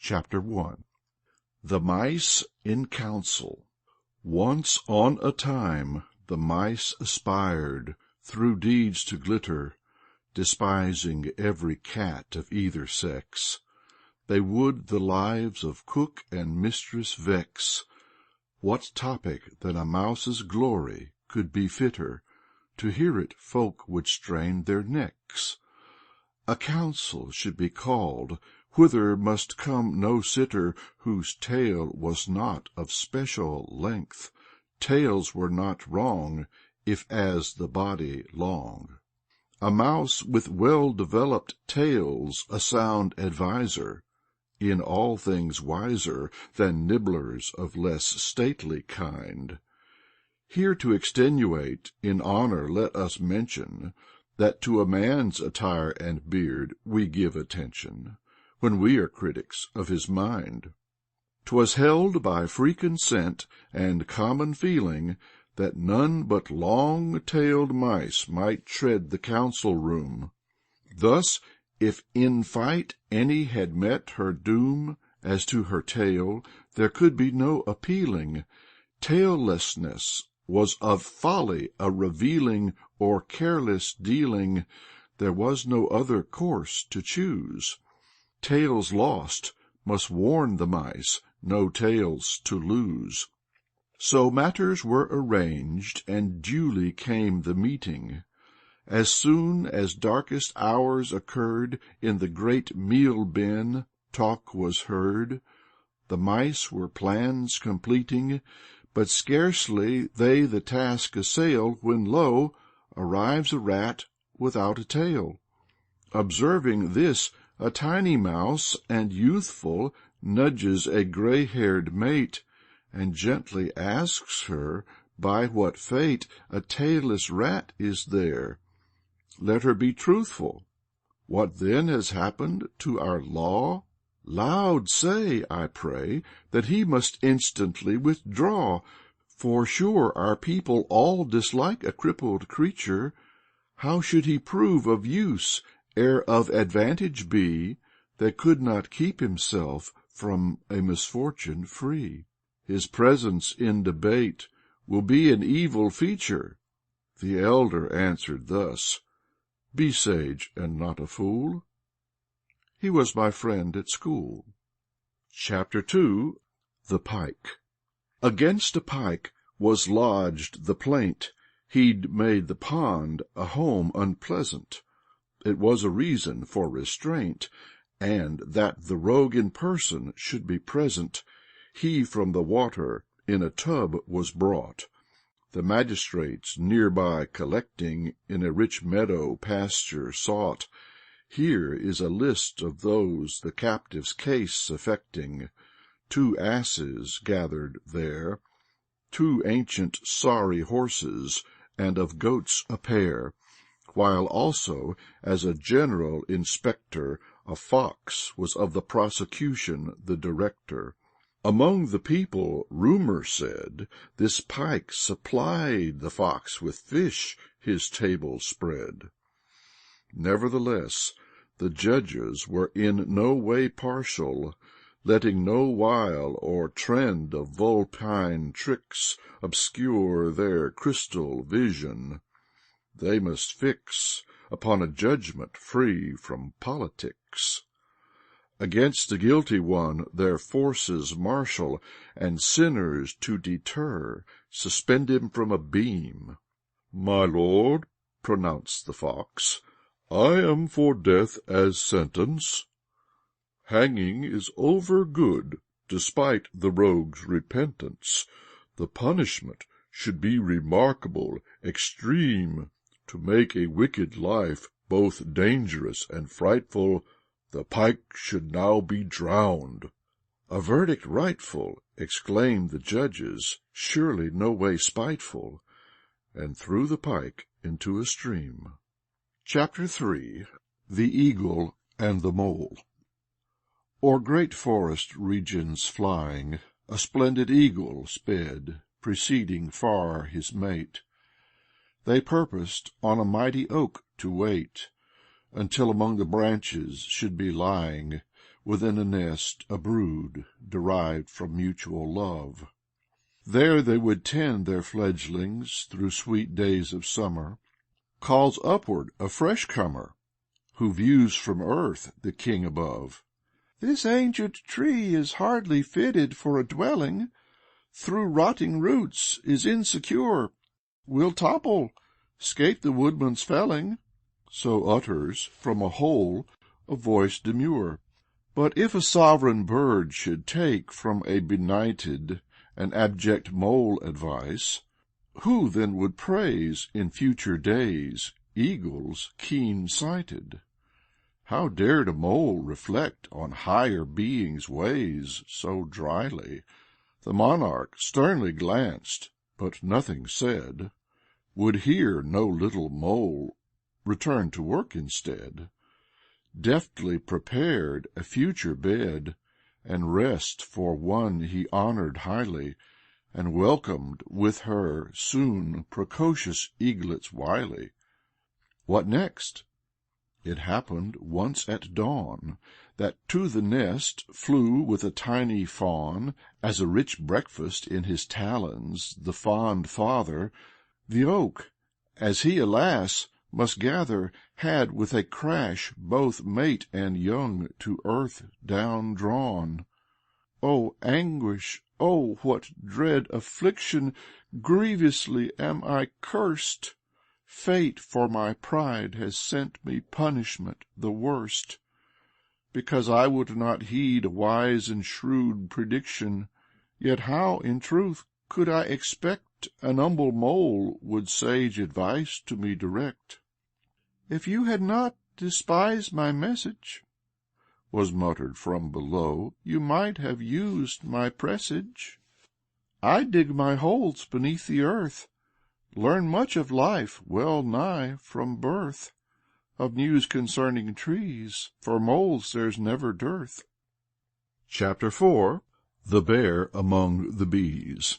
Chapter 1 The Mice in Council. Once on a time the mice aspired through deeds to glitter, despising every cat of either sex. They would the lives of cook and mistress vex. What topic than a mouse's glory could be fitter? To hear it folk would strain their necks. A council should be called, whither must come no sitter whose tale was not of special length. Tales were not wrong, if as the body long. A mouse with well-developed tails a sound adviser, in all things wiser than nibblers of less stately kind. Here to extenuate, in honor let us mention, that to a man's attire and beard we give attention, when we are critics of his mind. 'Twas held by free consent and common feeling that none but long-tailed mice might tread the council-room. Thus, if in fight any had met her doom as to her tail, there could be no appealing. Taillessness was of folly a revealing, or careless dealing. There was no other course to choose. Tails lost must warn the mice no tails to lose. So matters were arranged, and duly came the meeting. As soon as darkest hours occurred, in the great meal-bin talk was heard. The mice were plans completing, but scarcely they the task assail, when lo, arrives a rat without a tail. Observing this, a tiny mouse and youthful nudges a gray-haired mate, and gently asks her by what fate a tailless rat is there. Let her be truthful. What then has happened to our law? Loud say, I pray, that he must instantly withdraw, for sure our people all dislike a crippled creature. How should he prove of use, ere of advantage be, that could not keep himself from a misfortune free? His presence in debate will be an evil feature. The elder answered thus, Be sage and not a fool. He was my friend at school. Chapter 2 The Pike. Against a pike was lodged the plaint, he'd made the pond a home unpleasant. It was a reason for restraint, and that the rogue in person should be present. He from the water in a tub was brought. The magistrates near by collecting, in a rich meadow pasture sought. Here is a list of those the captive's case affecting. 2 asses gathered there, 2 ancient sorry horses, and of goats a pair, while also, as a general inspector, a fox was of the prosecution the director. Among the people, rumor said, this Pike supplied the fox with fish his table spread. Nevertheless, the judges were in no way partial, letting no wile or trend of vulpine tricks obscure their crystal vision. They must fix upon a judgment free from politics. Against the guilty one their forces marshal, and sinners to deter suspend him from a beam. My lord, pronounced the fox, I am for death as sentence. Hanging is over good, despite the rogue's repentance. The punishment should be remarkable, extreme, to make a wicked life both dangerous and frightful. The Pike should now be drowned. A verdict rightful, exclaimed the judges, surely no way spiteful, and threw the Pike into a stream. Chapter 3 The Eagle and the Mole. O'er great forest regions flying, a splendid eagle sped, preceding far his mate. They purposed on a mighty oak to wait, until among the branches should be lying, within a nest a brood derived from mutual love. There they would tend their fledglings through sweet days of summer. Calls upward a fresh comer, who views from earth the king above. "This ancient tree is hardly fitted for a dwelling, through rotting roots is insecure, will topple, 'scape the woodman's felling," so utters from a hole a voice demure. But if a sovereign bird should take from a benighted and abject mole advice, who then would praise in future days eagles keen-sighted? How dared a mole reflect on higher beings' ways so dryly? The monarch sternly glanced, but nothing said, would hear no little mole, returned to work instead, deftly prepared a future bed and rest for one he honored highly, and welcomed with her soon precocious eaglets wily. What next? It happened once at dawn that to the nest flew with a tiny fawn, as a rich breakfast in his talons, the fond father. The oak, as he, alas, must gather, had with a crash both mate and young to earth down drawn. O anguish! O what dread affliction! Grievously am I cursed. Fate for my pride has sent me punishment the worst, because I would not heed a wise and shrewd prediction. Yet how, in truth, could I expect an humble mole would sage advice to me direct? "If you had not despised my message," was muttered from below, "you might have used my presage. I dig my holes beneath the earth, learn much of life well nigh from birth. Of news concerning trees, for moles there's never dearth." Chapter 4. The Bear Among the Bees.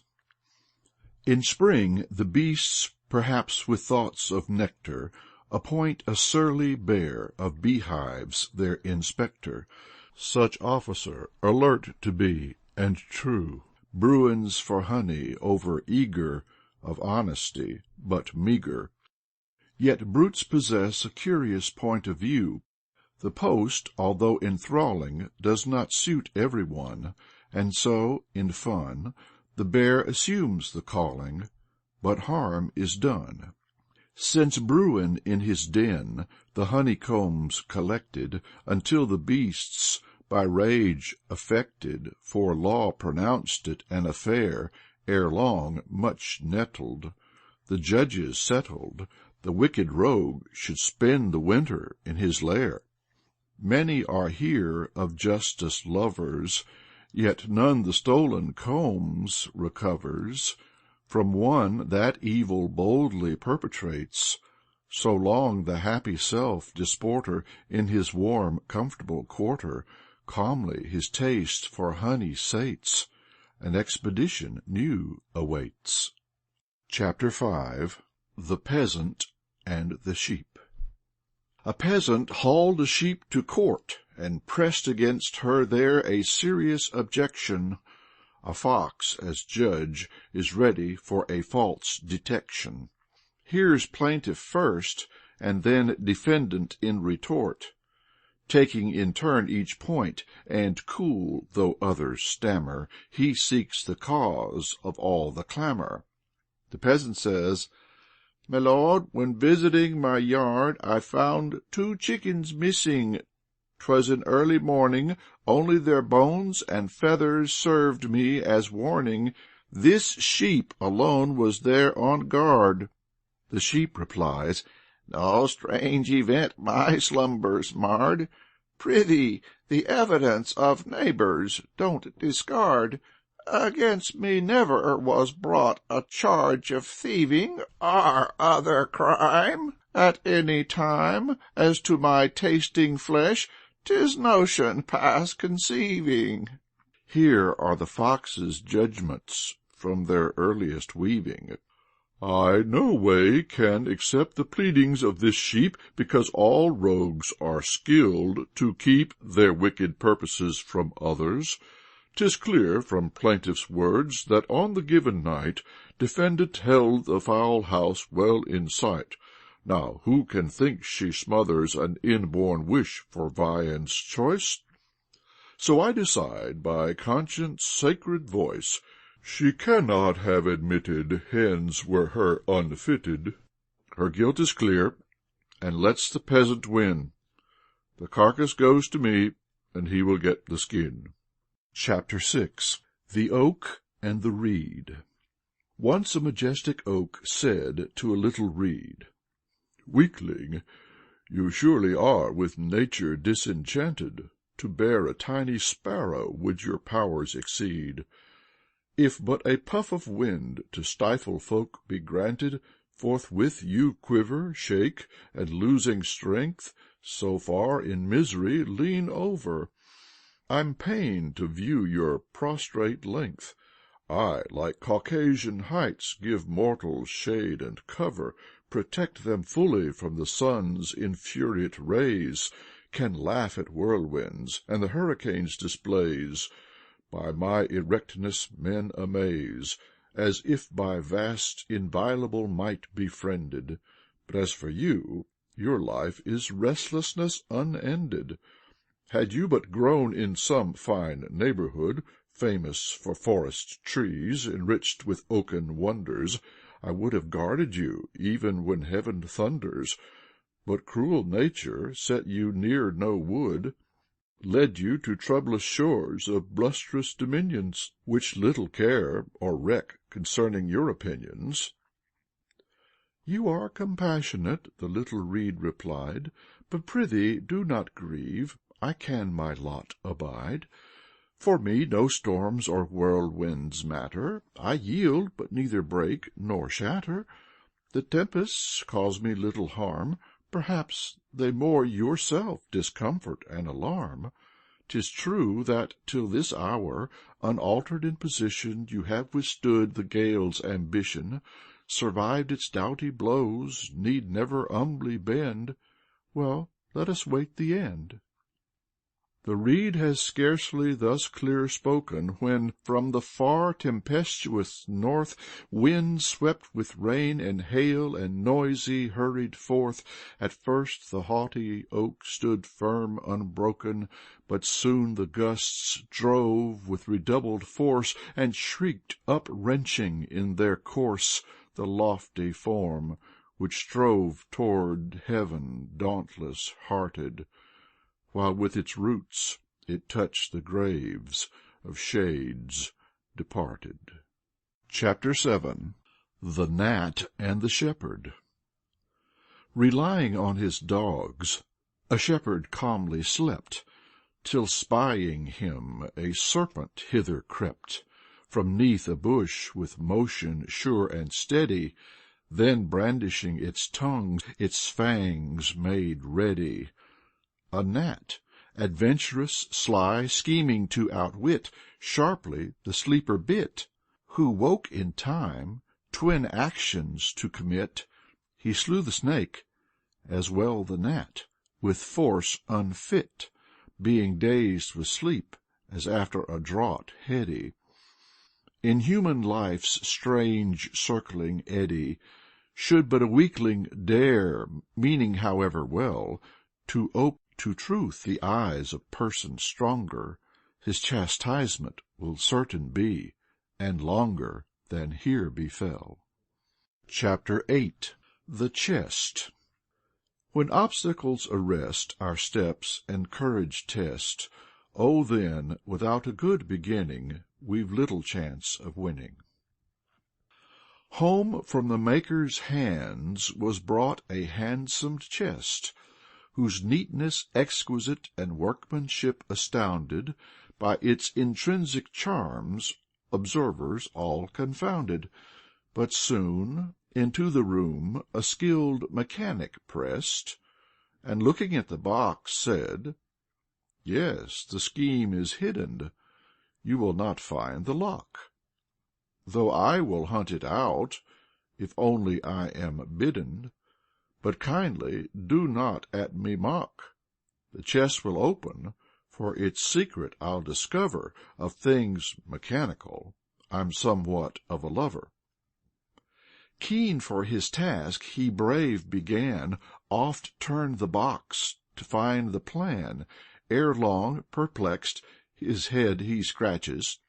In spring the beasts, perhaps with thoughts of nectar, appoint a surly bear of beehives their inspector. Such officer, alert to be, and true, bruins for honey, over eager of honesty, but meager. Yet brutes possess a curious point of view. The post, although enthralling, does not suit every one, and so, in fun, the bear assumes the calling, but harm is done. Since Bruin in his den the honeycombs collected, until the beasts, by rage affected, for law pronounced it an affair, ere long much nettled, the judges settled the wicked rogue should spend the winter in his lair. Many are here of justice lovers, yet none the stolen combs recovers. From one that evil boldly perpetrates, so long the happy self-disporter in his warm, comfortable quarter calmly his taste for honey sates, an expedition new awaits. Chapter 5. The Peasant and the Sheep. A peasant hauled a sheep to court, and pressed against her there a serious objection. A fox, as judge, is ready for a false detection. Hears plaintiff first, and then defendant in retort, taking in turn each point, and cool though others stammer, he seeks the cause of all the clamor. The peasant says, "My lord, when visiting my yard, I found 2 chickens missing. 'Twas in early morning, only their bones and feathers served me as warning. This sheep alone was there on guard." The sheep replies, "No strange event my slumbers marred. Prithee, the evidence of neighbors don't discard. Against me never was brought a charge of thieving or other crime at any time. As to my tasting flesh, 'tis notion past conceiving." Here are the fox's judgments from their earliest weaving. I no way can accept the pleadings of this sheep, because all rogues are skilled to keep their wicked purposes from others. 'Tis clear from plaintiff's words that on the given night defendant held the foul house well in sight. Now who can think she smothers an inborn wish for viand's choice? So I decide by conscience' sacred voice, she cannot have admitted hens were her unfitted. Her guilt is clear, and lets the peasant win. The carcass goes to me, and he will get the skin. Chapter 6. The Oak and the Reed. Once a majestic oak said to a little reed, "Weakling, you surely are with nature disenchanted. To bear a tiny sparrow would your powers exceed. If but a puff of wind to stifle folk be granted, forthwith you quiver, shake, and losing strength, so far in misery lean over. I'm pained to view your prostrate length. I, like Caucasian heights, give mortals shade and cover, protect them fully from the sun's infuriate rays, can laugh at whirlwinds and the hurricane's displays. By my erectness men amaze, as if by vast inviolable might befriended. But as for you, your life is restlessness unended. Had you but grown in some fine neighborhood, famous for forest trees, enriched with oaken wonders, I would have guarded you, even when heaven thunders. But cruel nature set you near no wood, led you to troublous shores of blustrous dominions, which little care or reck concerning your opinions." "You are compassionate," the little reed replied, "but prithee do not grieve, I can my lot abide. For me no storms or whirlwinds matter, I yield, but neither break nor shatter. The tempests cause me little harm, perhaps they more yourself discomfort and alarm. 'Tis true that till this hour, unaltered in position, you have withstood the gale's ambition, survived its doughty blows, need never humbly bend. Well, let us wait the end." The reed has scarcely thus clear spoken, when from the far tempestuous north winds swept with rain and hail and noisy hurried forth. At first the haughty oak stood firm unbroken, but soon the gusts drove with redoubled force, and shrieked upwrenching in their course the lofty form which strove toward heaven dauntless hearted, while with its roots it touched the graves of shades departed. Chapter 7. The Gnat and the Shepherd. Relying on his dogs, a shepherd calmly slept, till spying him a serpent hither crept, from 'neath a bush with motion sure and steady, then brandishing its tongue, its fangs made ready. A gnat, adventurous, sly, scheming to outwit, sharply the sleeper bit, who woke in time, twin actions to commit. He slew the snake, as well the gnat, with force unfit, being dazed with sleep, as after a draught heady. In human life's strange circling eddy, should but a weakling dare, meaning however well, to ope to truth the eyes of persons stronger, his chastisement will certain be, and longer than here befell. Chapter 8. The Chest. When obstacles arrest our steps and courage test, oh then, without a good beginning, we've little chance of winning. Home from the maker's hands was brought a handsome chest, whose neatness exquisite and workmanship astounded, by its intrinsic charms observers all confounded. But soon into the room a skilled mechanic pressed, and looking at the box said, "Yes, the scheme is hidden, you will not find the lock. Though I will hunt it out, if only I am bidden. But kindly do not at me mock. The chest will open, for its secret I'll discover. Of things mechanical I'm somewhat of a lover. Keen for his task, he brave began, Oft turned the box to find the plan. Ere long, perplexed, his head he scratches,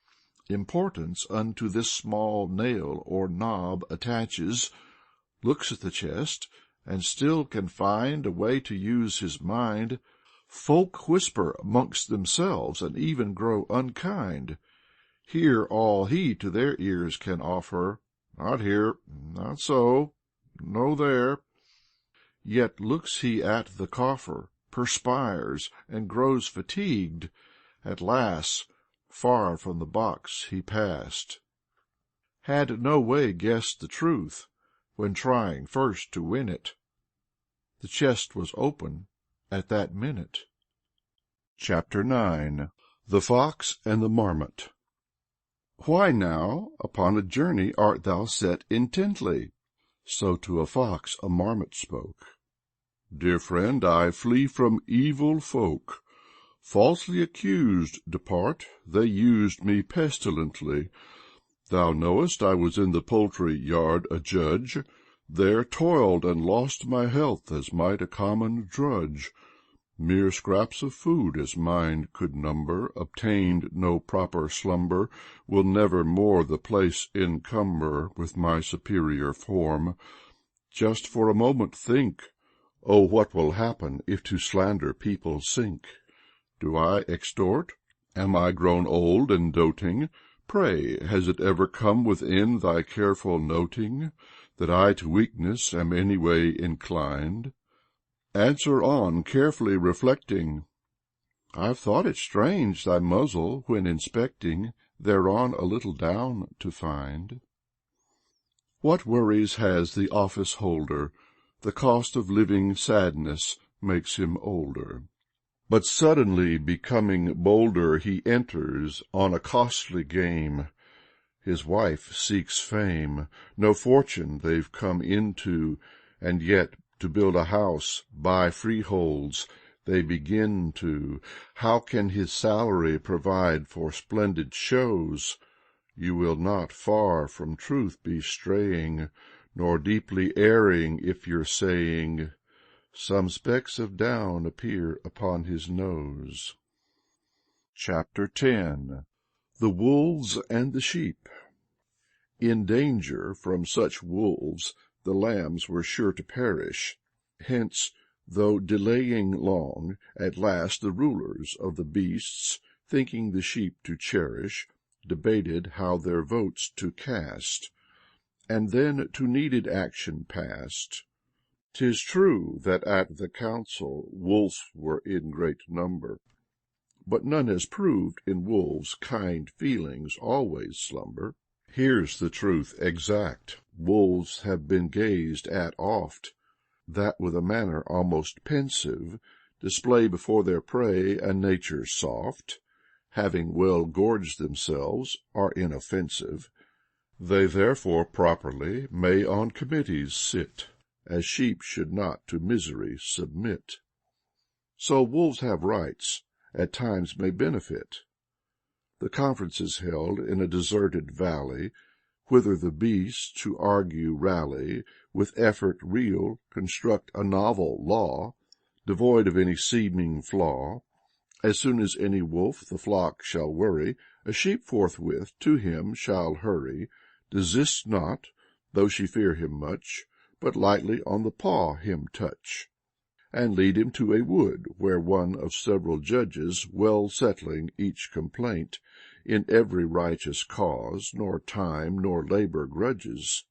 Importance unto this small nail or knob attaches, Looks at the chest, and still can find A way to use his mind. Folk whisper 'mongst themselves, and even grow unkind. Hear all he to their ears can offer, Not here, not so, no there. Yet looks he at the coffer, perspires, and grows fatigued. At last, far from the box he passed. Had no way guessed the truth, when trying first to win it. The chest was open at that minute. Chapter 9. The Fox and the Marmot. Why now, upon a journey art thou set intently? So to a fox a marmot spoke. Dear friend, I flee from evil folk. Falsely accused, depart, they used me pestilently. Thou knowest I was in the poultry yard a judge, there toiled and lost my health as might a common drudge. Mere scraps of food as mind could number, obtained no proper slumber, will never more the place encumber with my superior form. Just for a moment think, oh, what will happen if to slander people sink? Do I extort? Am I grown old and doting? Pray, has it ever come within thy careful noting that I to weakness am any way inclined? Answer on, carefully reflecting. I've thought it strange thy muzzle, when inspecting, thereon a little down to find. What worries has the office holder? The cost of living sadness makes him older. But suddenly becoming bolder, he enters on a costly game. His wife seeks fame, no fortune they've come into, and yet to build a house, buy freeholds, they begin to. How can his salary provide for splendid shows? You will not far from truth be straying, nor deeply erring if you're saying, some specks of down appear upon his nose. Chapter 10. The Wolves and the Sheep. In danger from such wolves the lambs were sure to perish. Hence, though delaying long, at last the rulers of the beasts, thinking the sheep to cherish, debated how their votes to cast, and then to needed action passed. 'Tis true that at the council wolves were in great number, but none has proved in wolves kind feelings always slumber. Here's the truth exact: wolves have been gazed at oft, that with a manner almost pensive display before their prey a nature soft. Having well gorged themselves, are inoffensive. They therefore properly may on committees sit, as sheep should not to misery submit. So wolves have rights, at times may benefit. The conference is held in a deserted valley, whither the beasts to argue rally, with effort real construct a novel law, devoid of any seeming flaw. As soon as any wolf the flock shall worry, a sheep forthwith to him shall hurry, desist not, though she fear him much, but lightly on the paw him touch, and lead him to a wood, where one of several judges, well settling each complaint, in every righteous cause, nor time nor labor grudges.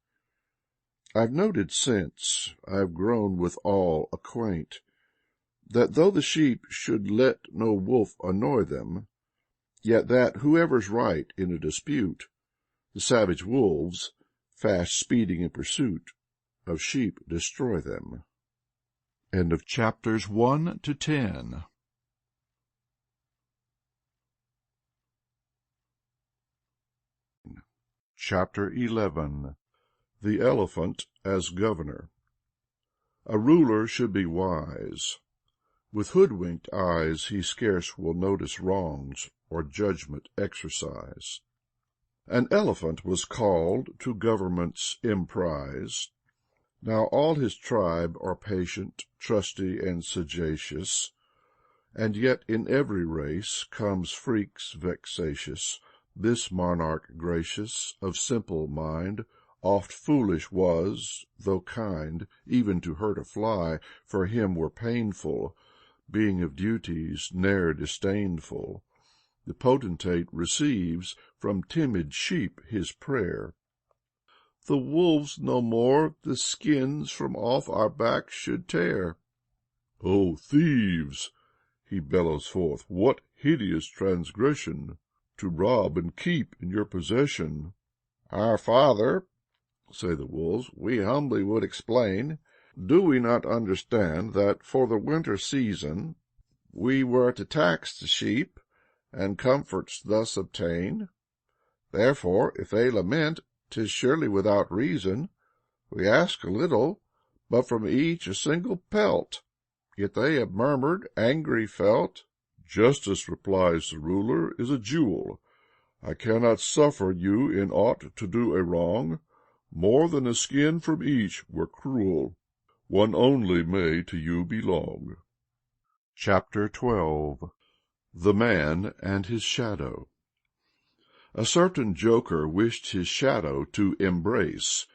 I've noted since, I've grown with all acquaint, that though the sheep should let no wolf annoy them, yet that whoever's right in a dispute, the savage wolves, fast speeding in pursuit, of sheep destroy them. End of chapters 1 to 10. Chapter 11. The elephant as governor. A ruler should be wise. With hoodwinked eyes he scarce will notice wrongs, or judgment exercise. An elephant was called to government's emprise. Now all his tribe are patient, trusty, and sagacious, and yet in every race comes freaks vexatious. This monarch gracious, of simple mind, oft foolish was, though kind. Even to hurt a fly for him were painful, being of duties ne'er disdainful. The potentate receives from timid sheep his prayer. The wolves no more the skins from off our backs should tear. O thieves! He bellows forth, what hideous transgression, to rob and keep in your possession! Our father, say the wolves, we humbly would explain. Do we not understand that for the winter season we were to tax the sheep, and comforts thus obtain? Therefore, if they lament, 'tis surely without reason. We ask a little, but from each a single pelt. Yet they have murmured, angry felt. Justice, replies the ruler, is a jewel. I cannot suffer you in aught to do a wrong. More than a skin from each were cruel. One only may to you belong. Chapter 12. The Man and His Shadow. A certain joker wished his shadow to embrace.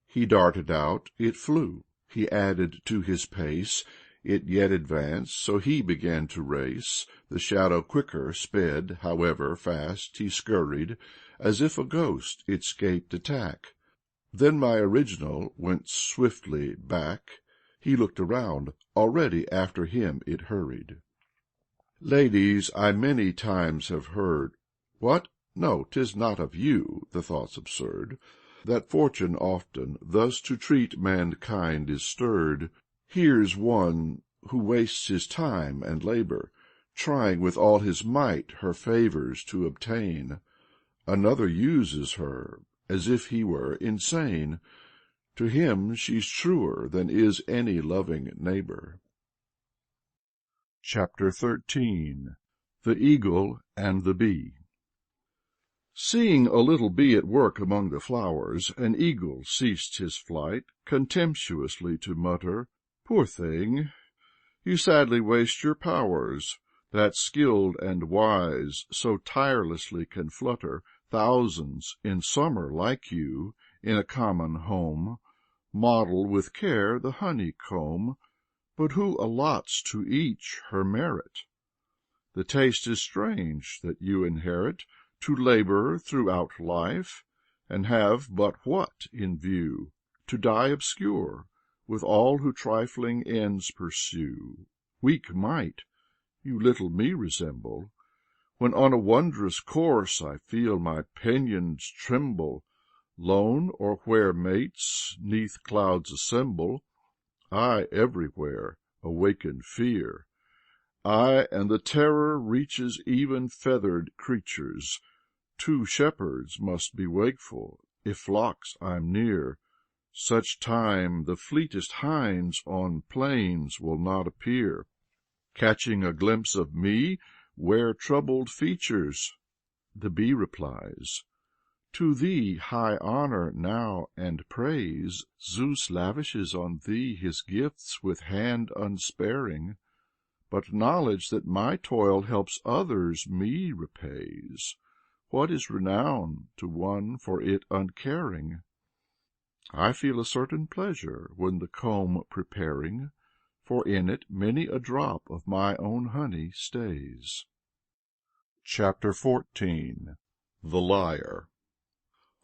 He darted out, it flew. He added to his pace, it yet advanced, so he began to race. The shadow quicker sped, however fast he scurried, as if a ghost it 'scaped attack. Then my original went swiftly back. He looked around, already after him it hurried. Ladies, I many times have heard. What? No, 'tis not of you, the thought's absurd, that fortune often thus to treat mankind is stirred. Here's one who wastes his time and labor, trying with all his might her favors to obtain. Another uses her as if he were insane. To him she's truer than is any loving neighbor. Chapter 13. The Eagle and the Bee. Seeing a little bee at work among the flowers, an eagle ceased his flight, contemptuously to mutter, Poor thing, you sadly waste your powers, that skilled and wise so tirelessly can flutter thousands in summer like you in a common home, model with care the honeycomb, but who allots to each her merit? The taste is strange that you inherit, to labor throughout life, and have but what in view? To die obscure, with all who trifling ends pursue. Weak might, you little me resemble, when on a wondrous course I feel my pinions tremble. Lone, or where mates 'neath clouds assemble, I everywhere awaken fear. I, and the terror reaches even feathered creatures. Two shepherds must be wakeful, if flocks I'm near. Such time the fleetest hinds on plains will not appear. Catching a glimpse of me, wear troubled features. The bee replies, To thee high honor now and praise. Zeus lavishes on thee his gifts with hand unsparing. But knowledge that my toil helps others me repays. What is renown to one for it uncaring? I feel a certain pleasure when the comb preparing, for in it many a drop of my own honey stays. Chapter 14. The Liar.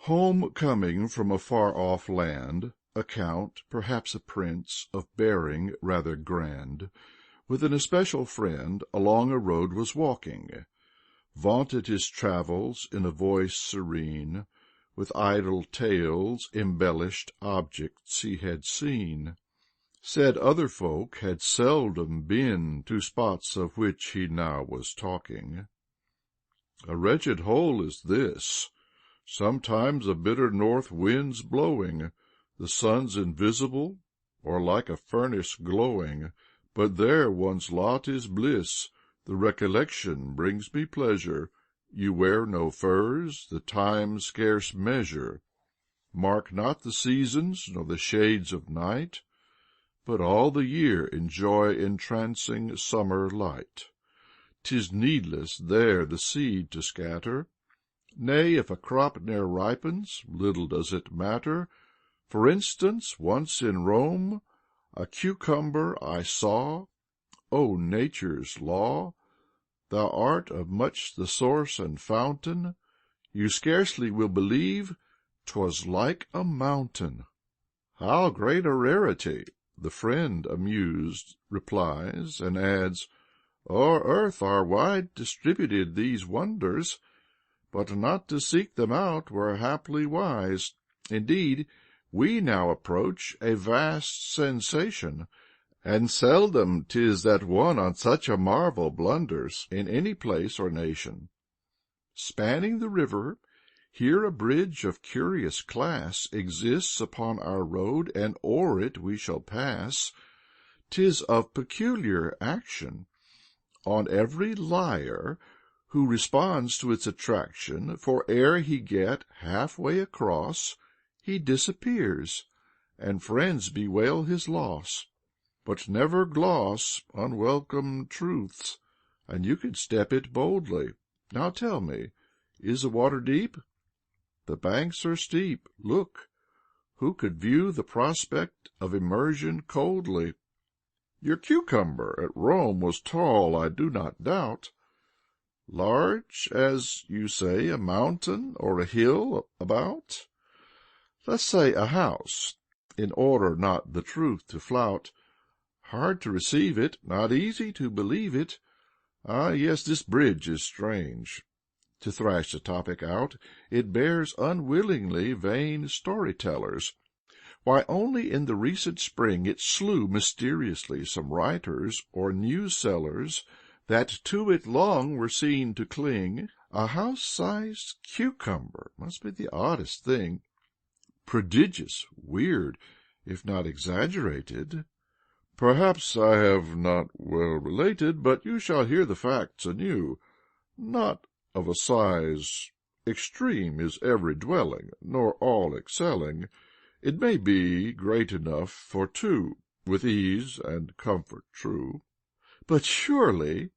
Home coming from a far-off land, a count, perhaps a prince, of bearing rather grand, with an especial friend along a road was walking, vaunted his travels in a voice serene, with idle tales embellished objects he had seen. Said other folk had seldom been to spots of which he now was talking. A wretched hole is this, sometimes a bitter north wind's blowing, The sun's invisible, or like a furnace glowing, but there one's lot is bliss. The recollection brings me pleasure. You wear no furs, the time scarce measure. Mark not the seasons, nor the shades of night, but all the year enjoy entrancing summer light. 'Tis needless there the seed to scatter. Nay, if a crop ne'er ripens, little does it matter. For instance, once in Rome, a cucumber I saw. O nature's law! Thou art of much the source and fountain. You scarcely will believe 'twas like a mountain. How great a rarity! The friend, amused, replies, and adds, O'er earth are wide distributed these wonders, but not to seek them out were haply wise. Indeed, we now approach a vast sensation, and seldom 'tis that one on such a marvel blunders in any place or nation. Spanning the river, here a bridge of curious class exists upon our road, and o'er it we shall pass. 'Tis of peculiar action. On every liar who responds to its attraction, for ere he get half-way across, he disappears, and friends bewail his loss. But never gloss unwelcome truths, and you can step it boldly. Now tell me, is the water deep? The banks are steep. Look, who could view the prospect of immersion coldly? Your cucumber at Rome was tall, I do not doubt. Large, as you say, a mountain or a hill about? Let's say a house, in order not the truth to flout. Hard to receive it, not easy to believe it. Ah, yes, this bridge is strange. To thrash the topic out, it bears unwillingly vain storytellers. Why, only in the recent spring it slew mysteriously some writers or news-sellers that to it long were seen to cling. A house-sized cucumber must be the oddest thing. Prodigious, weird, if not exaggerated. Perhaps I have not well related, but you shall hear the facts anew. Not of a size extreme is every dwelling, nor all excelling. It may be great enough for two, with ease and comfort true. But surely,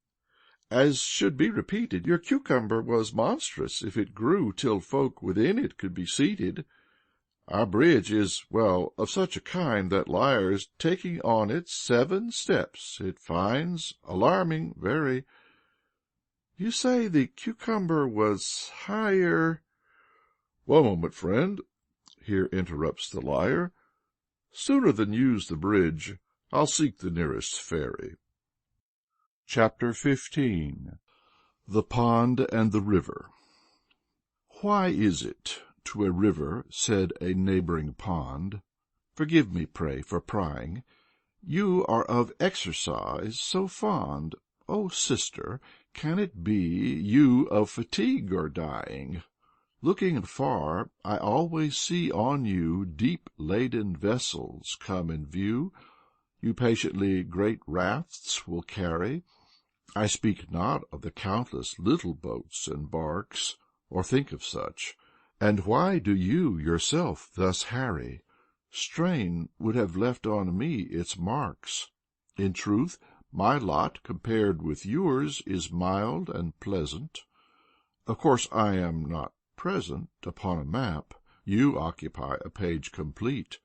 as should be repeated, your cucumber was monstrous if it grew till folk within it could be seated. Our bridge is, well, of such a kind that liars taking on it 7 steps it finds alarming very. You say the cucumber was higher— One moment, friend, here interrupts the liar. Sooner than use the bridge, I'll seek the nearest ferry. Chapter 15 The Pond and the River. Why is it, to a river said a neighboring pond, forgive me, pray, for prying, you are of exercise so fond? O sister, can it be you of fatigue are dying? Looking afar, I always see on you deep-laden vessels come in view. You patiently great rafts will carry. I speak not of the countless little boats and barks, or think of such. And why do you yourself thus harry? Strain would have left on me its marks. In truth, my lot, compared with yours, is mild and pleasant. Of course I am not present upon a map. You occupy a page complete.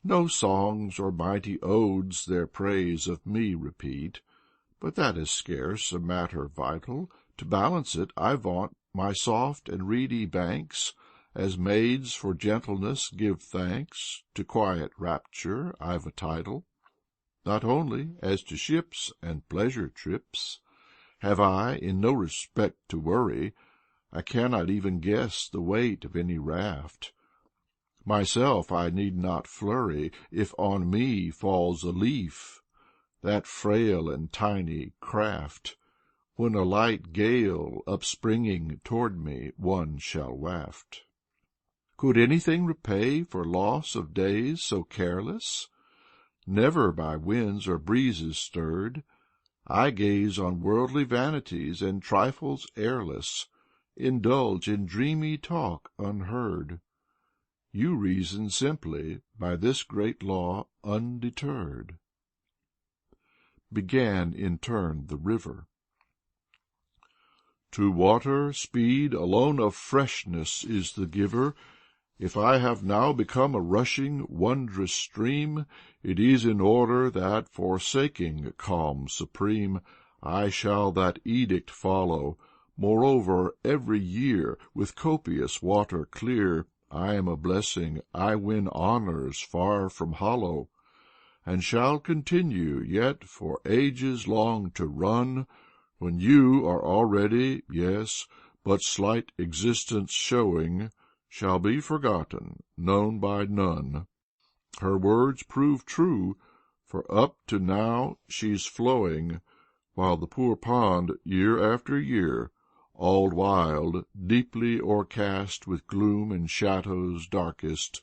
No songs or mighty odes their praise of me repeat. But that is scarce a matter vital. To balance it, I vaunt my soft and reedy banks, as maids for gentleness give thanks. To quiet rapture I've a title. Not only as to ships and pleasure trips have I in no respect to worry. I cannot even guess the weight of any raft. Myself I need not flurry if on me falls a leaf, that frail and tiny craft, when a light gale upspringing toward me one shall waft. Could anything repay for loss of days so careless? Never by winds or breezes stirred, I gaze on worldly vanities and trifles airless, indulge in dreamy talk unheard. You reason simply by this great law undeterred. Began in turn the river. To water, speed alone of freshness is the giver. If I have now become a rushing, wondrous stream, it is in order that, forsaking calm supreme, I shall that edict follow. Moreover, every year, with copious water clear, I am a blessing, I win honors far from hollow, and shall continue yet for ages long to run, when you are already, yes, but slight existence showing, shall be forgotten, known by none. Her words prove true, for up to now she's flowing, while the poor pond, year after year, all wild, deeply o'ercast with gloom and shadows darkest,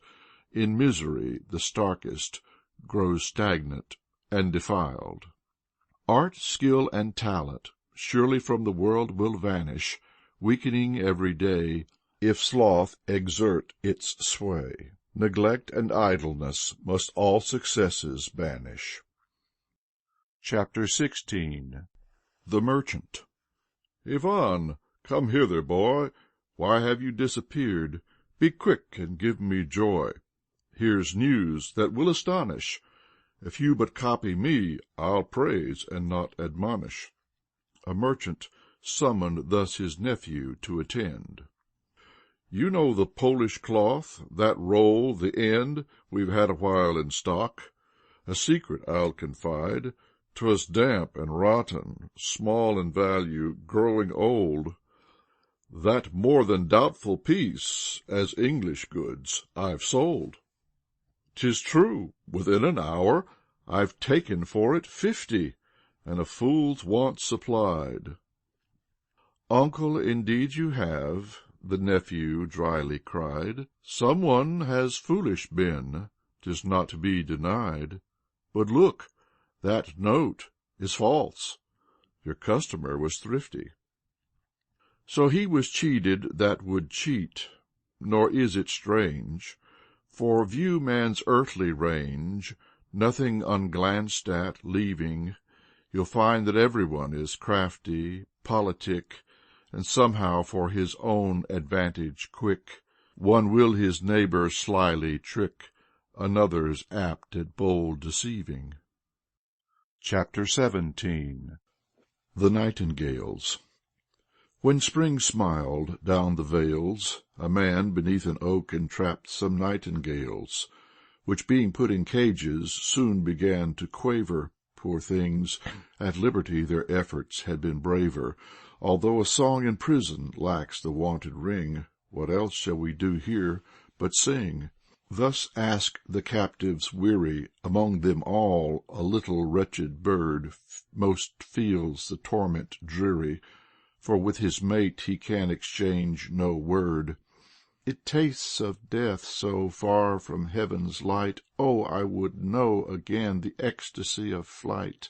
in misery the starkest, grows stagnant and defiled. Art, skill, and talent surely from the world will vanish, weakening every day, if sloth exert its sway. Neglect and idleness must all successes banish. Chapter 16. The Merchant. Ivan, come hither, boy. Why have you disappeared? Be quick and give me joy. Here's news that will astonish. If you but copy me, I'll praise and not admonish. A merchant summoned thus his nephew to attend. You know the Polish cloth, that roll, the end, we've had a while in stock. A secret I'll confide. 'Twas damp and rotten, small in value, growing old. That more than doubtful piece, as English goods, I've sold. 'Tis true, within an hour I've taken for it 50, and a fool's want supplied. Uncle, indeed you have, the nephew dryly cried. Some one has foolish been, 'tis not to be denied. But look, that note is false. Your customer was thrifty. So he was cheated that would cheat, nor is it strange. For view man's earthly range, nothing unglanced at leaving, you'll find that everyone is crafty, politic, and somehow for his own advantage quick. One will his neighbor slyly trick, another's apt at bold deceiving. Chapter 17. The Nightingales. When spring smiled down the vales, a man beneath an oak entrapped some nightingales, which being put in cages soon began to quaver. Poor things, at liberty their efforts had been braver. Although a song in prison lacks the wonted ring, what else shall we do here but sing? Thus ask the captives weary. Among them all a little wretched bird most feels the torment dreary, for with his mate he can exchange no word. It tastes of death so far from heaven's light. Oh, I would know again the ecstasy of flight.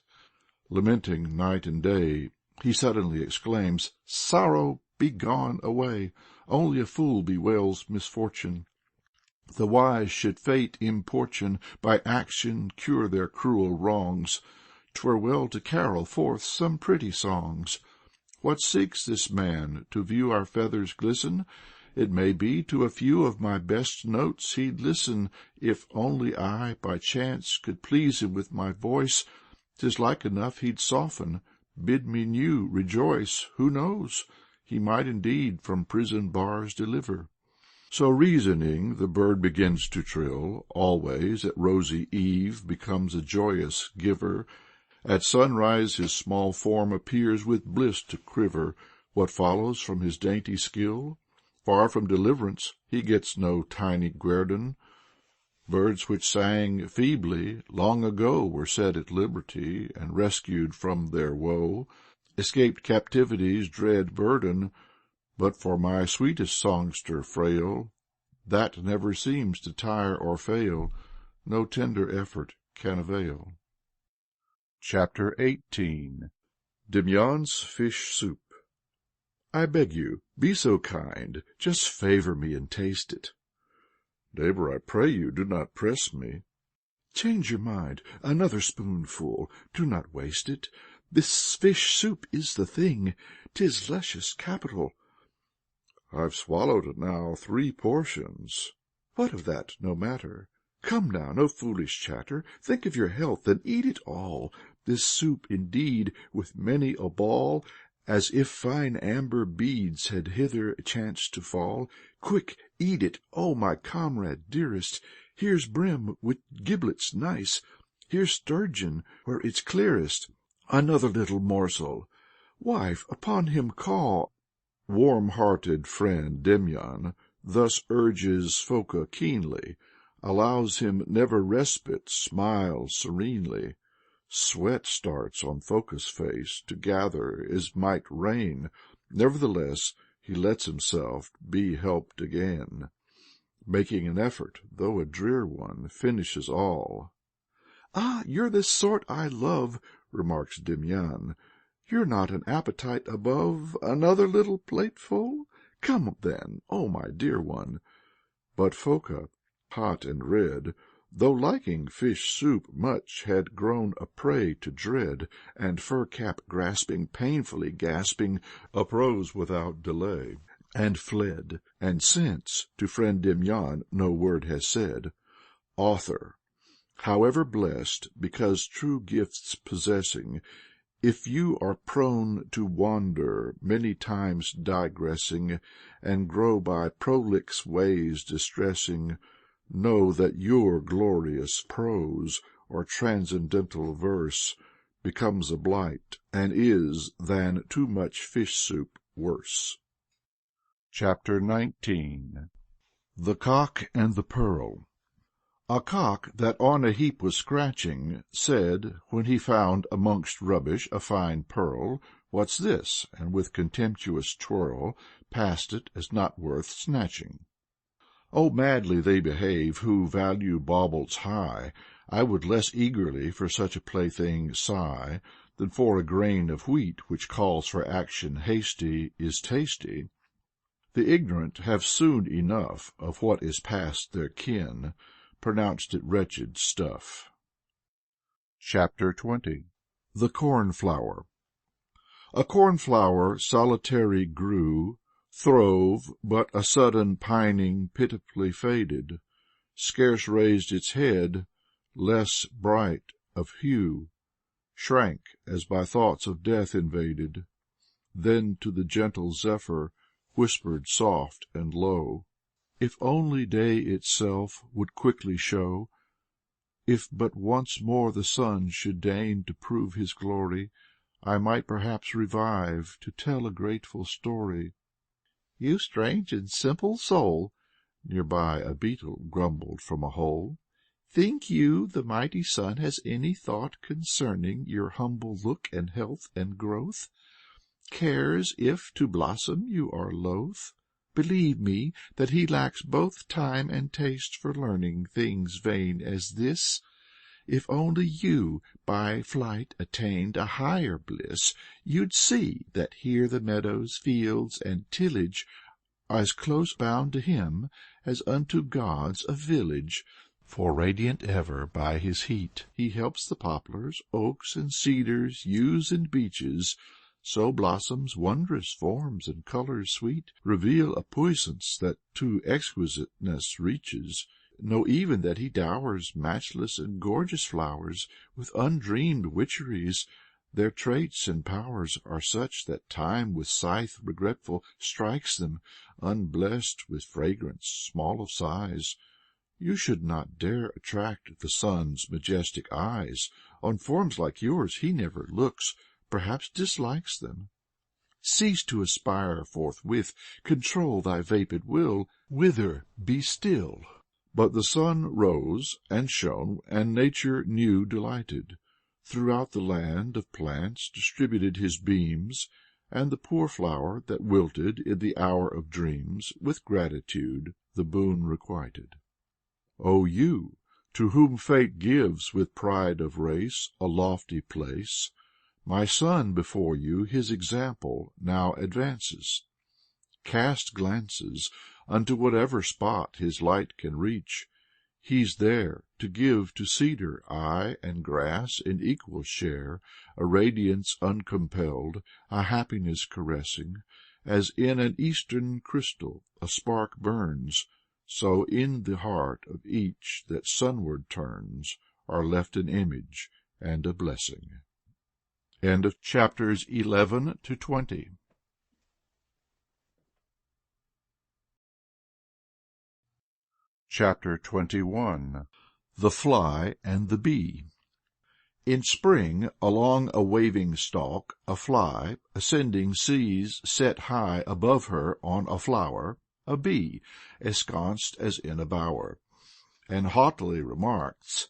Lamenting night and day, he suddenly exclaims, Sorrow, be gone away! Only a fool bewails misfortune. The wise should fate importune, by action cure their cruel wrongs. 'Twere well to carol forth some pretty songs. What seeks this man? To view our feathers glisten? It may be to a few of my best notes he'd listen. If only I, by chance, could please him with my voice, 'tis like enough he'd soften, bid me new rejoice. Who knows? He might indeed from prison bars deliver. So reasoning, the bird begins to trill. Always at rosy eve becomes a joyous giver. At sunrise his small form appears with bliss to quiver. What follows from his dainty skill? Far from deliverance, he gets no tiny guerdon. Birds which sang feebly long ago were set at liberty and rescued from their woe, escaped captivity's dread burden. But for my sweetest songster frail, That never seems to tire or fail, no tender effort can avail. Chapter 18. Demyan's Fish Soup. I beg you, be so kind, just favor me and taste it. Neighbor, I pray you, do not press me. Change your mind, another spoonful, do not waste it. This fish soup is the thing, 'tis luscious capital. I've swallowed now 3 portions. What of that, no matter. Come now, no foolish chatter, think of your health and eat it all. This soup, indeed, with many a ball, as if fine amber beads had hither chanced to fall. Quick, eat it, O my comrade dearest. Here's bream with giblets nice, here's sturgeon where it's clearest. Another little morsel. Wife, upon him call. Warm-hearted friend Demyan thus urges Foka keenly, allows him never respite, smiles serenely. Sweat starts on Foka's face to gather as might rain. Nevertheless, he lets himself be helped again. Making an effort, though a drear one, finishes all. Ah, you're the sort I love, remarks Demyan. You're not an appetite above another little plateful? Come then, O my dear one. But Foka, hot and red, though liking fish soup much, had grown a prey to dread, and fur cap grasping, painfully gasping, uprose without delay, and fled, and since to friend Demyan no word has said. Author, however blessed, because true gifts possessing, if you are prone to wander, many times digressing, and grow by prolix ways distressing, know that your glorious prose, or transcendental verse, becomes a blight, and is, than too much fish soup, worse. Chapter 19. The Cock and the Pearl. A cock that on a heap was scratching said, when he found amongst rubbish a fine pearl, "What's this?" and with contemptuous twirl passed it as not worth snatching. Oh, madly they behave who value baubles high! I would less eagerly for such a plaything sigh than for a grain of wheat which calls for action hasty, is tasty. The ignorant have soon enough of what is past their ken, pronounced it wretched stuff. Chapter 20. The Cornflower. A cornflower solitary grew, throve, but a sudden pining pitifully faded, scarce raised its head, less bright of hue, shrank as by thoughts of death invaded, then to the gentle zephyr whispered soft and low, "If only day itself would quickly show, if but once more the sun should deign to prove his glory, I might perhaps revive to tell a grateful story." "You strange and simple soul," near by a beetle grumbled from a hole, "think you the mighty sun has any thought concerning your humble look and health and growth? Cares if to blossom you are loath? Believe me that he lacks both time and taste for learning things vain as this. If only you by flight attained a higher bliss, you'd see that here the meadows, fields, and tillage are as close bound to him as unto gods a village. For radiant ever by his heat he helps the poplars, oaks, and cedars, yews, and beeches. So blossoms wondrous forms and colors sweet reveal a puissance that to exquisiteness reaches. Know even that he dowers matchless and gorgeous flowers with undreamed witcheries. Their traits and powers are such that time with scythe regretful strikes them, unblessed with fragrance, small of size. You should not dare attract the sun's majestic eyes. On forms like yours he never looks, perhaps dislikes them. Cease to aspire forthwith, control thy vapid will, wither, be still." But the sun rose and shone, and nature new delighted, throughout the land of plants distributed his beams, and the poor flower that wilted in the hour of dreams, with gratitude the boon requited. O you, to whom fate gives, with pride of race, a lofty place, my son before you his example now advances. Cast glances unto whatever spot his light can reach. He's there to give to cedar, eye, and grass in equal share a radiance uncompelled, a happiness caressing. As in an eastern crystal a spark burns, so in the heart of each that sunward turns are left an image and a blessing. End of chapters 11 to 20. Chapter 21. The Fly and the Bee. In spring, along a waving stalk, a fly, ascending, sees, set high above her on a flower, a bee, ensconced as in a bower, and haughtily remarks,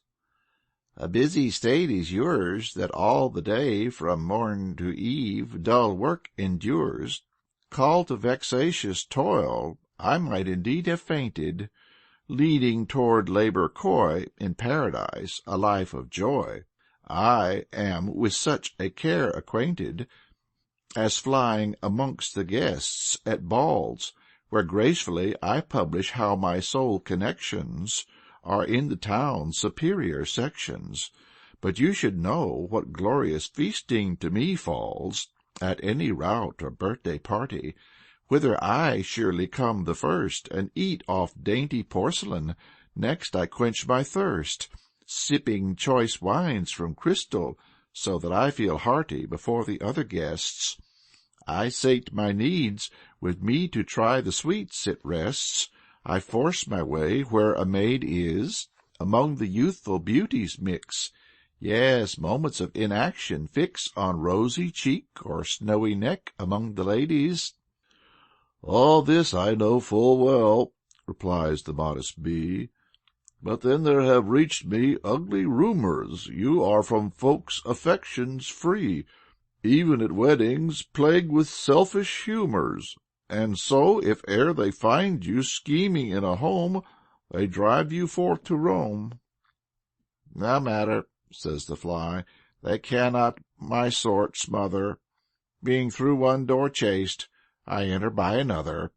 "A busy state is yours, that all the day, from morn to eve, dull work endures. Called to vexatious toil, I might indeed have fainted, leading toward labor coy, in paradise, a life of joy. I am with such a care acquainted, as flying amongst the guests at balls, where gracefully I publish how my sole connections are in the town's superior sections. But you should know what glorious feasting to me falls at any rout or birthday party, whither I surely come the first, and eat off dainty porcelain. Next I quench my thirst, sipping choice wines from crystal, so that I feel hearty before the other guests. I sate my needs, with me to try the sweets it rests. I force my way where a maid is, among the youthful beauties mix. Yes, moments of inaction fix on rosy cheek or snowy neck among the ladies." "All this I know full well," replies the modest bee, "but then there have reached me ugly rumors you are from folks' affections free, even at weddings plagued with selfish humors, and so, if e'er they find you scheming in a home, they drive you forth to roam." "No matter," says the fly, "they cannot my sort smother. Being through one door chased, I enter by another."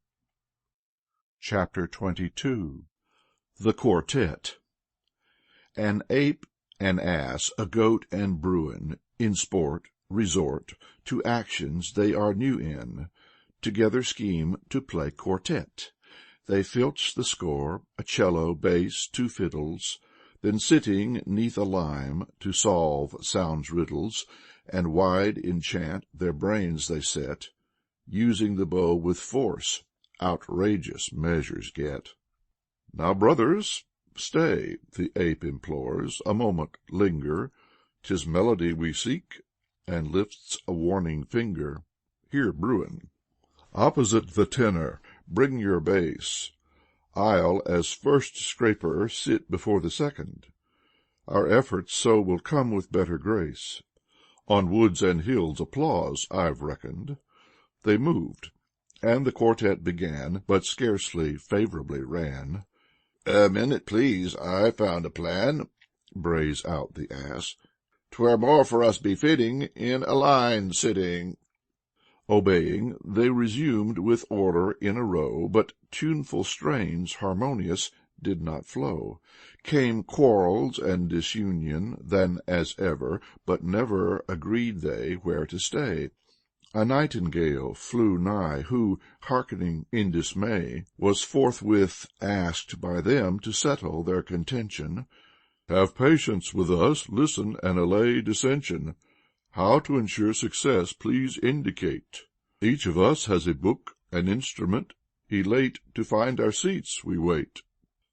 Chapter 22. The Quartet. An ape, an ass, a goat, and bruin, in sport, resort to actions they are new in, together scheme to play quartet. They filch the score, a cello, bass, two fiddles, then sitting 'neath a lime to solve sounds riddles, and wide in chant their brains they set, using the bow with force, outrageous measures get. "Now, brothers, stay," the ape implores, "a moment linger, 'tis melody we seek," and lifts a warning finger. "Here, Bruin, opposite the tenor, bring your bass. I'll, as first scraper, sit before the second. Our efforts so will come with better grace. On woods and hills applause I've reckoned." They moved, and the quartet began, but scarcely favorably ran. "A minute, please, I found a plan," brays out the ass. "'Twere more for us befitting in a line sitting." Obeying, they resumed with order in a row, but tuneful strains harmonious did not flow. Came quarrels and disunion, then as ever, but never agreed they where to stay. A nightingale flew nigh, who, hearkening in dismay, was forthwith asked by them to settle their contention. "Have patience with us, listen, and allay dissension. How to ensure success please indicate. Each of us has a book, an instrument, elate to find our seats we wait.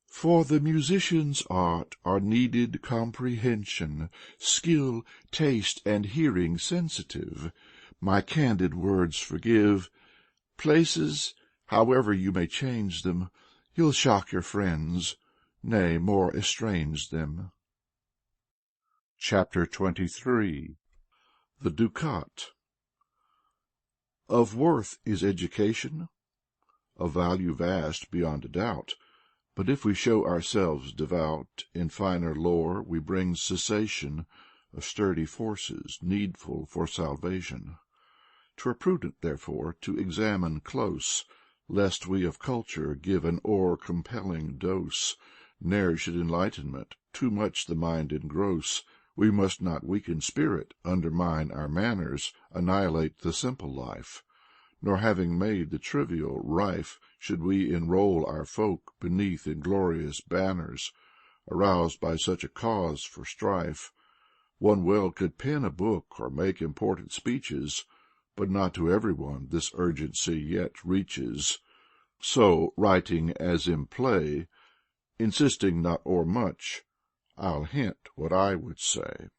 For the musician's art are needed comprehension, skill, taste, and hearing sensitive. My candid words forgive. Places, however you may change them, you'll shock your friends, nay, more estrange them." Chapter 23. The Ducat. Of worth is education, of value vast beyond a doubt. But if we show ourselves devout, in finer lore we bring cessation of sturdy forces needful for salvation. 'Twere prudent, therefore, to examine close, lest we of culture give an o'er-compelling dose. Ne'er should enlightenment too much the mind engross. We must not weaken spirit, undermine our manners, annihilate the simple life. Nor having made the trivial rife, should we enroll our folk beneath inglorious banners, aroused by such a cause for strife. One well could pen a book or make important speeches, but not to every one this urgency yet reaches. So, writing as in play, insisting not o'ermuch, I'll hint what I would say.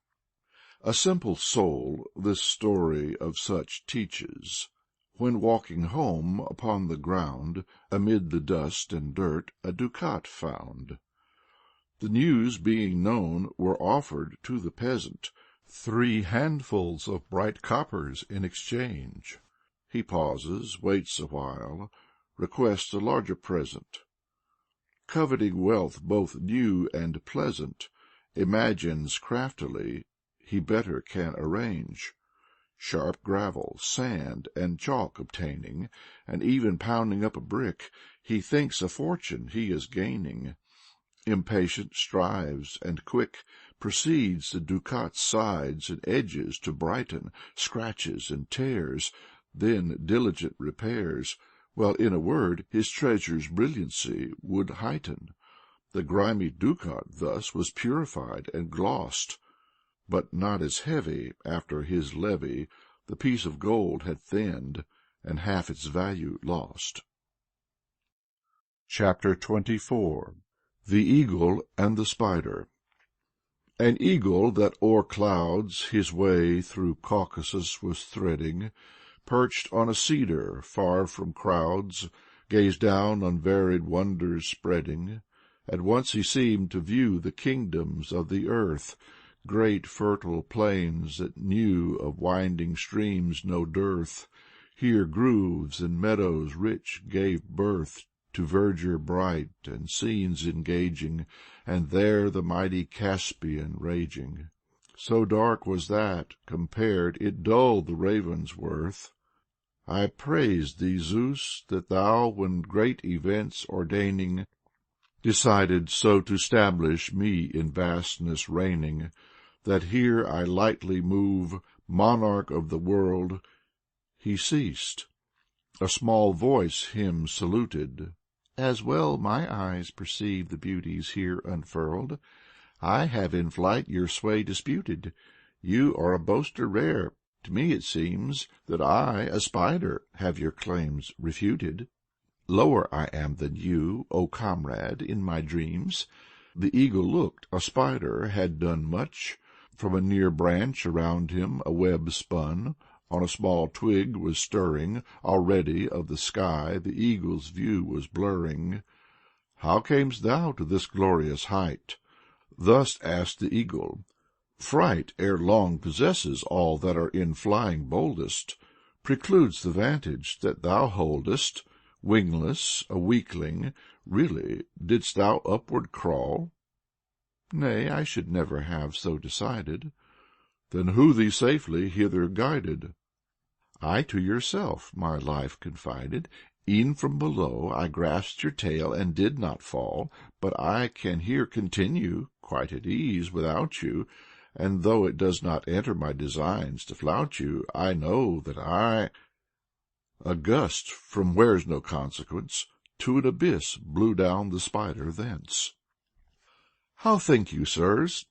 A simple soul this story of such teaches. When walking home, upon the ground, amid the dust and dirt, a ducat found. The news being known, were offered to the peasant 3 handfuls of bright coppers in exchange. He pauses, waits awhile, requests a larger present. Coveting wealth both new and pleasant, imagines craftily he better can arrange. Sharp gravel, sand, and chalk obtaining, and even pounding up a brick, he thinks a fortune he is gaining. Impatient strives, and quick proceeds the ducat's sides and edges to brighten, scratches and tears, then diligent repairs, well, in a word, his treasure's brilliancy would heighten. The grimy ducat thus was purified and glossed, but not as heavy. After his levy the piece of gold had thinned, and half its value lost. Chapter 24 The Eagle and the Spider. An eagle that o'er clouds his way through Caucasus was threading, perched on a cedar far from crowds, gazed down on varied wonders spreading. At once he seemed to view the kingdoms of the earth, great fertile plains that knew of winding streams no dearth. Here groves and meadows rich gave birth to verdure bright and scenes engaging, and there the mighty Caspian raging. So dark was that, compared, it dulled the raven's worth. I praise thee, Zeus, that thou, when great events ordaining, decided so to stablish me in vastness reigning, that here I lightly move, monarch of the world. He ceased. A small voice him saluted. As well my eyes perceive the beauties here unfurled. I have in flight your sway disputed. You are a boaster rare. To me it seems that I, a spider, have your claims refuted. Lower I am than you, O comrade, in my dreams. The eagle looked, a spider had done much. From a near branch around him a web spun, on a small twig was stirring. Already of the sky the eagle's view was blurring. How camest thou to this glorious height? Thus asked the eagle. Fright ere long possesses all that are in flying boldest, precludes the vantage that thou holdest. Wingless, a weakling, really didst thou upward crawl? Nay, I should never have so decided. Then who thee safely hither guided? I to yourself my life confided. E'en from below I grasped your tail and did not fall, but I can here continue, quite at ease without you, and though it does not enter my designs to flout you, I know that A gust, from where's no consequence, to an abyss blew down the spider thence. How think you, sirs?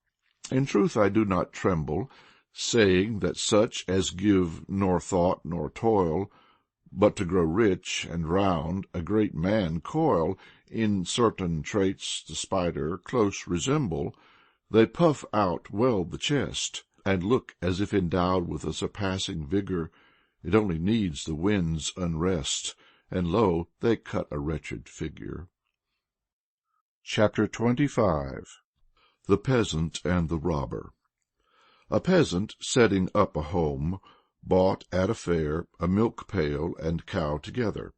In truth I do not tremble, saying that such as give nor thought nor toil, but to grow rich and round a great man coil. In certain traits the spider close resemble. They puff out well the chest, and look as if endowed with a surpassing vigor. It only needs the wind's unrest, and lo, they cut a wretched figure. Chapter 25 The Peasant and the Robber. A peasant, setting up a home, bought at a fair a milk pail and cow together,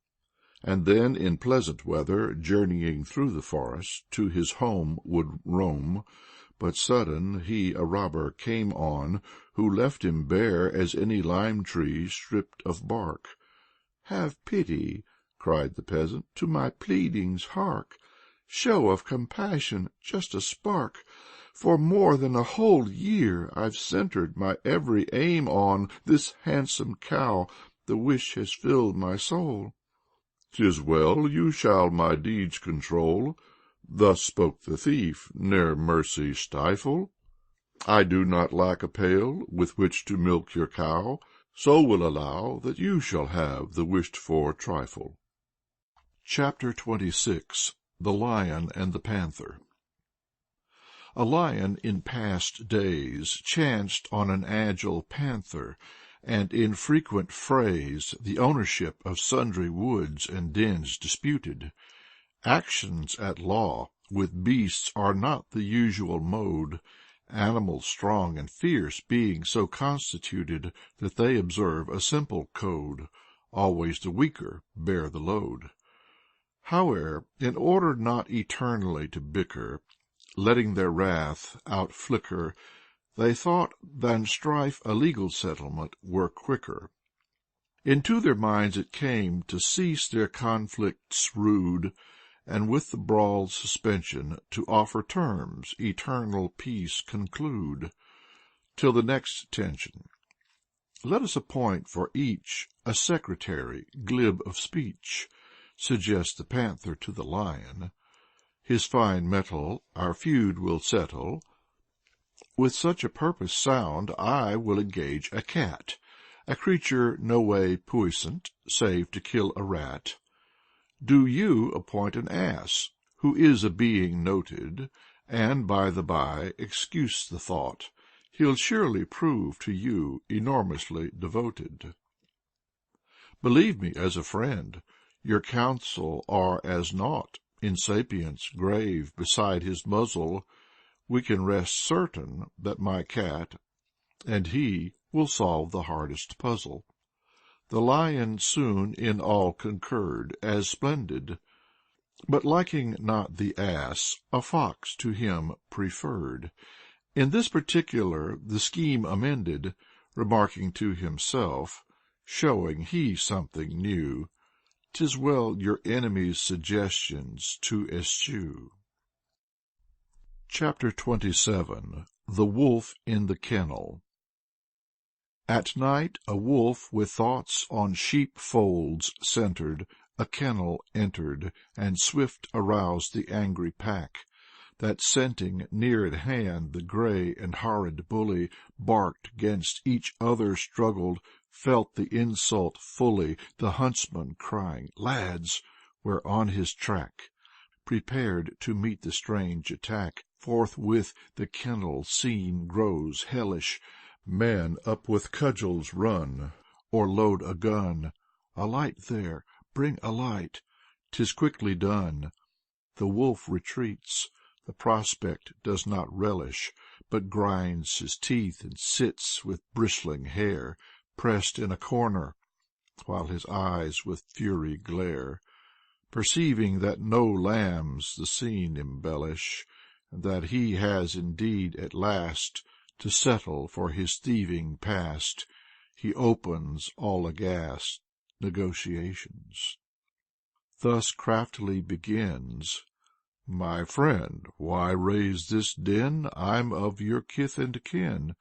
and then in pleasant weather, journeying through the forest, to his home would roam. But sudden he a robber came on, who left him bare as any lime tree stripped of bark. "Have pity," cried the peasant, "to my pleadings hark. Show of compassion, just a spark. For more than a whole year I've centred my every aim on this handsome cow. The wish has filled my soul." "'Tis well, you shall my deeds control," thus spoke the thief, "ne'er mercy stifle. I do not lack a pail with which to milk your cow, so will allow that you shall have the wished-for trifle." Chapter 26. The Lion and the Panther. A lion in past days chanced on an agile panther, and in frequent frays the ownership of sundry woods and dens disputed. Actions at law with beasts are not the usual mode, animals strong and fierce being so constituted that they observe a simple code, always the weaker bear the load. Howe'er, in order not eternally to bicker, letting their wrath out flicker, they thought than strife a legal settlement were quicker. Into their minds it came to cease their conflicts rude, and with the brawl's suspension to offer terms, eternal peace conclude, till the next tension. "Let us appoint for each a secretary, glib of speech," suggests the panther to the lion. "His fine mettle our feud will settle. With such a purpose sound I will engage a cat, a creature no way puissant, save to kill a rat. Do you appoint an ass, who is a being noted, and, by the by, excuse the thought, he'll surely prove to you enormously devoted. Believe me as a friend, your counsel are as naught. In sapience grave beside his muzzle, we can rest certain that my cat and he will solve the hardest puzzle." The lion soon in all concurred, as splendid, but liking not the ass, a fox to him preferred. In this particular the scheme amended, remarking to himself, showing he something new, "'Tis well your enemy's suggestions to eschew." Chapter 27. The Wolf in the Kennel. At night a wolf with thoughts on sheep-folds centered a kennel entered, and swift aroused the angry pack, that scenting near at hand the gray and horrid bully, barked 'gainst each other struggled, felt the insult fully, the huntsman crying, "Lads, we're on his track," prepared to meet the strange attack. Forthwith the kennel scene grows hellish. Men up with cudgels run, or load a gun. "A light there! Bring a light!" 'Tis quickly done. The wolf retreats. The prospect does not relish, but grinds his teeth and sits with bristling hair pressed in a corner, while his eyes with fury glare. Perceiving that no lambs the scene embellish, and that he has indeed at last to settle for his thieving past, he opens, all aghast, negotiations. Thus craftily begins: "My friend, why raise this din? I'm of your kith and kin.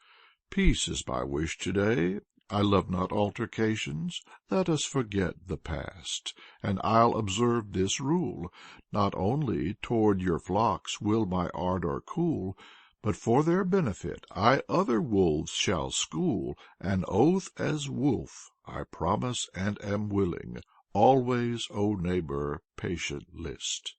Peace is my wish to-day. I love not altercations. Let us forget the past, and I'll observe this rule: not only toward your flocks will my ardor cool, but for their benefit I other wolves shall school. An oath as wolf I promise and am willing. Always, O neighbor, patient list."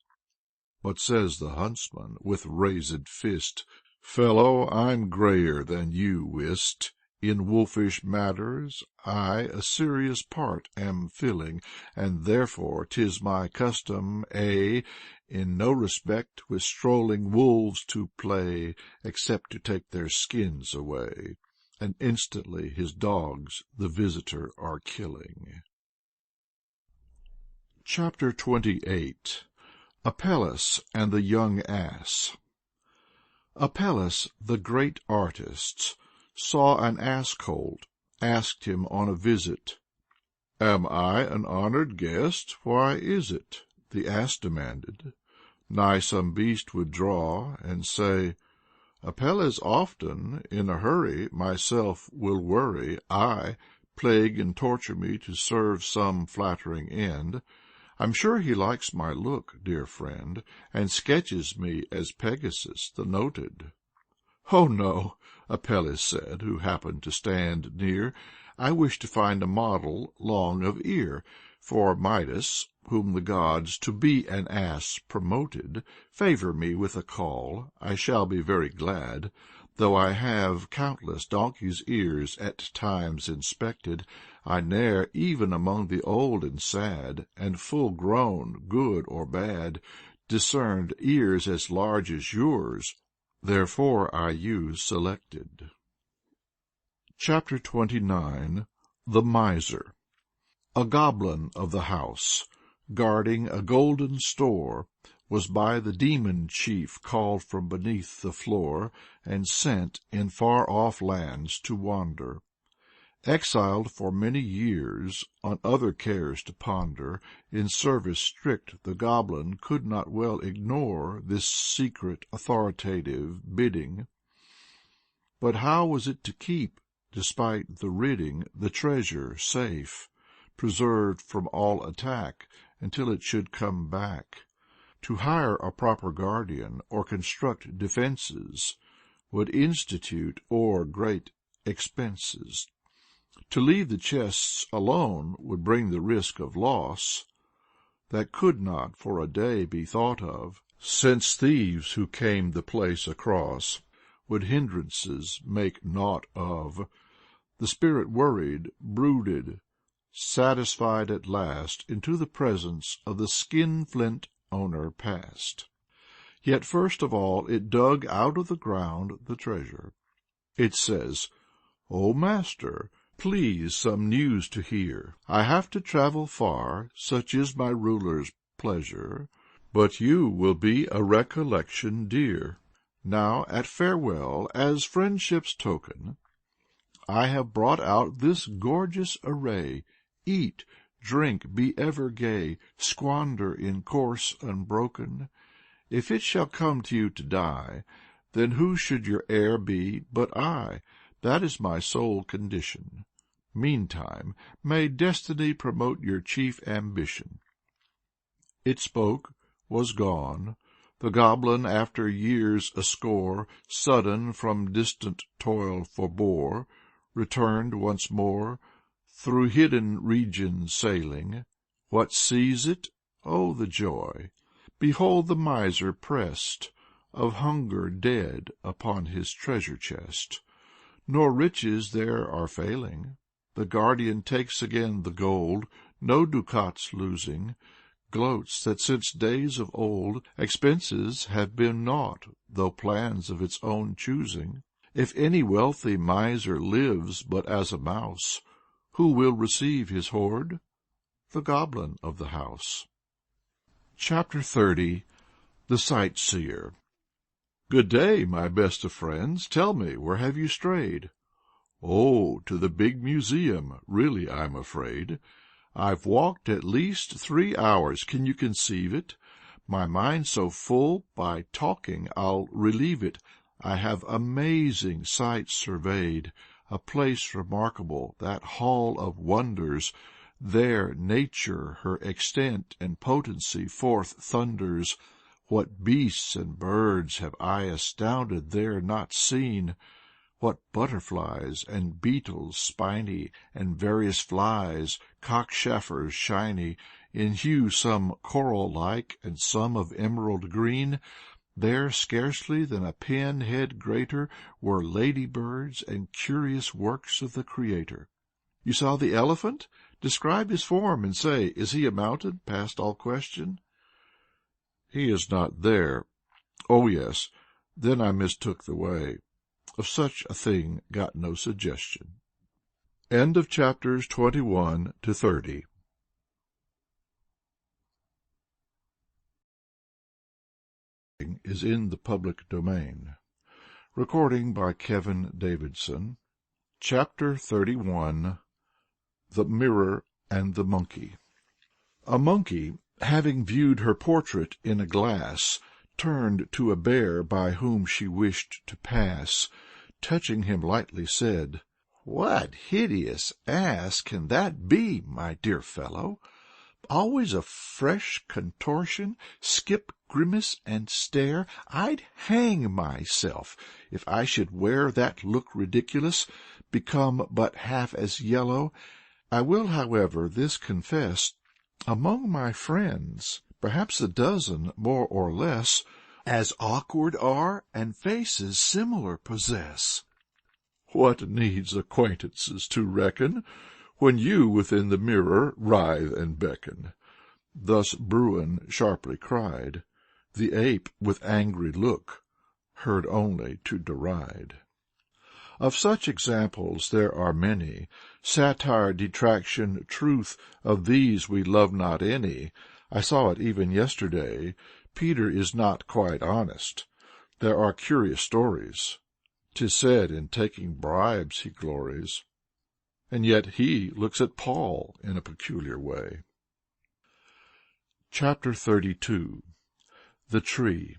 But says the huntsman with raised fist, "Fellow, I'm grayer than you wist. In wolfish matters I a serious part am filling, and therefore 'tis my custom, in no respect with strolling wolves to play, except to take their skins away. and instantly his dogs the visitor are killing. Chapter 28. Apelles and the Young Ass. Apelles, the great artist, saw an ass-colt, asked him on a visit. "Am I an honored guest? Why is it?" the ass demanded. Nigh some beast would draw, and say, "Apelles often, in a hurry, myself will worry, aye, plague and torture me to serve some flattering end. I'm sure he likes my look, dear friend, and sketches me as Pegasus the noted." "Oh, no," Apelles said, who happened to stand near, "I wish to find a model long of ear, for Midas, whom the gods to be an ass promoted, favor me with a call. I shall be very glad. Though I have countless donkeys' ears at times inspected, I ne'er, even among the old and sad, and full grown, good or bad, discerned ears as large as yours. Therefore I you selected." Chapter 29. The Miser. A goblin of the house, guarding a golden store, was by the demon chief called from beneath the floor, and sent in far-off lands to wander. Exiled for many years, on other cares to ponder, in service strict the goblin could not well ignore this secret authoritative bidding. But how was it to keep, despite the ridding, the treasure safe, preserved from all attack, until it should come back? To hire a proper guardian, or construct defenses, would institute o'er great expenses. To leave the chests alone would bring the risk of loss, that could not for a day be thought of, since thieves who came the place across would hindrances make naught of. The spirit worried, brooded, satisfied at last, into the presence of the skin-flint owner passed. Yet first of all it dug out of the ground the treasure. It says, "O master, please some news to hear. I have to travel far, such is my ruler's pleasure, but you will be a recollection dear. Now at farewell, as friendship's token, I have brought out this gorgeous array. Eat, drink, be ever gay, squander in course unbroken. If it shall come to you to die, then who should your heir be but I? That is my sole condition. Meantime, may destiny promote your chief ambition." It spoke, was gone. The goblin, after years a score, sudden from distant toil forbore, returned once more, through hidden regions sailing. What sees it? Oh, the joy! Behold the miser pressed, of hunger dead, upon his treasure chest. Nor riches there are failing. The guardian takes again the gold, no ducats losing, gloats that since days of old expenses have been naught, though plans of its own choosing. If any wealthy miser lives but as a mouse, who will receive his hoard? The goblin of the house. Chapter 30. The Sightseer. "Good day, my best of friends. Tell me, where have you strayed?" "Oh, to the big museum, really, I'm afraid. I've walked at least 3 hours. Can you conceive it? My mind's so full, by talking I'll relieve it. I have amazing sights surveyed, a place remarkable, that hall of wonders. There Nature her extent and potency forth thunders. What beasts and birds have I astounded there not seen! What butterflies and beetles spiny, and various flies, cockchafers shiny, in hue some coral-like and some of emerald green! There, scarcely than a pin-head greater, were lady-birds and curious works of the Creator. You saw the elephant? Describe his form, and say, is he a mountain, past all question?" "He is not there. Oh, yes, then I mistook the way. Of such a thing got no suggestion. End of chapters 21 to 30. Is in the public domain. Recording by Kevin Davidson. Chapter 31. The Mirror and the Monkey. A monkey, having viewed her portrait in a glass, turned to a bear by whom she wished to pass, touching him lightly said, "What hideous ass can that be, my dear fellow? Always a fresh contortion, skip, grimace, and stare. I'd hang myself if I should wear that look ridiculous, become but half as yellow. I will, however, this confess, among my friends, perhaps a dozen, more or less, as awkward are, and faces similar possess. What needs acquaintances to reckon, when you within the mirror writhe and beckon?" Thus Bruin sharply cried. The ape with angry look heard only to deride. Of such examples there are many. Satire, detraction, truth, of these we love not any. I saw it even yesterday. Peter is not quite honest. There are curious stories. 'Tis said in taking bribes he glories. And yet he looks at Paul in a peculiar way. Chapter 32. The Tree.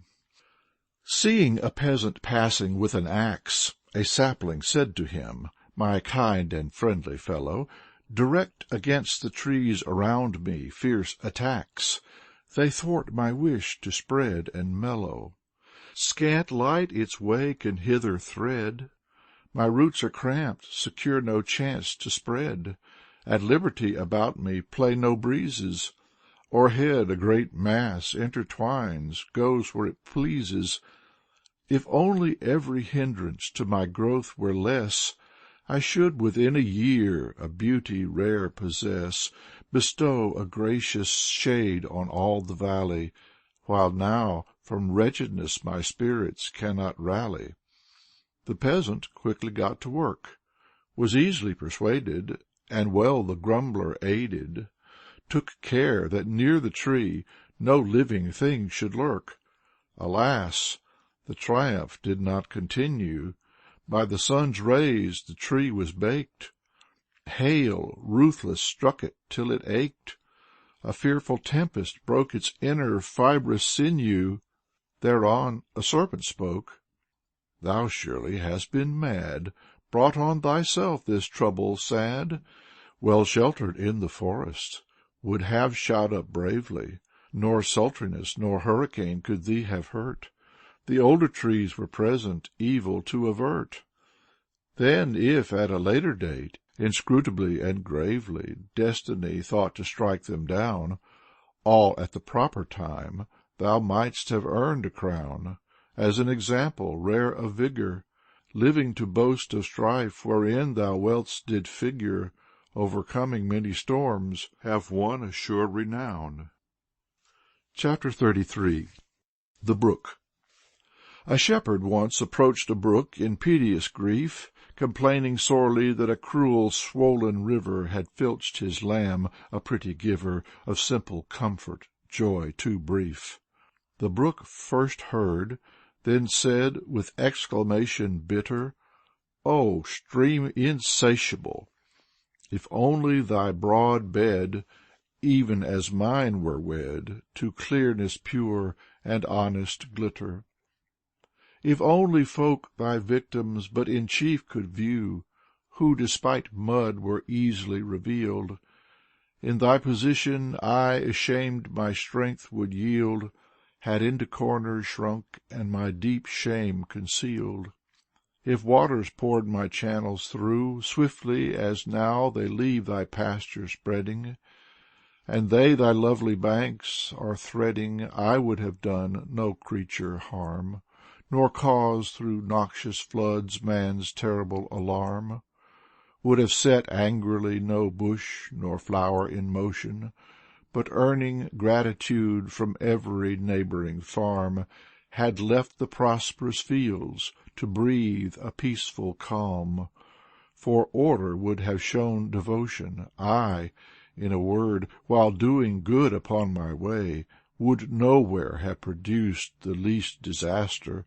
Seeing a peasant passing with an axe, a sapling said to him, "My kind and friendly fellow, direct against the trees around me fierce attacks. They thwart my wish to spread and mellow. Scant light its way can hither thread. My roots are cramped, secure no chance to spread. At liberty about me play no breezes. O'erhead a great mass intertwines, goes where it pleases. If only every hindrance to my growth were less, I should within a year a beauty rare possess, bestow a gracious shade on all the valley, while now from wretchedness my spirits cannot rally." The peasant quickly got to work, was easily persuaded, and well the grumbler aided, took care that near the tree no living thing should lurk. Alas! the triumph did not continue. By the sun's rays the tree was baked. Hail, ruthless, struck it till it ached. A fearful tempest broke its inner fibrous sinew. Thereon a serpent spoke. "Thou surely hast been mad, brought on thyself this trouble sad. Well sheltered in the forest, would have shot up bravely, nor sultriness nor hurricane could thee have hurt. The older trees were present, evil to avert. Then if at a later date, inscrutably and gravely, destiny thought to strike them down, all at the proper time, thou mightst have earned a crown, as an example rare of vigor, living to boast of strife wherein thou whelps did figure, overcoming many storms, have won a sure renown. Chapter 33. The Brook. A shepherd once approached a brook in piteous grief, complaining sorely that a cruel swollen river had filched his lamb, a pretty giver of simple comfort, joy too brief. The brook first heard, then said with exclamation bitter, "O stream insatiable! If only thy broad bed, even as mine, were wed to clearness pure and honest glitter! If only folk thy victims but in chief could view, who despite mud were easily revealed! In thy position I ashamed my strength would yield, had into corners shrunk and my deep shame concealed. If waters poured my channels through, swiftly as now they leave thy pasture spreading, and they thy lovely banks are threading, I would have done no creature harm, nor caused through noxious floods man's terrible alarm, would have set angrily no bush nor flower in motion, but earning gratitude from every neighboring farm, had left the prosperous fields to breathe a peaceful calm. For order would have shown devotion, I, in a word, while doing good upon my way, would nowhere have produced the least disaster.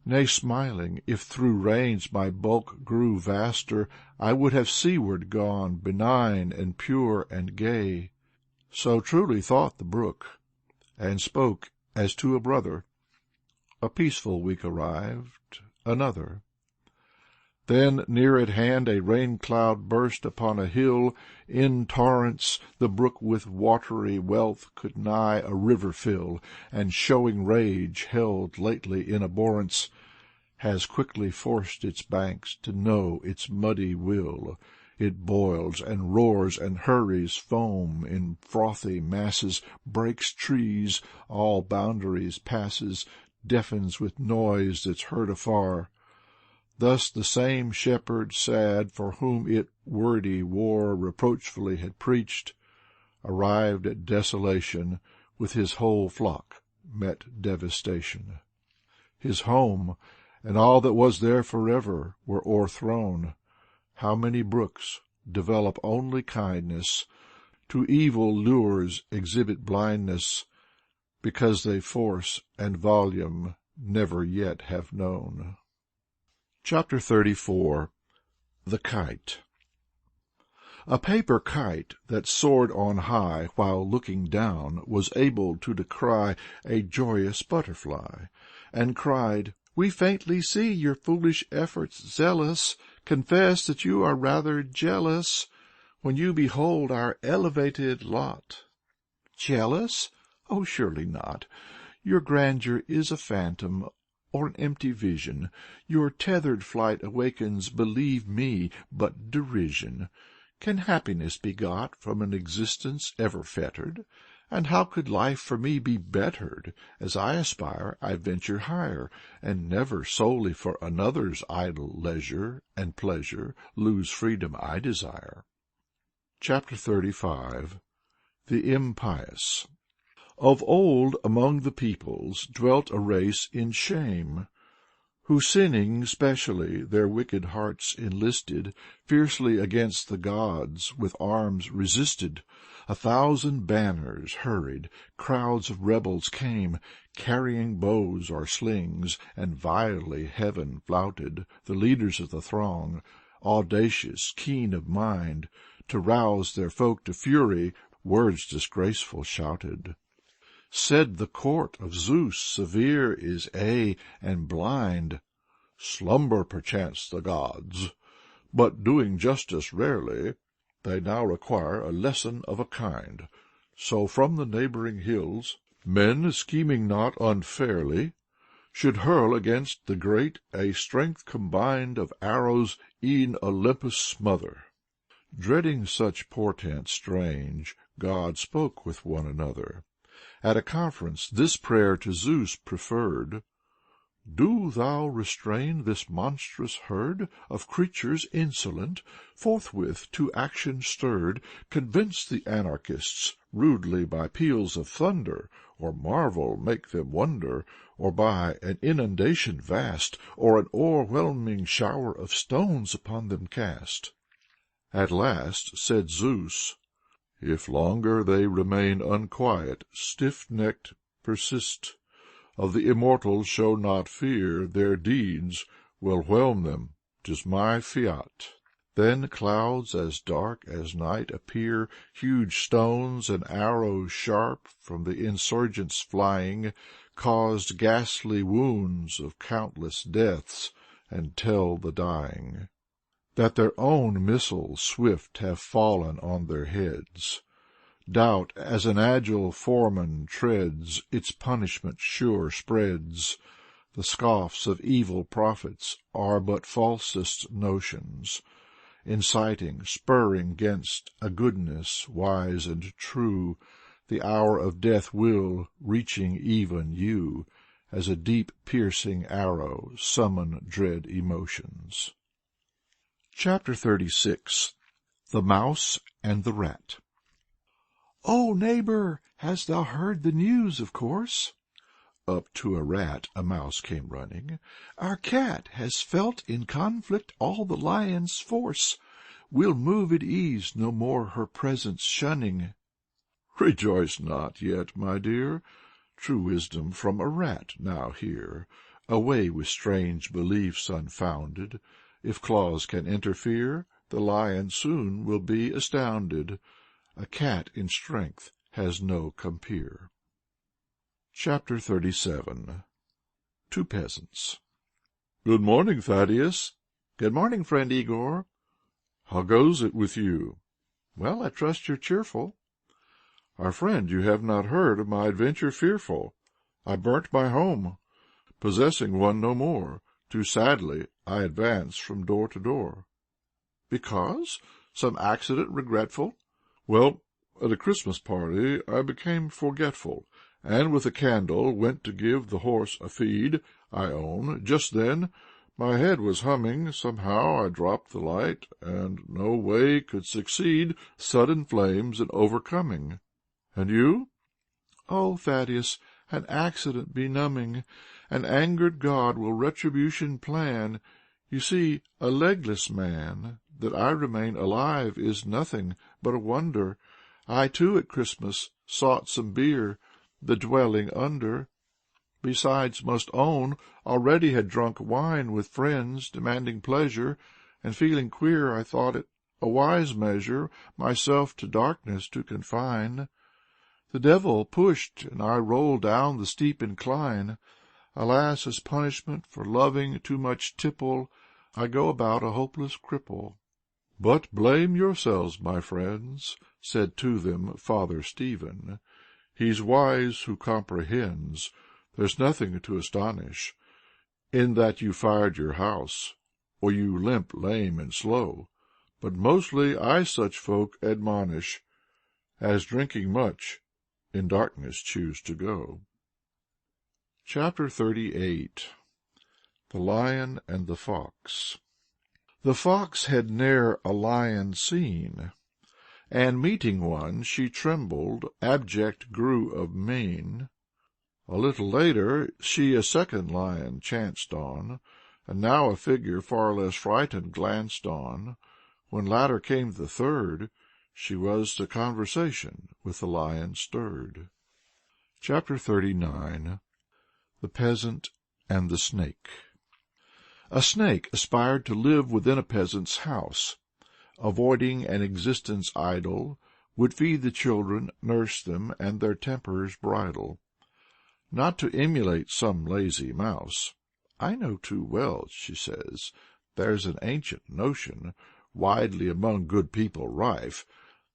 Nay, smiling, if through rains my bulk grew vaster, I would have seaward gone, benign and pure and gay. So truly thought the brook, and spoke as to a brother. A peaceful week arrived, another. Then near at hand a rain-cloud burst upon a hill. In torrents the brook with watery wealth could nigh a river fill, and showing rage held lately in abhorrence, has quickly forced its banks to know its muddy will. It boils and roars and hurries foam in frothy masses, breaks trees, all boundaries passes, deafens with noise that's heard afar. Thus the same shepherd sad, for whom it wordy war reproachfully had preached, arrived at desolation, with his whole flock met devastation. His home, and all that was there forever, were o'erthrown. How many brooks develop only kindness, to evil lures exhibit blindness, because they force and volume never yet have known. Chapter 34. The Kite. A paper kite that soared on high, while looking down, was able to descry a joyous butterfly, and cried, "We faintly see your foolish efforts zealous. Confess that you are rather jealous when you behold our elevated lot." Jealous? Oh, surely not. Your grandeur is a phantom, or an empty vision. Your tethered flight awakens, believe me, but derision. Can happiness be got from an existence ever fettered? And how could life for me be bettered? As I aspire, I venture higher, and never solely for another's idle leisure and pleasure lose freedom I desire. Chapter 35. The Impious. Of old among the peoples dwelt a race in shame, who sinning specially their wicked hearts enlisted, fiercely against the gods with arms resisted. 1,000 banners hurried, crowds of rebels came, carrying bows or slings, and vilely heaven flouted the leaders of the throng, audacious, keen of mind, to rouse their folk to fury, words disgraceful shouted. Said the court of Zeus severe is and blind, "Slumber perchance the gods, but doing justice rarely, they now require a lesson of a kind. So from the neighboring hills, men scheming not unfairly, should hurl against the great a strength combined of arrows e'en Olympus smother." Dreading such portent strange, gods spoke with one another. At a conference this prayer to Zeus preferred: "Do thou restrain this monstrous herd of creatures insolent." Forthwith to action stirred, convince the anarchists rudely by peals of thunder, or marvel make them wonder, or by an inundation vast, or an o'erwhelming shower of stones upon them cast. At last said Zeus, "If longer they remain unquiet, stiff-necked persist, of the immortals show not fear, their deeds will whelm them, 'tis my fiat." Then clouds as dark as night appear, huge stones and arrows sharp from the insurgents flying, caused ghastly wounds of countless deaths, and tell the dying that their own missiles swift have fallen on their heads. Doubt, as an agile foeman treads, its punishment sure spreads. The scoffs of evil prophets are but falsest notions, inciting, spurring 'gainst a goodness wise and true. The hour of death will, reaching even you, as a deep piercing arrow, summon dread emotions. Chapter 36. The Mouse and the Rat. "Oh, neighbor, hast thou heard the news, of course?" Up to a rat a mouse came running. "Our cat has felt in conflict all the lion's force. We'll move at ease, no more her presence shunning." "Rejoice not yet, my dear. True wisdom from a rat now hear. Away with strange beliefs unfounded. If claws can interfere, the lion soon will be astounded. A cat in strength has no compeer." Chapter 37. Two Peasants. "Good morning, Thaddeus." "Good morning, friend Igor." "How goes it with you?" "Well, I trust you're cheerful." "Our friend, you have not heard of my adventure fearful. I burnt my home, possessing one no more. Too sadly I advance from door to door." "Because? Some accident regretful?" "Well, at a Christmas party I became forgetful, and with a candle went to give the horse a feed. I own, just then, my head was humming. Somehow I dropped the light, and no way could succeed sudden flames and overcoming. And you?" "Oh, Thaddeus, an accident benumbing. An angered God will retribution plan. You see, a legless man, that I remain alive is nothing but a wonder. I, too, at Christmas sought some beer, the dwelling under. Besides, must own, already had drunk wine with friends, demanding pleasure, and feeling queer, I thought it a wise measure myself to darkness to confine. The devil pushed, and I rolled down the steep incline. Alas, as punishment for loving too much tipple, I go about a hopeless cripple." "But blame yourselves, my friends," said to them Father Stephen. "He's wise who comprehends. There's nothing to astonish in that you fired your house, or you limp, lame, and slow. But mostly I such folk admonish as, drinking much, in darkness choose to go." Chapter 38. The Lion and the Fox. The fox had ne'er a lion seen, and meeting one she trembled, abject grew of mien. A little later she a second lion chanced on, and now a figure far less frightened glanced on. When latter came the third, she was to conversation with the lion stirred. Chapter 39. The Peasant and the Snake. A snake aspired to live within a peasant's house. Avoiding an existence idle, would feed the children, nurse them, and their tempers bridle. Not to emulate some lazy mouse. "I know too well," she says, "there's an ancient notion, widely among good people rife,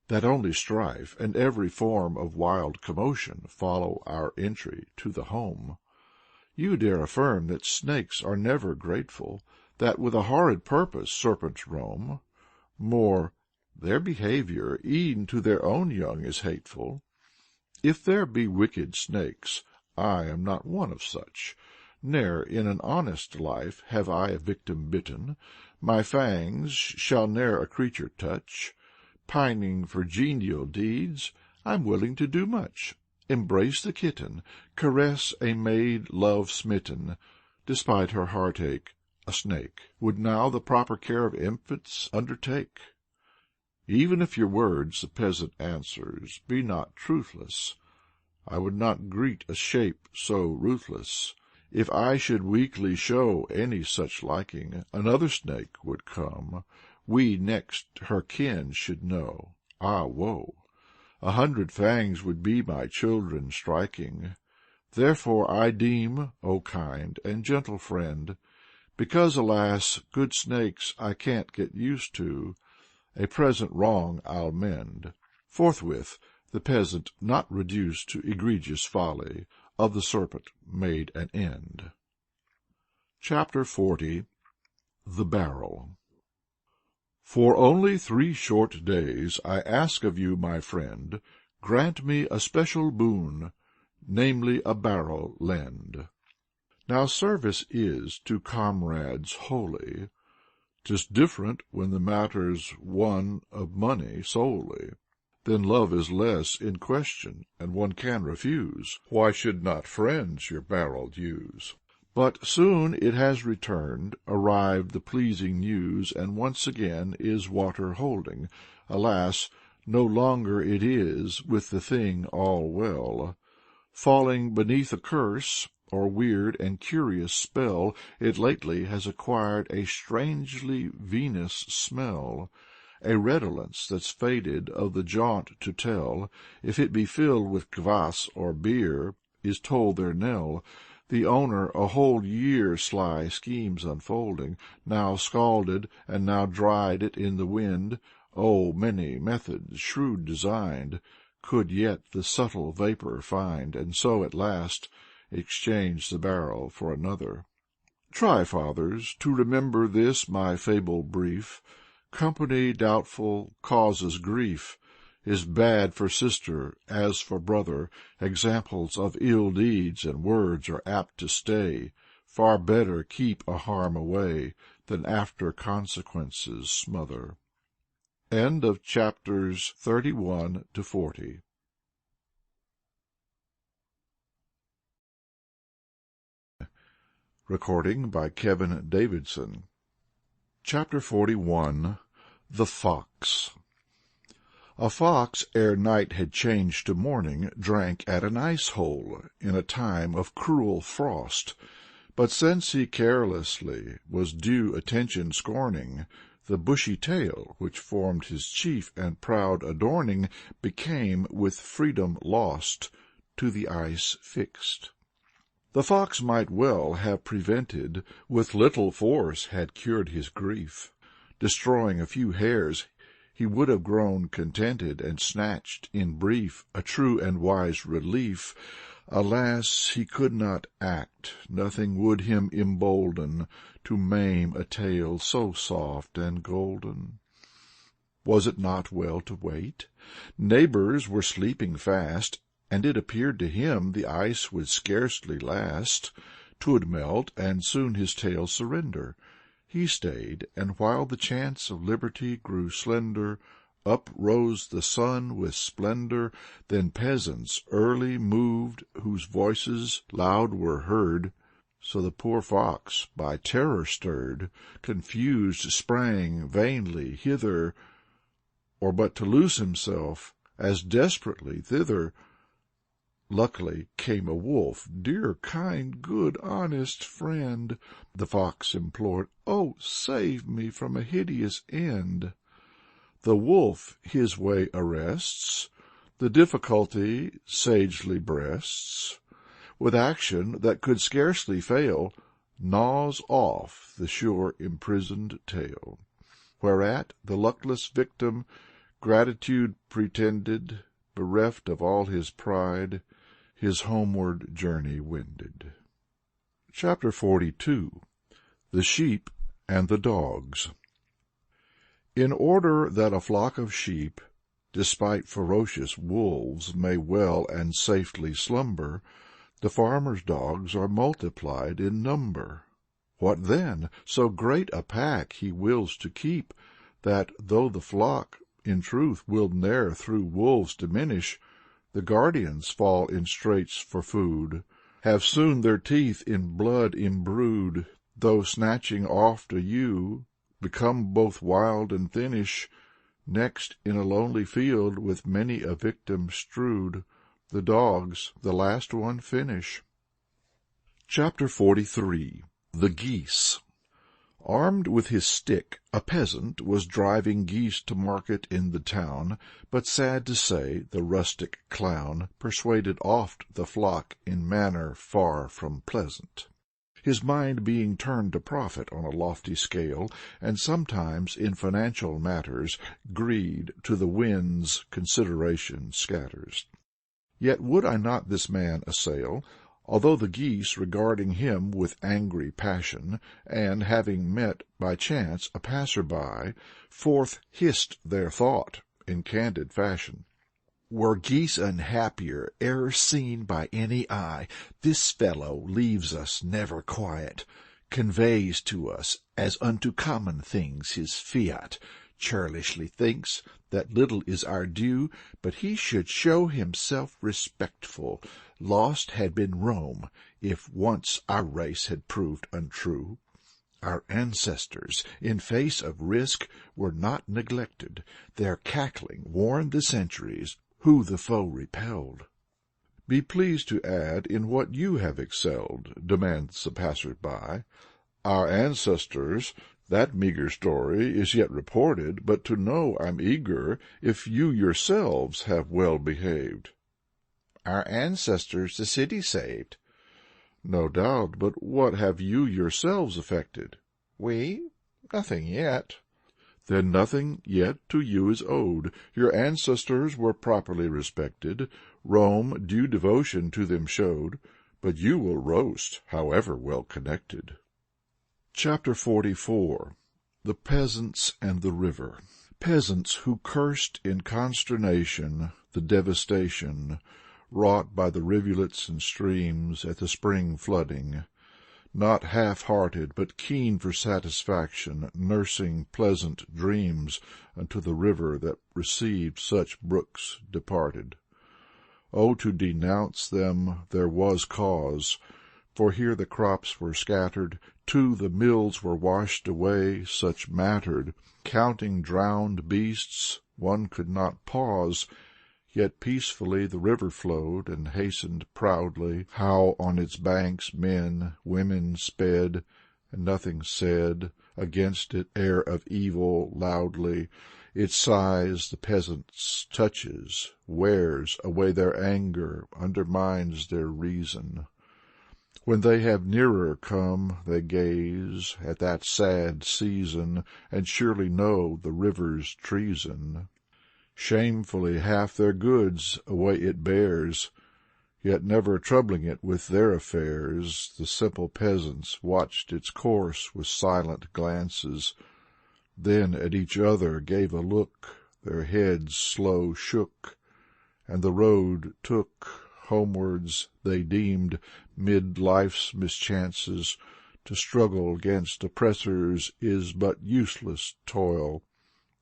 that only strife and every form of wild commotion follow our entry to the home. You dare affirm that snakes are never grateful, that with a horrid purpose serpents roam. More, their behavior e'en to their own young is hateful. If there be wicked snakes, I am not one of such. Ne'er in an honest life have I a victim bitten. My fangs shall ne'er a creature touch. Pining for genial deeds, I'm willing to do much. Embrace the kitten, caress a maid love-smitten. Despite her heartache, a snake would now the proper care of infants undertake. Even if your words, the peasant answers, be not truthless, I would not greet a shape so ruthless. If I should weakly show any such liking, another snake would come. We next her kin should know. Ah, woe! 100 fangs would be my children striking. Therefore I deem, O kind and gentle friend, because, alas, good snakes I can't get used to, a present wrong I'll mend. Forthwith the peasant, not reduced to egregious folly, of the serpent made an end. Chapter 40. The Barrel. For only 3 short days I ask of you, my friend, grant me a special boon, namely a barrel lend. Now service is to comrades holy, 'tis different when the matter's one of money solely. then love is less in question, and one can refuse. Why should not friends your barrel use? But soon it has returned, arrived the pleasing news, and once again is water holding. Alas, no longer it is with the thing all well. Falling beneath a curse, or weird and curious spell, it lately has acquired a strangely vinous smell, a redolence that's faded of the jaunt to tell. If it be filled with kvass or beer, is told their knell. The owner a whole year sly schemes unfolding, now scalded and now dried it in the wind. Oh, many methods shrewd designed, could yet the subtle vapor find, and so at last exchange the barrel for another. Try, fathers, to remember this my fable brief. Company doubtful causes grief, is bad for sister as for brother. Examples of ill deeds and words are apt to stay. Far better keep a harm away than after consequences smother. End of chapters 31 to 40. Recording by Kevin Davidson. Chapter 41. The Fox. A fox, ere night had changed to morning, drank at an ice-hole in a time of cruel frost. But since he carelessly was due attention scorning, the bushy tail, which formed his chief and proud adorning, became with freedom lost, to the ice fixed. The fox might well have prevented, with little force had cured his grief. Destroying a few hairs, he would have grown contented, and snatched, in brief, a true and wise relief. Alas, he could not act, nothing would him embolden to maim a tail so soft and golden. Was it not well to wait? Neighbors were sleeping fast, and it appeared to him the ice would scarcely last. 'Twould melt, and soon his tail surrender. He stayed, and while the chance of liberty grew slender, up rose the sun with splendor. Then peasants early moved, whose voices loud were heard. So the poor fox, by terror stirred, confused sprang vainly hither, or but to lose himself as desperately thither. Luckily came a wolf. "Dear, kind, good, honest friend," the fox implored, "oh, save me from a hideous end." The wolf his way arrests, the difficulty sagely breasts, with action that could scarcely fail, gnaws off the sure imprisoned tail. Whereat the luckless victim gratitude pretended, bereft of all his pride, his homeward journey wended. Chapter 42. The Sheep and the Dogs. In order that a flock of sheep, despite ferocious wolves, may well and safely slumber, the farmer's dogs are multiplied in number. What then? So great a pack he wills to keep, that, though the flock, in truth, will ne'er through wolves diminish, the guardians fall in straits for food, have soon their teeth in blood imbrued, though snatching oft a ewe, become both wild and thinnish. Next, in a lonely field, with many a victim strewed, the dogs the last one finish. Chapter 43. The Geese. Armed with his stick, a peasant was driving geese to market in the town, but sad to say, the rustic clown persuaded oft the flock in manner far from pleasant, his mind being turned to profit on a lofty scale, and sometimes in financial matters greed to the winds consideration scatters. Yet would I not this man assail, although the geese, regarding him with angry passion, and having met by chance a passer-by, forth hissed their thought in candid fashion. "Were geese unhappier e'er seen by any eye, this fellow leaves us never quiet, conveys to us as unto common things his fiat, churlishly thinks that little is our due, but he should show himself respectful. Lost had been Rome, if once our race had proved untrue. Our ancestors, in face of risk, were not neglected. Their cackling warned the centuries who the foe repelled. "Be pleased to add in what you have excelled," demands the passer-by. "Our ancestors, that meagre story is yet reported, but to know I'm eager if you yourselves have well behaved." "Our ancestors the city saved." "No doubt, but what have you yourselves effected?" "We? Nothing yet." "Then nothing yet to you is owed. Your ancestors were properly respected. Rome due devotion to them showed, but you will roast, however well connected." Chapter 44. The Peasants and the River. Peasants who cursed in consternation the devastation wrought by the rivulets and streams at the spring flooding, not half-hearted but keen for satisfaction, nursing pleasant dreams unto the river that received such brooks departed. Oh, to denounce them there was cause, for here the crops were scattered, too the mills were washed away, such mattered. Counting drowned beasts, one could not pause, yet peacefully the river flowed and hastened proudly. How on its banks men, women sped, and nothing said against it, air of evil loudly. Its sighs the peasants touches, wears away their anger, undermines their reason. When they have nearer come, they gaze at that sad season, and surely know the river's treason. Shamefully half their goods away it bears, yet never troubling it with their affairs. The simple peasants watched its course with silent glances, then at each other gave a look, their heads slow shook, and the road took. Homewards they deemed, mid life's mischances, to struggle against oppressors is but useless toil,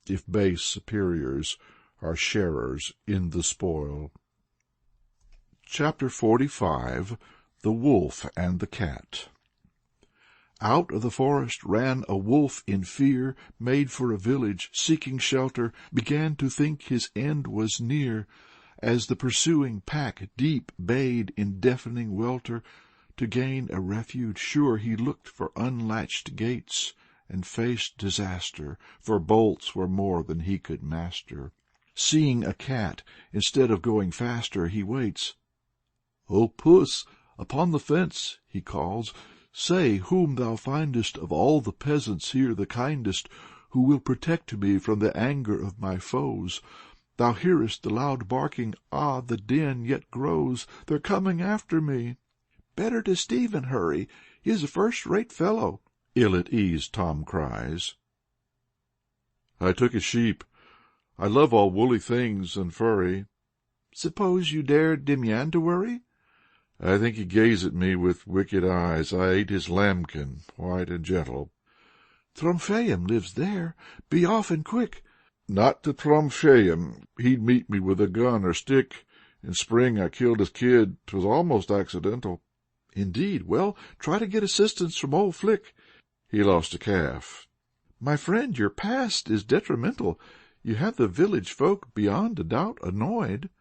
if base superiors are sharers in the spoil. Chapter 45. The Wolf and the Cat. Out of the forest ran a wolf in fear, made for a village, seeking shelter, began to think his end was near. As the pursuing pack deep bayed in deafening welter, to gain a refuge sure he looked for unlatched gates, and faced disaster, for bolts were more than he could master. Seeing a cat, instead of going faster, he waits. "O Puss, upon the fence," he calls, "say whom thou findest of all the peasants here the kindest, who will protect me from the anger of my foes. Thou hearest the loud barking, ah, the din yet grows, they're coming after me." "Better to Stephen hurry, he is a first-rate fellow," ill at ease Tom cries. "I took his sheep. I love all woolly things and furry." "Suppose you dared Demian to worry?" "I think he gazed at me with wicked eyes. I ate his lambkin, white and gentle." "Thromphayim lives there. Be off and quick." "Not to Thromphayim. He'd meet me with a gun or stick. In spring I killed his kid. 'Twas almost accidental." "Indeed. Well, try to get assistance from old Flick." "He lost a calf." "My friend, your past is detrimental. You have the village folk beyond a doubt annoyed."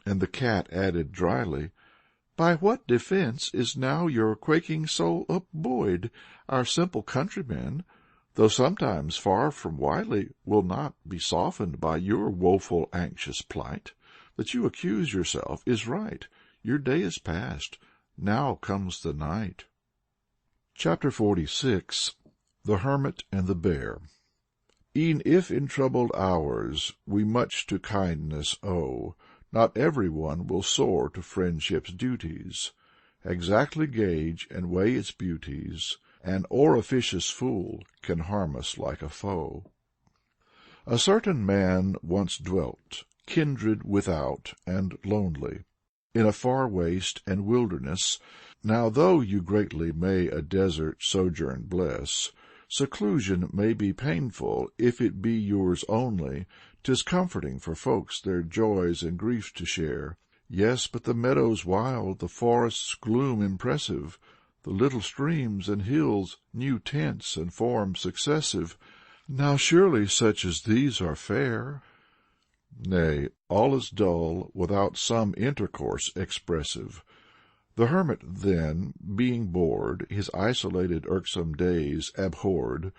And the cat added dryly, "By what defence is now your quaking soul upbuoyed? Our simple countrymen, though sometimes far from wily, will not be softened by your woeful anxious plight. That you accuse yourself is right. Your day is past. Now comes the night." Chapter 46. The Hermit and the Bear. E'en if in troubled hours we much to kindness owe, not every one will soar to friendship's duties. Exactly gauge and weigh its beauties, an orificious fool can harm us like a foe. A certain man once dwelt, kindred without and lonely, in a far waste and wilderness. Now though you greatly may a desert sojourn bless, Seclusion may be painful, if it be yours only. 'Tis comforting for folks their joys and griefs to share. Yes, but the meadows wild, the forest's gloom impressive, the little streams and hills, new tints and forms successive, now surely such as these are fair. Nay, all is dull without some intercourse expressive. The hermit then, being bored, his isolated irksome days abhorred,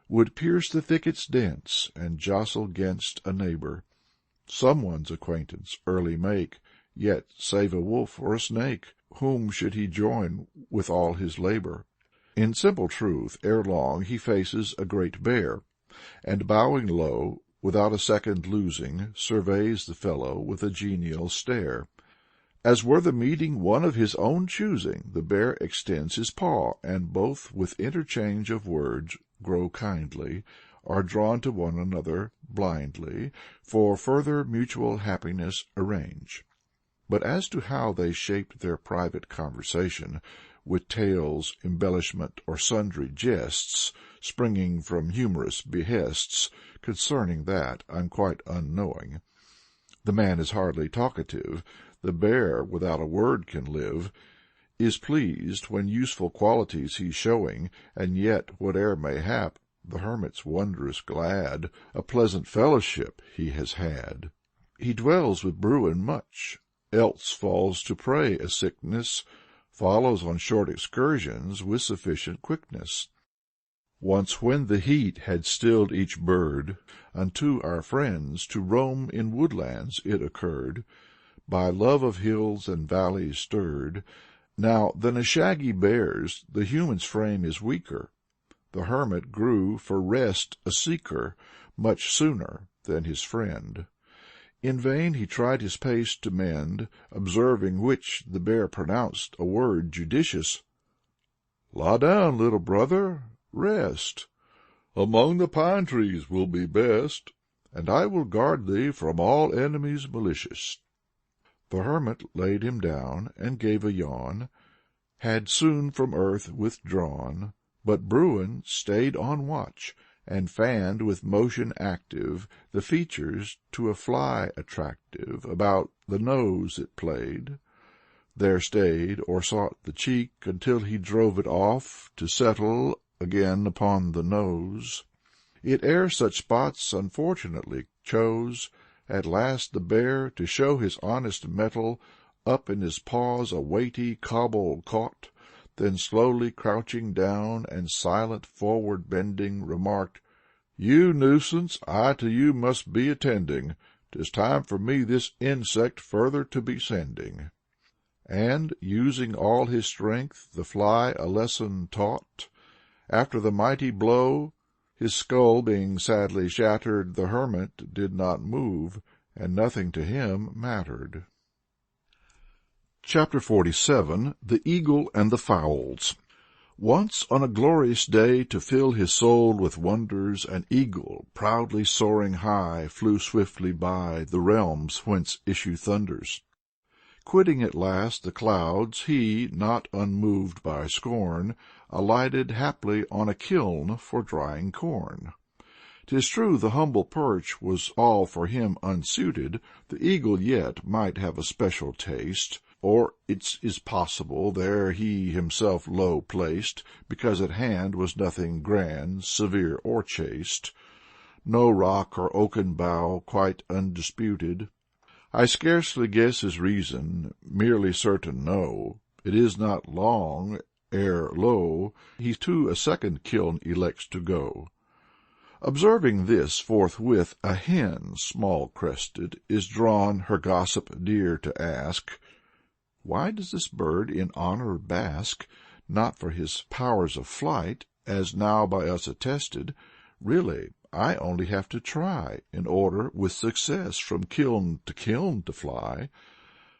would pierce the thickets dense, and jostle 'gainst a neighbor, some one's acquaintance early make, yet, save a wolf or a snake, whom should he join with all his labor? In simple truth, ere long he faces a great bear, and bowing low, without a second losing, surveys the fellow with a genial stare. As were the meeting one of his own choosing, the bear extends his paw, and both with interchange of words grow kindly, are drawn to one another blindly, for further mutual happiness arrange. But as to how they shaped their private conversation, with tales, embellishment, or sundry jests, springing from humorous behests, concerning that I'm quite unknowing. The man is hardly talkative, the bear without a word can live, is pleased when useful qualities he's showing, and yet, whate'er may hap, the hermit's wondrous glad, a pleasant fellowship he has had. He dwells with Bruin much, else falls to prey a sickness, follows on short excursions with sufficient quickness. Once when the heat had stilled each bird, unto our friends to roam in woodlands it occurred, by love of hills and valleys stirred. Now than a shaggy bear's the human's frame is weaker. The hermit grew for rest a seeker much sooner than his friend. In vain he tried his pace to mend, observing which the bear pronounced a word judicious. "Lie down, little brother, rest. Among the pine trees will be best, and I will guard thee from all enemies malicious." The hermit laid him down, and gave a yawn, had soon from earth withdrawn, but Bruin stayed on watch, and fanned with motion active the features to a fly attractive, about the nose it played, there stayed or sought the cheek, until he drove it off to settle again upon the nose. It ere such spots unfortunately chose, at last the bear, to show his honest mettle, up in his paws a weighty cobble caught, then slowly crouching down and silent forward bending, remarked, "You nuisance, I to you must be attending. 'Tis time for me this insect further to be sending." And, using all his strength, the fly a lesson taught. After the mighty blow, his skull being sadly shattered, the hermit did not move, and nothing to him mattered. Chapter 47. The Eagle and the Fowls. Once on a glorious day, to fill his soul with wonders, an eagle, proudly soaring high, flew swiftly by the realms whence issue thunders. Quitting at last the clouds, he, not unmoved by scorn, alighted haply on a kiln for drying corn. 'Tis true the humble perch was all for him unsuited, the eagle yet might have a special taste, or it is possible there he himself low placed, because at hand was nothing grand, severe, or chaste, no rock or oaken bough quite undisputed. I scarcely guess his reason, merely certain know, it is not long ere lo, he to a second kiln elects to go. Observing this, forthwith a hen, small crested, is drawn her gossip dear to ask, "Why does this bird in honor bask? Not for his powers of flight, as now by us attested. Really, I only have to try, in order with success from kiln to fly.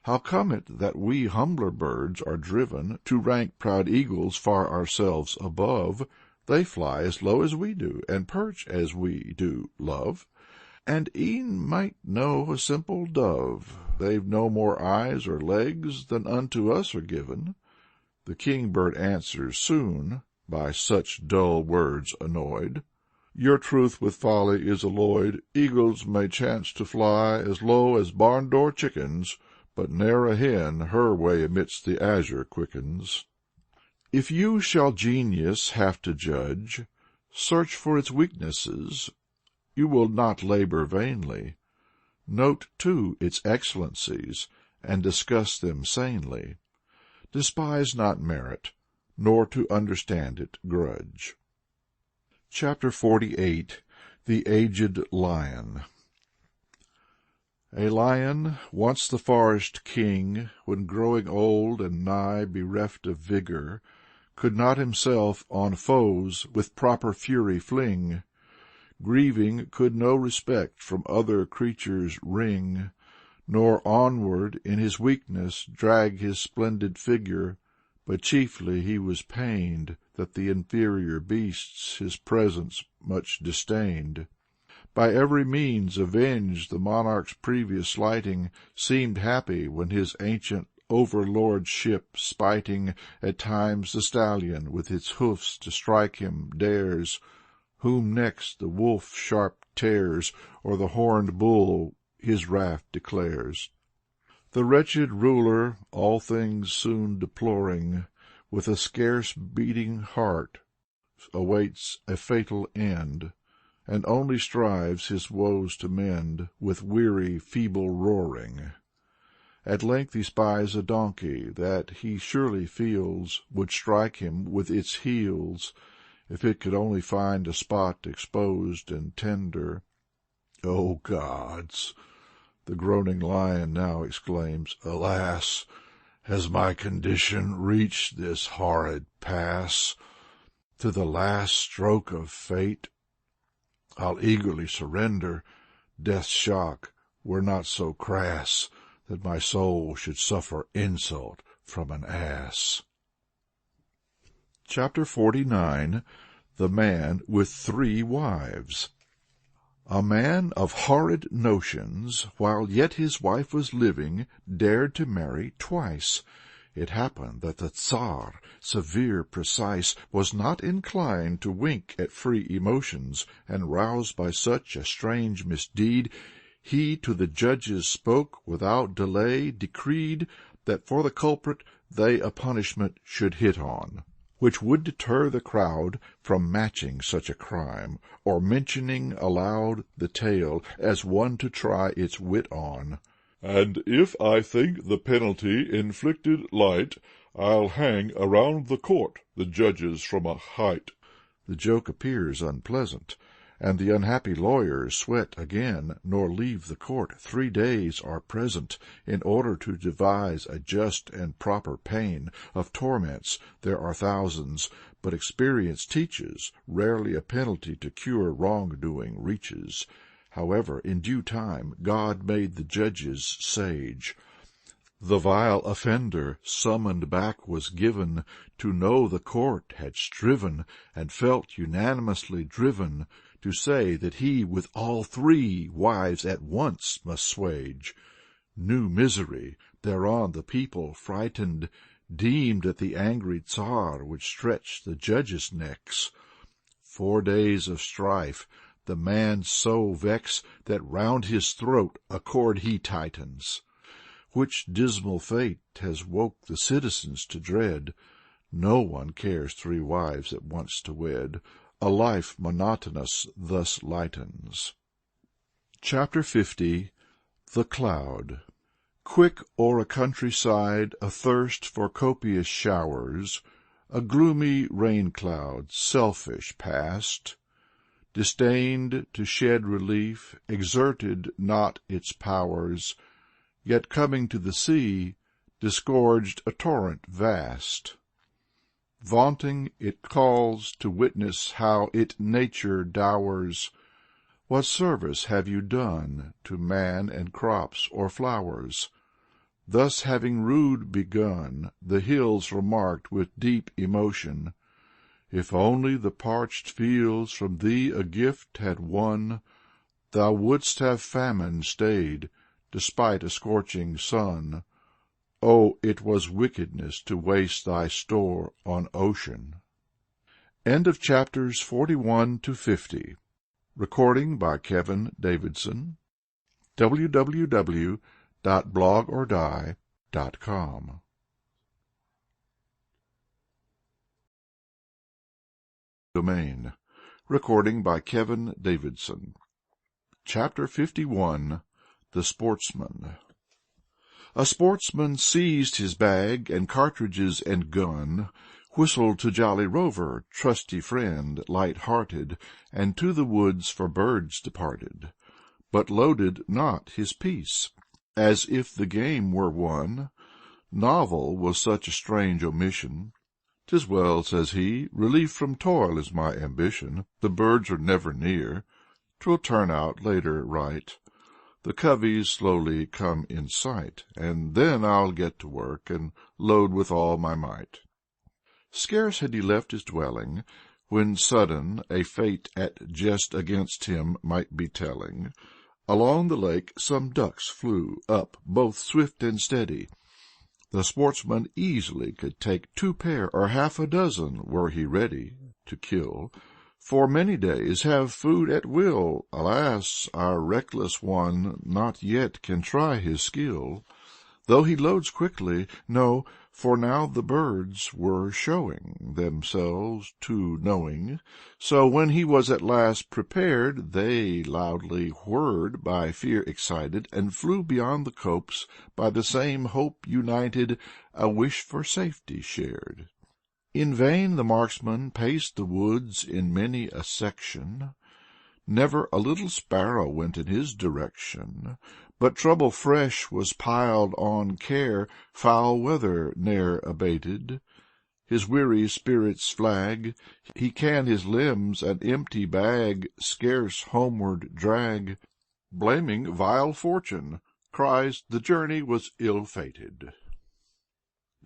How come it that we humbler birds are driven to rank proud eagles far ourselves above? They fly as low as we do, and perch as we do, love. And e'en might know a simple dove, they've no more eyes or legs than unto us are given." The kingbird answers soon, by such dull words annoyed. Your truth with folly is alloyed. Eagles may chance to fly as low as barn-door chickens, but ne'er a hen her way amidst the azure quickens. If you shall genius have to judge, search for its weaknesses. You will not labor vainly. Note, too, its excellencies, and discuss them sanely. Despise not merit, nor to understand it grudge. Chapter 48. The Aged Lion. A lion, once the forest king, when growing old and nigh bereft of vigor, could not himself on foes with proper fury fling. Grieving, could no respect from other creatures wring, nor onward in his weakness drag his splendid figure, but chiefly he was pained that the inferior beasts his presence much disdained. By every means avenged, the monarch's previous slighting, seemed happy when his ancient overlordship spiting at times the stallion with its hoofs to strike him dares, whom next the wolf sharp tears, or the horned bull his wrath declares. The wretched ruler, all things soon deploring, with a scarce beating heart awaits a fatal end, and only strives his woes to mend with weary, feeble roaring. At length he spies a donkey that he surely feels would strike him with its heels, if it could only find a spot exposed and tender. O gods! The groaning lion now exclaims, Alas! Has my condition reached this horrid pass? To the last stroke of fate I'll eagerly surrender. Death's shock were not so crass that my soul should suffer insult from an ass. Chapter 49. The Man with 3 Wives. A man of horrid notions, while yet his wife was living, dared to marry twice. It happened that the Tsar, severe, precise, was not inclined to wink at free emotions, and roused by such a strange misdeed, he to the judges spoke, without delay decreed that for the culprit they a punishment should hit on, which would deter the crowd from matching such a crime, or mentioning aloud the tale as one to try its wit on. And if I think the penalty inflicted light, I'll hang around the court the judges from a height. The joke appears unpleasant, and the unhappy lawyers sweat again, nor leave the court 3 days are present, in order to devise a just and proper pain. Of torments there are thousands, but experience teaches, rarely a penalty to cure wrong-doing reaches. However, in due time God made the judges sage. The vile offender summoned back was given, to know the court had striven, and felt unanimously driven, to say that he with all 3 wives at once must swage. New misery! Thereon the people, frightened, deemed that the angry Tsar would stretch the judges' necks. 4 days of strife, the man so vex that round his throat a cord he tightens. Which dismal fate has woke the citizens to dread. No one cares 3 wives at once to wed. A life monotonous thus lightens. Chapter 50. The Cloud. Quick o'er a countryside, athirst for copious showers, a gloomy rain-cloud, selfish, passed. Disdained to shed relief, exerted not its powers, yet coming to the sea, disgorged a torrent vast. Vaunting, it calls to witness how it nature dowers. What service have you done to man and crops or flowers? Thus having rude begun, the hills remarked with deep emotion, If only the parched fields from thee a gift had won, thou wouldst have famine stayed, despite a scorching sun. Oh, it was wickedness to waste thy store on ocean. End of chapters 41 to 50. Recording by Kevin Davidson. www.blogordie.com. Domain. Recording by Kevin Davidson. Chapter 51. The Sportsman. A sportsman seized his bag and cartridges and gun, whistled to Jolly Rover, trusty friend, light-hearted, and to the woods for birds departed, but loaded not his piece, as if the game were won. Novel was such a strange omission. "'Tis well," says he, "relief from toil is my ambition. The birds are never near. 'Twill turn out later right. The coveys slowly come in sight, and then I'll get to work and load with all my might." Scarce had he left his dwelling, when sudden a fate at jest against him might be telling. Along the lake some ducks flew up, both swift and steady. The sportsman easily could take 2 pair, or half a dozen, were he ready to kill. For many days have food at will. Alas, our reckless one not yet can try his skill. Though he loads quickly, no, for now the birds were showing themselves too knowing. So when he was at last prepared, they loudly whirred, by fear excited, and flew beyond the copse, by the same hope united, a wish for safety shared. In vain the marksman paced the woods in many a section. Never a little sparrow went in his direction, but trouble fresh was piled on care, foul weather ne'er abated. His weary spirits flag, he can his limbs an empty bag scarce homeward drag. Blaming vile fortune, cries the journey was ill-fated.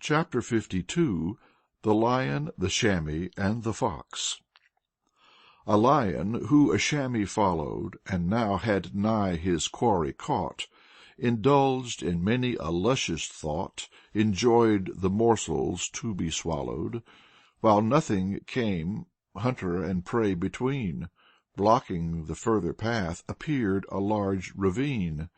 Chapter 52. The Lion, the Chamois, and the Fox. A lion, who a chamois followed, and now had nigh his quarry caught, indulged in many a luscious thought, enjoyed the morsels to be swallowed, while nothing came, hunter and prey between. Blocking the further path appeared a large ravine.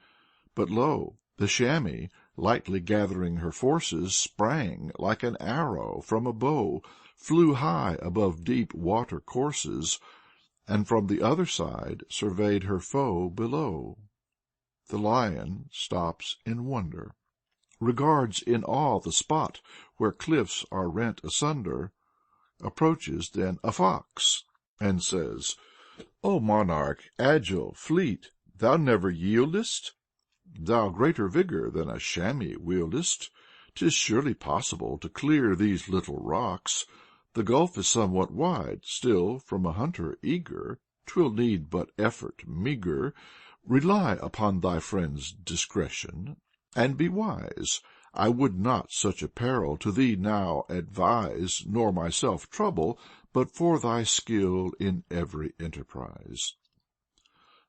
But lo, the chamois, lightly gathering her forces, sprang like an arrow from a bow, flew high above deep water courses, and from the other side surveyed her foe below. The lion stops in wonder, regards in awe the spot where cliffs are rent asunder, approaches then a fox, and says, "O monarch, agile, fleet, thou never yieldest? Thou greater vigor than a chamois wieldest. 'Tis surely possible to clear these little rocks. The gulf is somewhat wide, still from a hunter eager 'twill need but effort meagre. Rely upon thy friend's discretion, and be wise. I would not such a peril to thee now advise, nor myself trouble, but for thy skill in every enterprise."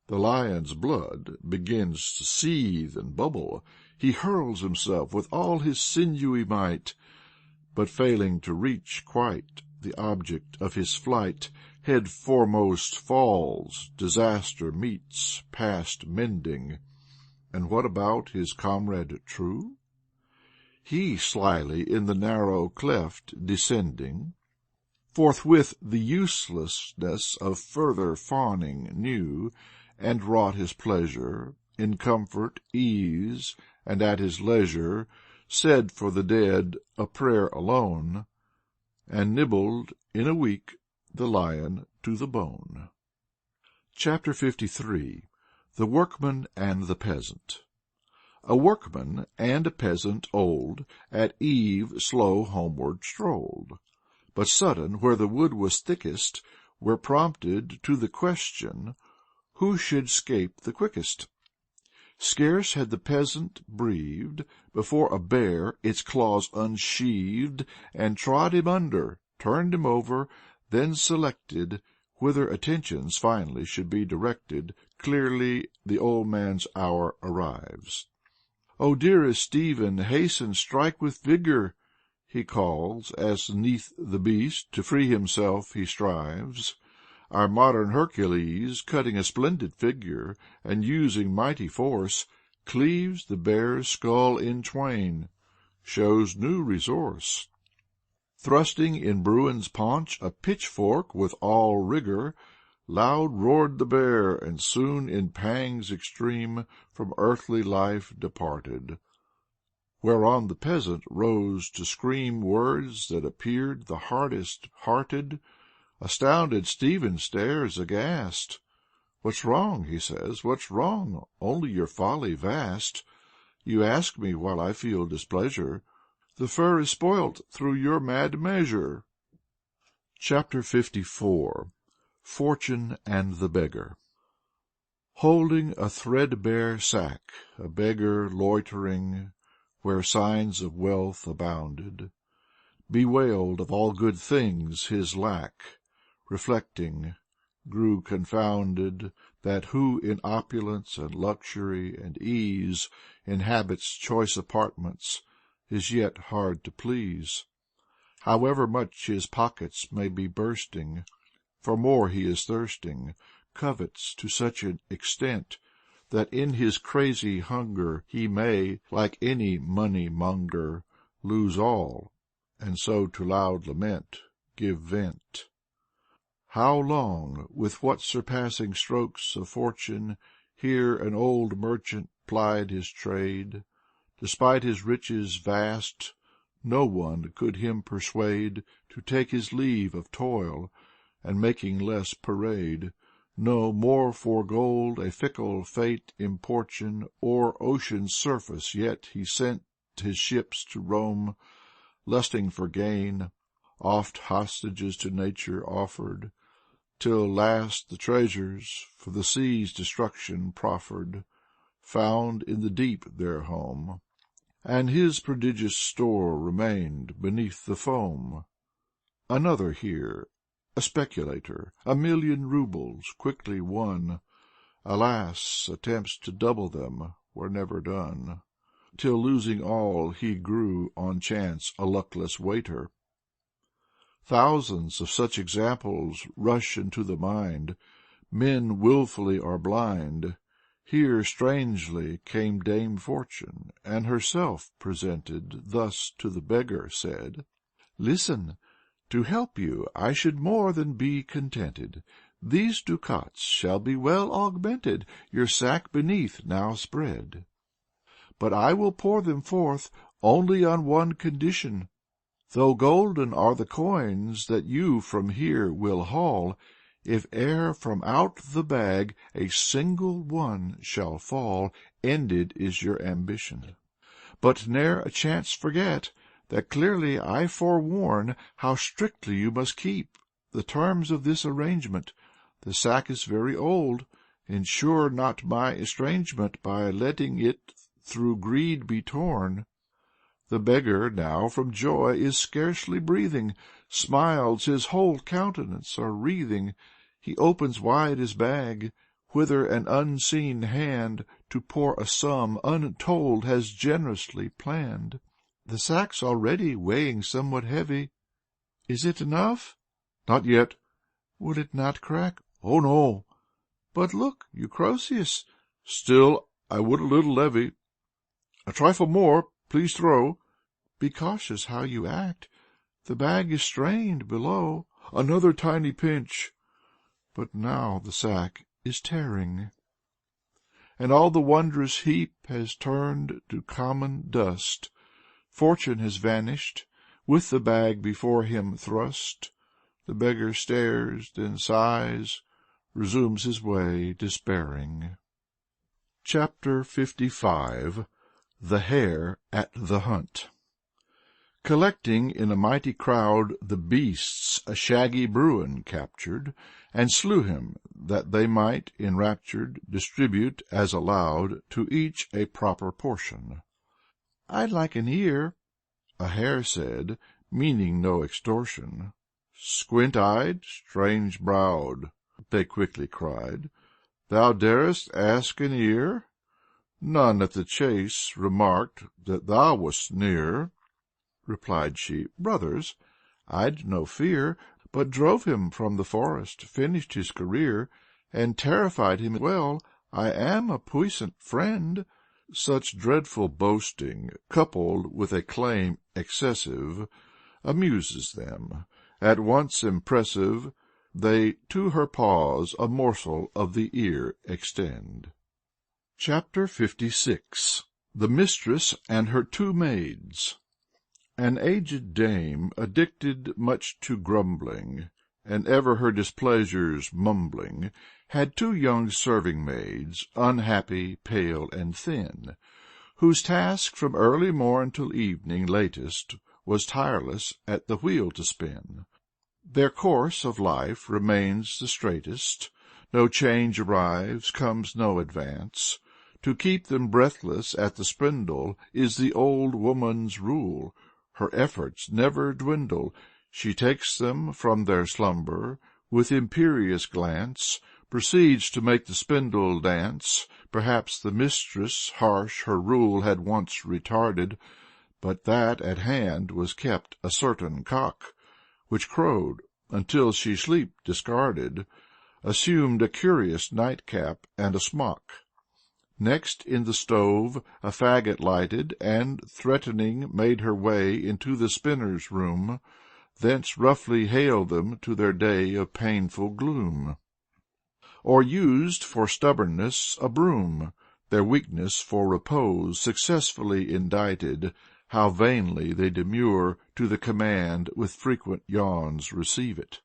The lion's blood begins to seethe and bubble. He hurls himself with all his sinewy might, but failing to reach quite the object of his flight, head foremost falls, disaster meets past mending. And what about his comrade true? He slyly in the narrow cleft descending, forthwith the uselessness of further fawning knew, and wrought his pleasure in comfort, ease, and at his leisure said for the dead a prayer alone, and nibbled in a week the lion to the bone. Chapter 53. The Workman and the Peasant. A workman and a peasant old at eve slow homeward strolled, but sudden, where the wood was thickest, were prompted to the question, who should 'scape the quickest? Scarce had the peasant breathed, before a bear its claws unsheathed, and trod him under, turned him over, then selected whither attentions finally should be directed. Clearly the old man's hour arrives. "O dearest Stephen, hasten, strike with vigor!" he calls, as 'neath the beast to free himself he strives. Our modern Hercules, cutting a splendid figure, and using mighty force, cleaves the bear's skull in twain, shows new resource. Thrusting in Bruin's paunch a pitchfork with all rigor, loud roared the bear, and soon in pangs extreme from earthly life departed. Whereon the peasant rose to scream words that appeared the hardest hearted. Astounded Stephen stares aghast. "What's wrong?" he says. "What's wrong? Only your folly vast. You ask me while I feel displeasure. The fur is spoilt through your mad measure." Chapter 54 Fortune and the Beggar. Holding a threadbare sack, a beggar loitering where signs of wealth abounded, bewailed of all good things his lack, reflecting, grew confounded, that who in opulence and luxury and ease inhabits choice apartments is yet hard to please. However much his pockets may be bursting, for more he is thirsting, covets to such an extent that in his crazy hunger he may, like any money-monger, lose all, and so to loud lament give vent. How long, with what surpassing strokes of fortune, here an old merchant plied his trade. Despite his riches vast, no one could him persuade to take his leave of toil, and making less parade. No more for gold a fickle fate importune o'er ocean's surface, yet he sent his ships to roam, lusting for gain, oft hostages to nature offered, till last the treasures, for the sea's destruction proffered, found in the deep their home, and his prodigious store remained beneath the foam. Another here, a speculator, 1,000,000 roubles quickly won, alas, attempts to double them were never done, till losing all he grew on chance a luckless waiter. Thousands of such examples rush into the mind. Men wilfully are blind. Here strangely came Dame Fortune, and herself presented, thus to the beggar said, "Listen, to help you I should more than be contented. These ducats shall be well augmented, your sack beneath now spread. But I will pour them forth only on one condition. Though golden are the coins that you from here will haul, if e'er from out the bag a single one shall fall, ended is your ambition. But ne'er a chance forget that clearly I forewarn how strictly you must keep the terms of this arrangement. The sack is very old. Ensure not my estrangement by letting it through greed be torn." The beggar now from joy is scarcely breathing. Smiles his whole countenance are wreathing. He opens wide his bag, whither an unseen hand to pour a sum untold has generously planned. The sack's already weighing somewhat heavy. Is it enough? Not yet. Will it not crack? Oh, no. But look, Eucrosius. Still, I would a little levy. A trifle more, please throw. Be cautious how you act. The bag is strained below. Another tiny pinch. But now the sack is tearing, and all the wondrous heap has turned to common dust. Fortune has vanished, with the bag before him thrust. The beggar stares, then sighs, resumes his way despairing. Chapter 55 The Hare at the Hunt. Collecting in a mighty crowd the beasts, a shaggy Bruin captured, and slew him, that they might, enraptured, distribute, as allowed, to each a proper portion. "I'd like an ear," a hare said, meaning no extortion. "Squint-eyed, strange-browed," they quickly cried, "thou darest ask an ear? None at the chase remarked that thou wast near." replied she. "Brothers, I'd no fear, but drove him from the forest, finished his career, and terrified him well. I am a puissant friend." Such dreadful boasting, coupled with a claim excessive, amuses them. At once impressive, they to her paws a morsel of the ear extend. Chapter 56. The Mistress and Her Two Maids. An aged dame, addicted much to grumbling, and ever her displeasures mumbling, had two young serving maids, unhappy, pale, and thin, whose task from early morn till evening latest was tireless at the wheel to spin. Their course of life remains the straightest, no change arrives, comes no advance. To keep them breathless at the spindle is the old woman's rule. Her efforts never dwindle. She takes them from their slumber, with imperious glance proceeds to make the spindle dance. Perhaps the mistress harsh her rule had once retarded, but that at hand was kept a certain cock, which crowed until she sleep discarded, assumed a curious nightcap and a smock. Next in the stove a faggot lighted, and threatening made her way into the spinner's room, thence roughly haled them to their day of painful gloom. Or used for stubbornness a broom, their weakness for repose successfully indicted. How vainly they demur to the command, with frequent yawns receive it.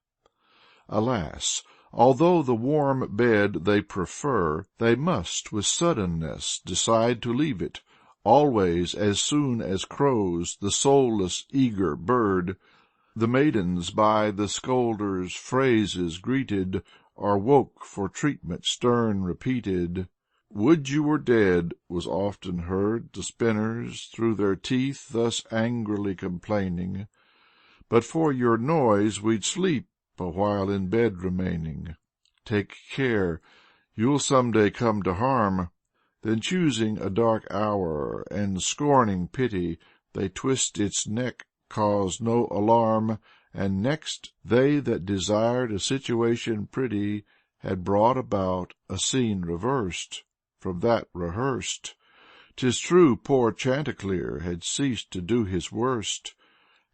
Alas! Although the warm bed they prefer, they must with suddenness decide to leave it, always as soon as crows the soulless, eager bird. The maidens by the scolder's phrases greeted are woke for treatment stern repeated. "Would you were dead," was often heard the spinners through their teeth thus angrily complaining. "But for your noise we'd sleep a while in bed remaining. Take care, you'll some day come to harm." Then choosing a dark hour, and scorning pity, they twist its neck, cause no alarm, and next they that desired a situation pretty had brought about a scene reversed from that rehearsed. 'Tis true poor Chanticleer had ceased to do his worst,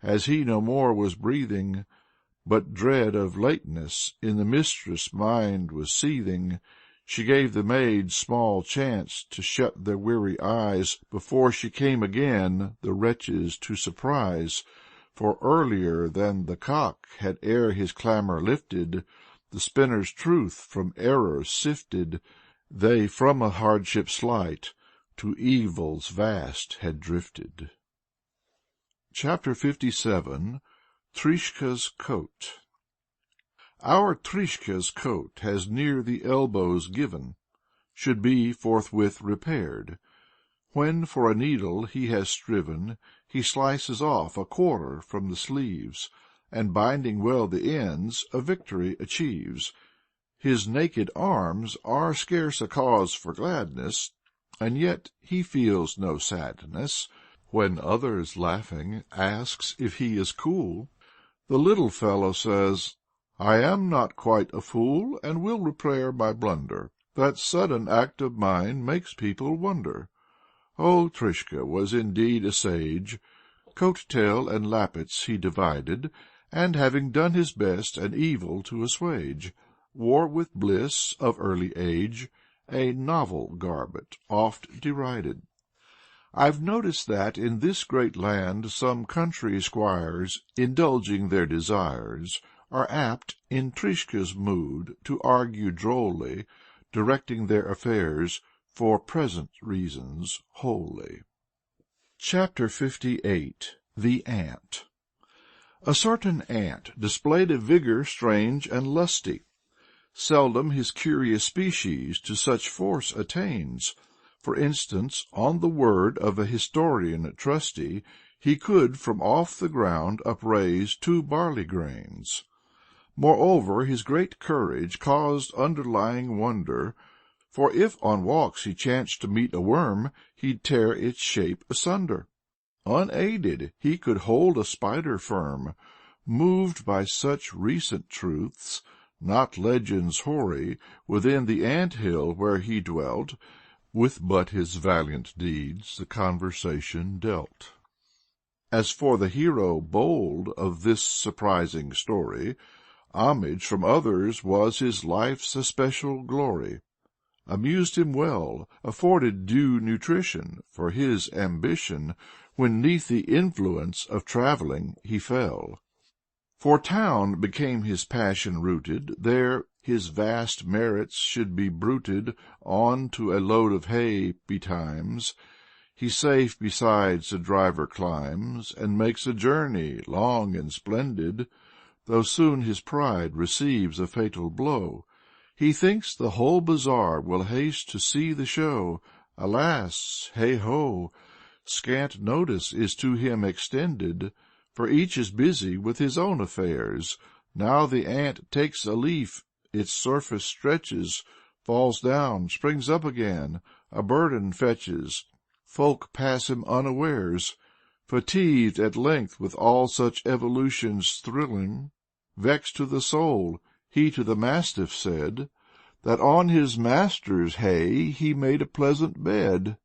as he no more was breathing, but dread of lateness in the mistress' mind was seething. She gave the maids small chance to shut their weary eyes before she came again the wretches to surprise. For earlier than the cock had e'er his clamor lifted, the spinner's truth from error sifted, they from a hardship slight to evils vast had drifted. Chapter 57. Trishka's Coat. Our Trishka's coat has near the elbows given, should be forthwith repaired. When for a needle he has striven, he slices off a quarter from the sleeves, and binding well the ends, a victory achieves. His naked arms are scarce a cause for gladness, and yet he feels no sadness. When others laughing asks if he is cool, the little fellow says, "I am not quite a fool, and will repair my blunder. That sudden act of mine makes people wonder." Old Trishka was indeed a sage. Coat tail and lappets he divided, and having done his best an evil to assuage, wore with bliss of early age a novel garment, oft derided. I've noticed that in this great land some country squires, indulging their desires, are apt, in Trishka's mood, to argue drolly, directing their affairs for present reasons wholly. Chapter 58. The Ant. A certain ant displayed a vigor strange and lusty. Seldom his curious species to such force attains. For instance, on the word of a historian trusty, he could from off the ground upraise 2 barley grains. Moreover, his great courage caused underlying wonder, for if on walks he chanced to meet a worm, he'd tear its shape asunder. Unaided, he could hold a spider firm, moved by such recent truths, not legends hoary, within the ant-hill where he dwelt, with but his valiant deeds the conversation dealt. As for the hero bold of this surprising story, homage from others was his life's especial glory. Amused him well, afforded due nutrition for his ambition, when 'neath the influence of travelling he fell. For town became his passion rooted, there his vast merits should be bruited on to a load of hay betimes. He safe besides the driver climbs, and makes a journey long and splendid, though soon his pride receives a fatal blow. He thinks the whole bazaar will haste to see the show. Alas, heigh-ho! Scant notice is to him extended, for each is busy with his own affairs. Now the ant takes a leaf, its surface stretches, falls down, springs up again, a burden fetches. Folk pass him unawares. Fatigued at length with all such evolutions thrilling, vexed to the soul, he to the mastiff said, that on his master's hay he made a pleasant bed.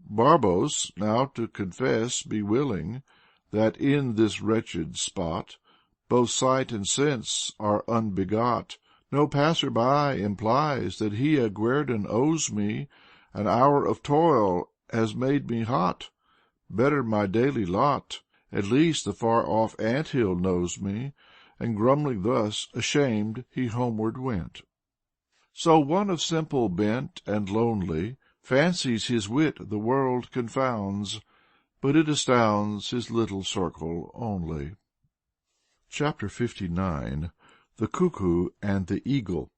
Barbos, now to confess, be willing, that in this wretched spot both sight and sense are unbegot. No passer-by implies that he a guerdon owes me. An hour of toil has made me hot. Better my daily lot. At least the far-off ant-hill knows me. And grumbling thus, ashamed, he homeward went. So one of simple bent and lonely fancies his wit the world confounds, but it astounds his little circle only. Chapter 59. The Cuckoo and the Eagle.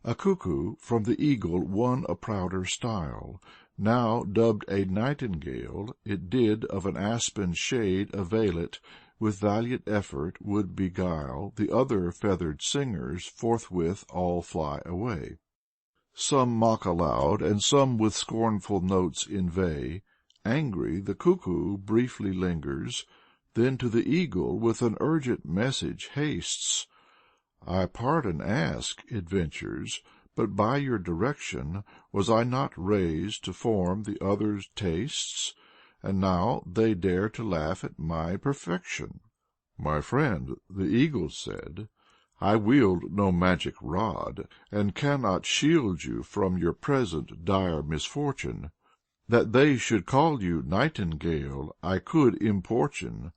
A cuckoo from the eagle won a prouder style. Now dubbed a nightingale, it did of an aspen shade avail it, with valiant effort would beguile the other feathered singers, forthwith all fly away. Some mock aloud, and some with scornful notes inveigh. Angry, the cuckoo briefly lingers, then to the eagle with an urgent message hastes. I pardon ask, it ventures, but by your direction was I not raised to form the others' tastes? And now they dare to laugh at my perfection. My friend, the eagle said, I wield no magic rod, and cannot shield you from your present dire misfortune. That they should call you nightingale I could importune,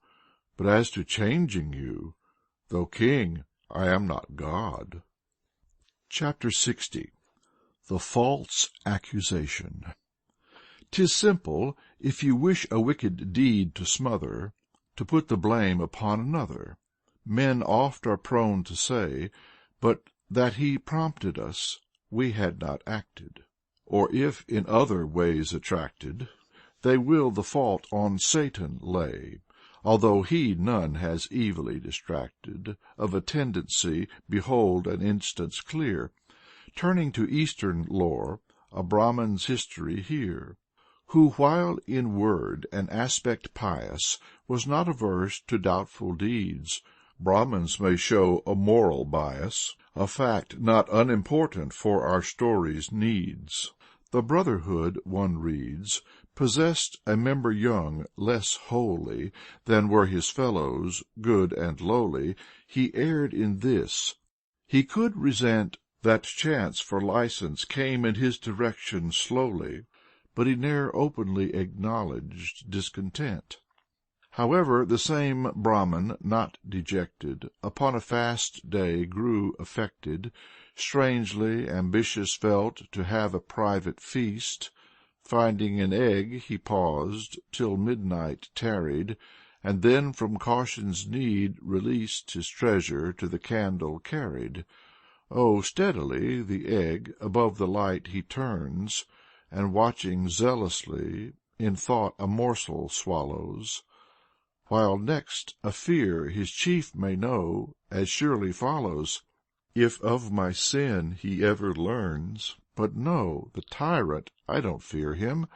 but as to changing you, though king, I am not God. Chapter 60. The False Accusation. 'Tis simple, if you wish a wicked deed to smother, to put the blame upon another. Men oft are prone to say, but that he prompted us, we had not acted. Or if in other ways attracted, they will the fault on Satan lay, although he none has evilly distracted. Of a tendency, behold an instance clear. Turning to Eastern lore, a Brahman's history hear, who while in word and aspect pious was not averse to doubtful deeds. Brahmans may show a moral bias, a fact not unimportant for our story's needs. The Brotherhood, one reads, possessed a member young, less holy than were his fellows, good and lowly. He erred in this: he could resent that chance for license came in his direction slowly, but he ne'er openly acknowledged discontent. However, the same Brahman, not dejected, upon a fast day grew affected, strangely ambitious felt to have a private feast. Finding an egg, he paused, till midnight tarried, and then from caution's need released his treasure to the candle carried. Oh, steadily the egg above the light he turns, and watching zealously, in thought a morsel swallows, while next a fear his chief may know, as surely follows: if of my sin he ever learns. But no, the tyrant, I don't fear him,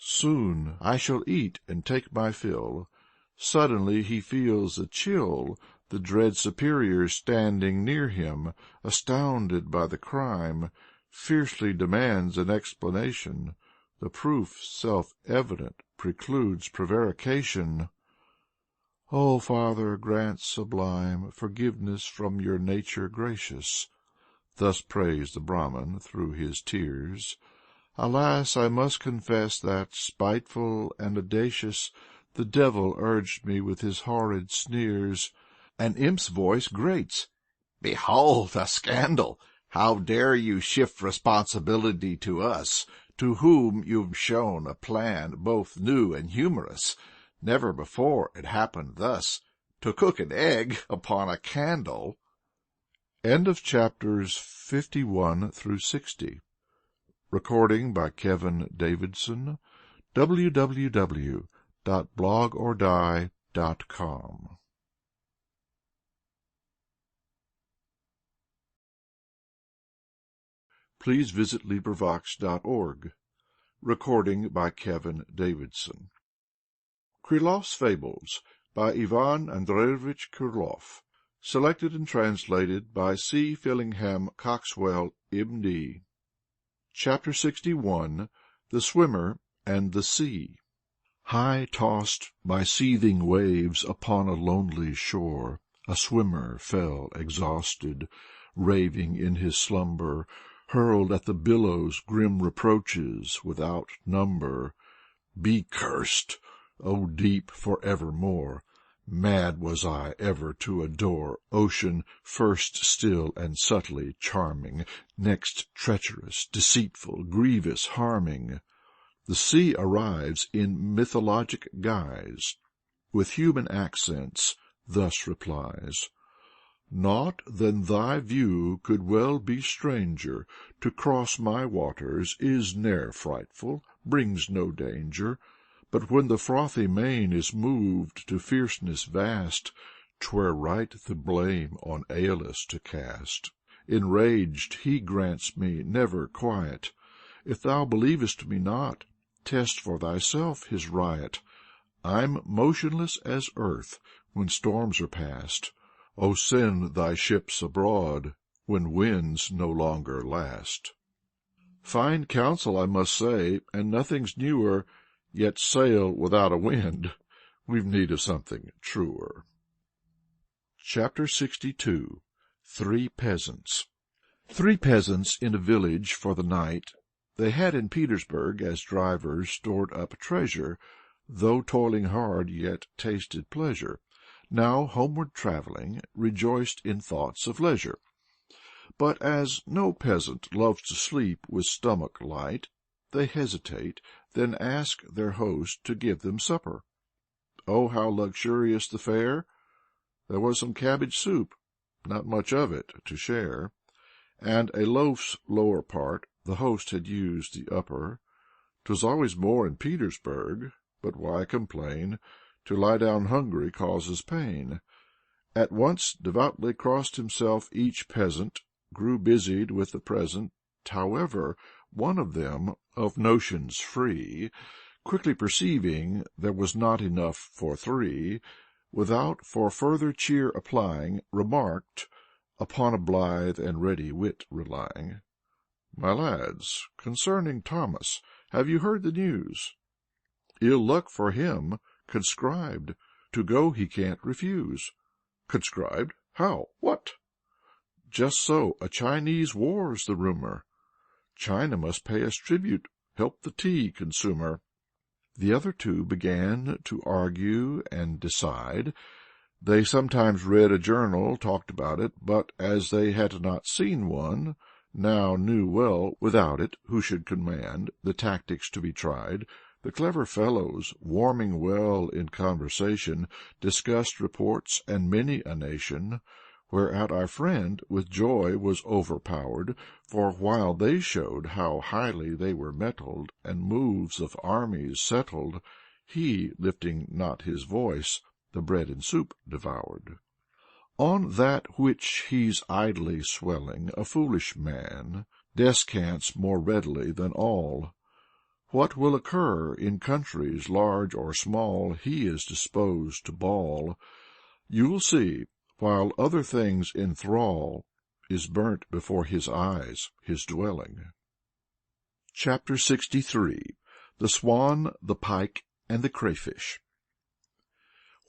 Soon I shall eat and take my fill. Suddenly he feels a chill. The dread superior standing near him, astounded by the crime, fiercely demands an explanation. The proof, self-evident, precludes prevarication. O Father, grant sublime forgiveness from your nature gracious. Thus prays the Brahmin through his tears. Alas, I must confess that, spiteful and audacious, the devil urged me with his horrid sneers. An imp's voice grates. "Behold a scandal! How dare you shift responsibility to us, to whom you've shown a plan both new and humorous? Never before it happened thus, to cook an egg upon a candle." End of chapters 51 through 60. Recording by Kevin Davidson. www.blogordie.com. Please visit LibriVox.org. Recording by Kevin Davidson. Krylov's Fables by Ivan Andreevich Krylov. Selected and translated by C. Fillingham Coxwell, M.D. Chapter 61. The Swimmer and the Sea. High tossed by seething waves upon a lonely shore, a swimmer fell exhausted, raving in his slumber, hurled at the billows grim reproaches without number. Be cursed, O deep, for evermore! Mad was I ever to adore Ocean, first still and subtly charming, next treacherous, deceitful, grievous, harming. The sea arrives in mythologic guise, with human accents thus replies: "Naught than thy view could well be stranger. To cross my waters is ne'er frightful, brings no danger. But when the frothy main is moved to fierceness vast, 'twere right the blame on Aeolus to cast. Enraged, he grants me never quiet. If thou believest me not, test for thyself his riot. I'm motionless as earth when storms are past. O send thy ships abroad when winds no longer last." Fine counsel, I must say, and nothing's newer. Yet sail without a wind. We've need of something truer. Chapter 62. 3 Peasants. 3 peasants in a village for the night. They had in Petersburg as drivers stored up treasure, though toiling hard yet tasted pleasure. Now homeward travelling, rejoiced in thoughts of leisure. But as no peasant loves to sleep with stomach light, they hesitate, then ask their host to give them supper. Oh, how luxurious the fare! There was some cabbage soup, not much of it to share, and a loaf's lower part. The host had used the upper. 'Twas always more in Petersburg, but why complain? To lie down hungry causes pain. At once devoutly crossed himself each peasant, grew busied with the present. However, one of them, of notions free, quickly perceiving there was not enough for 3, without for further cheer applying, remarked, upon a blithe and ready wit relying: "My lads, concerning Thomas, have you heard the news? Ill luck for him, conscribed, to go he can't refuse." "Conscribed? How? What?" "Just so, a Chinese war's the rumor. China must pay us tribute, help the tea consumer." The other 2 began to argue and decide. They sometimes read a journal, talked about it, but as they had not seen one, now knew well, without it, who should command, the tactics to be tried. The clever fellows, warming well in conversation, discussed reports and many a nation. Whereat our friend with joy was overpowered, for while they showed how highly they were mettled, and moves of armies settled, he, lifting not his voice, the bread and soup devoured. On that which he's idly swelling, a foolish man descants more readily than all. What will occur in countries large or small he is disposed to bawl, you'll see, while other things enthrall, is burnt before his eyes his dwelling. Chapter 63 The Swan, the Pike, and the Crayfish.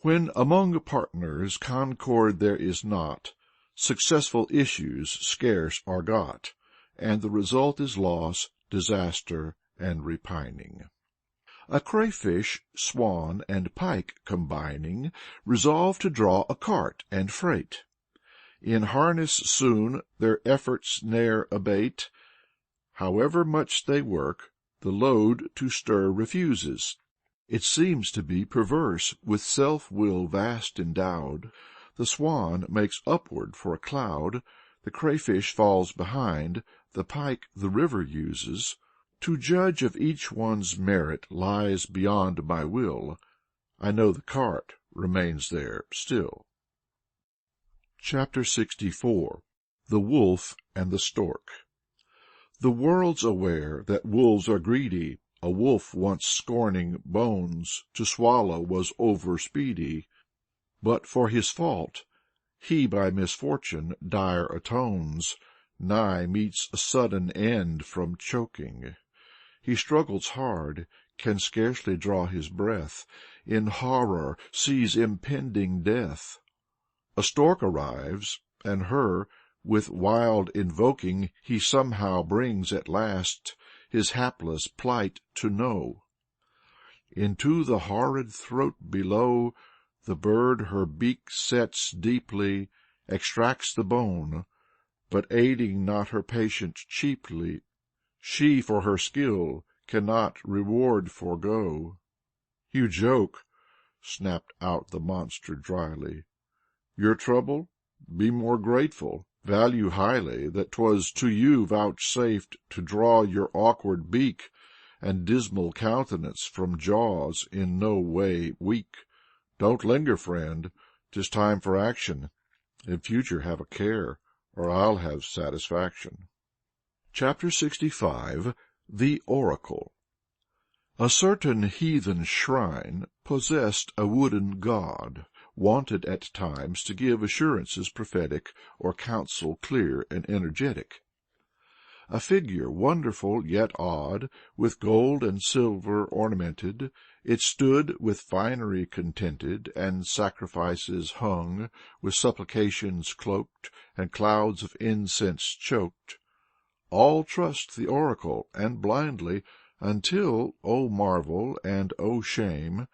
When among partners concord there is not, successful issues scarce are got, and the result is loss, disaster, and repining. A crayfish, swan, and pike combining, resolve to draw a cart and freight. In harness soon their efforts ne'er abate. However much they work, the load to stir refuses. It seems to be perverse, with self-will vast endowed. The swan makes upward for a cloud, the crayfish falls behind, the pike the river uses. To judge of each one's merit lies beyond my will. I know the cart remains there still. Chapter 64 The Wolf and the Stork. The world's aware that wolves are greedy. A wolf once scorning bones to swallow was over-speedy. But for his fault he by misfortune dire atones, nigh meets a sudden end from choking. He struggles hard, can scarcely draw his breath, in horror sees impending death. A stork arrives, and her, with wild invoking, he somehow brings at last his hapless plight to know. Into the horrid throat below the bird her beak sets deeply, extracts the bone, but aiding not her patient cheaply, she for her skill cannot reward forego. You joke, snapped out the monster dryly. Your trouble? Be more grateful. Value highly that 'twas to you vouchsafed to draw your awkward beak and dismal countenance from jaws in no way weak. Don't linger, friend. 'Tis time for action. In future have a care, or I'll have satisfaction. Chapter 65 The Oracle. A certain heathen shrine possessed a wooden god, wanted at times to give assurances prophetic or counsel clear and energetic. A figure wonderful yet odd, with gold and silver ornamented, it stood with finery contented, and sacrifices hung, with supplications cloaked, and clouds of incense choked. All trust the oracle, and blindly, until, O marvel and O shame,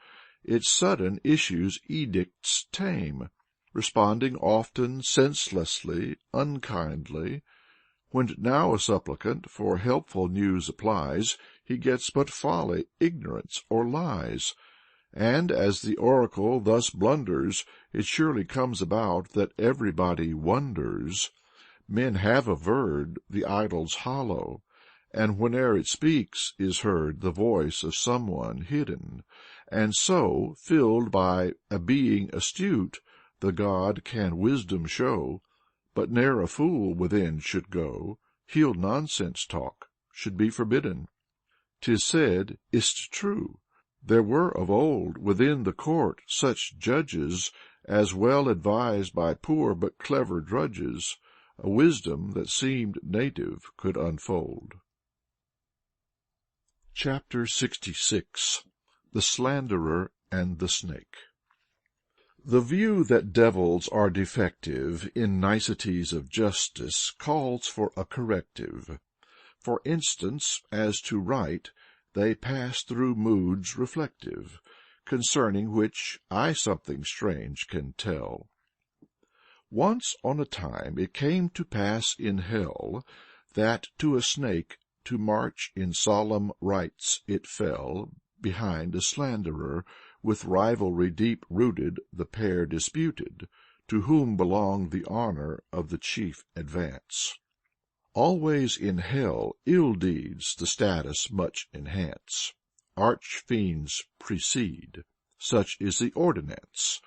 its sudden issues edicts tame, responding often senselessly, unkindly. When now a supplicant for helpful news applies, he gets but folly, ignorance, or lies. And as the oracle thus blunders, it surely comes about that everybody wonders. Men have averred the idol's hollow, and whene'er it speaks is heard the voice of someone hidden, and so, filled by a being astute, the god can wisdom show, but ne'er a fool within should go, he'll nonsense talk, should be forbidden. 'Tis said, is't true, there were of old within the court such judges as well advised by poor but clever drudges, a wisdom that seemed native could unfold. Chapter 66 The Slanderer and the Snake. The view that devils are defective in niceties of justice calls for a corrective. For instance, as to right, they pass through moods reflective, concerning which I something strange can tell. Once on a time it came to pass in hell, that to a snake to march in solemn rites it fell, behind a slanderer, with rivalry deep-rooted the pair disputed, to whom belonged the honor of the chief advance. Always in hell ill deeds the status much enhance. Arch-fiends precede, such is the ordinance.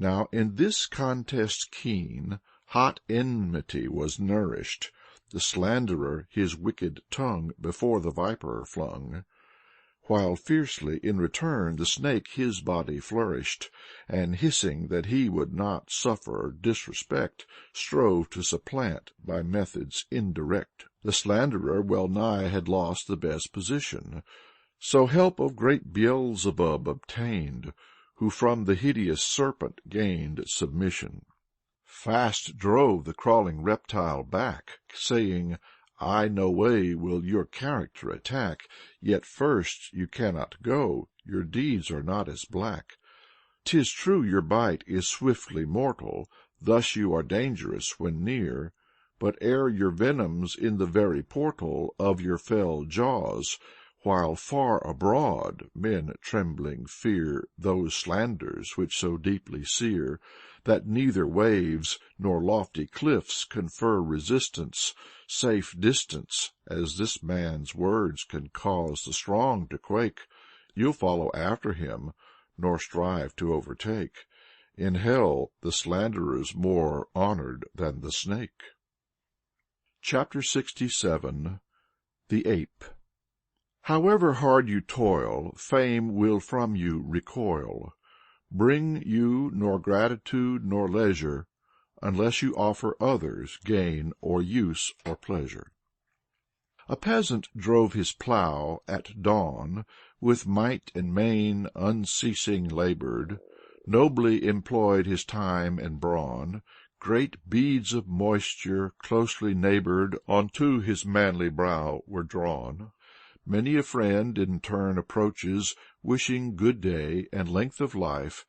Now in this contest keen, hot enmity was nourished. The slanderer his wicked tongue before the viper flung. while fiercely in return the snake his body flourished, and hissing that he would not suffer disrespect, strove to supplant by methods indirect. The slanderer well nigh had lost the best position, so help of great Beelzebub obtained, who from the hideous serpent gained submission. Fast drove the crawling reptile back, saying, I no way will your character attack, yet first you cannot go, your deeds are not as black. 'Tis true your bite is swiftly mortal, thus you are dangerous when near, but ere your venom's in the very portal of your fell jaws, while far abroad men trembling fear those slanders which so deeply sear, that neither waves nor lofty cliffs confer resistance, safe distance, as this man's words can cause the strong to quake, you'll follow after him, nor strive to overtake. In hell the slanderer's more honored than the snake. Chapter 67. The Ape. However hard you toil, fame will from you recoil, bring you nor gratitude nor leisure, unless you offer others gain or use or pleasure. A peasant drove his plough at dawn, with might and main unceasing labored, nobly employed his time and brawn, great beads of moisture closely neighbored unto his manly brow were drawn. Many a friend in turn approaches, wishing good day and length of life,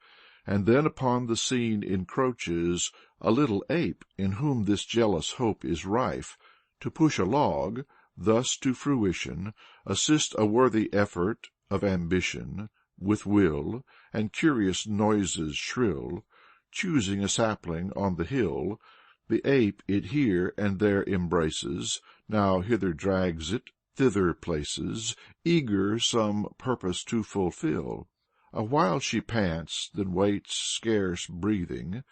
and then upon the scene encroaches a little ape, in whom this jealous hope is rife, to push a log, thus to fruition, assist a worthy effort of ambition, with will, and curious noises shrill, choosing a sapling on the hill, the ape it here and there embraces, now hither drags it, thither places, eager some purpose to fulfill. Awhile she pants, then waits scarce breathing,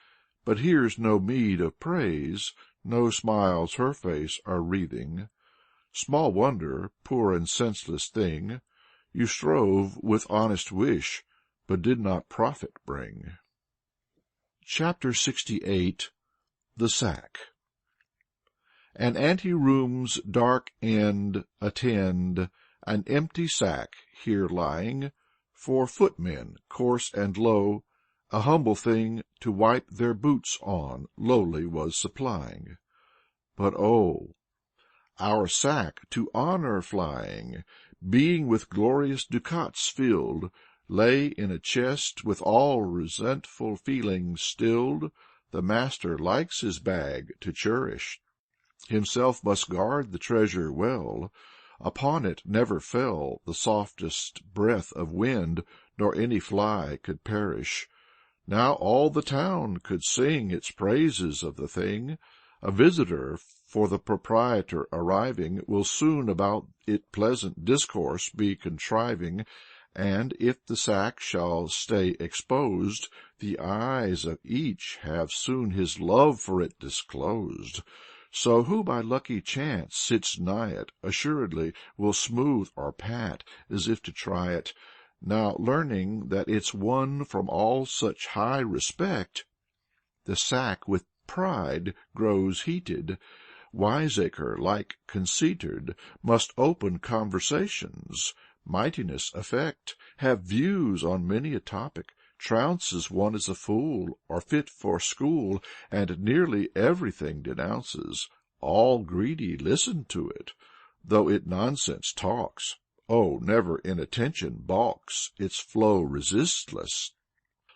but hears no meed of praise, no smiles her face are wreathing. Small wonder, poor and senseless thing, you strove with honest wish, but did not profit bring. Chapter 68. The Sack. An anteroom's dark end attend, an empty sack here lying, for footmen, coarse and low, a humble thing to wipe their boots on, lowly was supplying. But oh, our sack to honor flying, being with glorious ducats filled, lay in a chest with all resentful feelings stilled. The master likes his bag to cherish, himself must guard the treasure well. Upon it never fell the softest breath of wind, nor any fly could perish. Now all the town could sing its praises of the thing. A visitor, for the proprietor arriving, will soon about it pleasant discourse be contriving, and if the sack shall stay exposed, the eyes of each have soon his love for it disclosed. So who by lucky chance sits nigh it, assuredly will smooth or pat, as if to try it. Now learning that it's won from all such high respect, the sack with pride grows heated. Wiseacre, like conceited, must open conversations, mightiness affect, have views on many a topic, trounces one as a fool, or fit for school, and nearly everything denounces. All greedy listen to it, though it nonsense talks. Oh, never in attention balks, its flow resistless.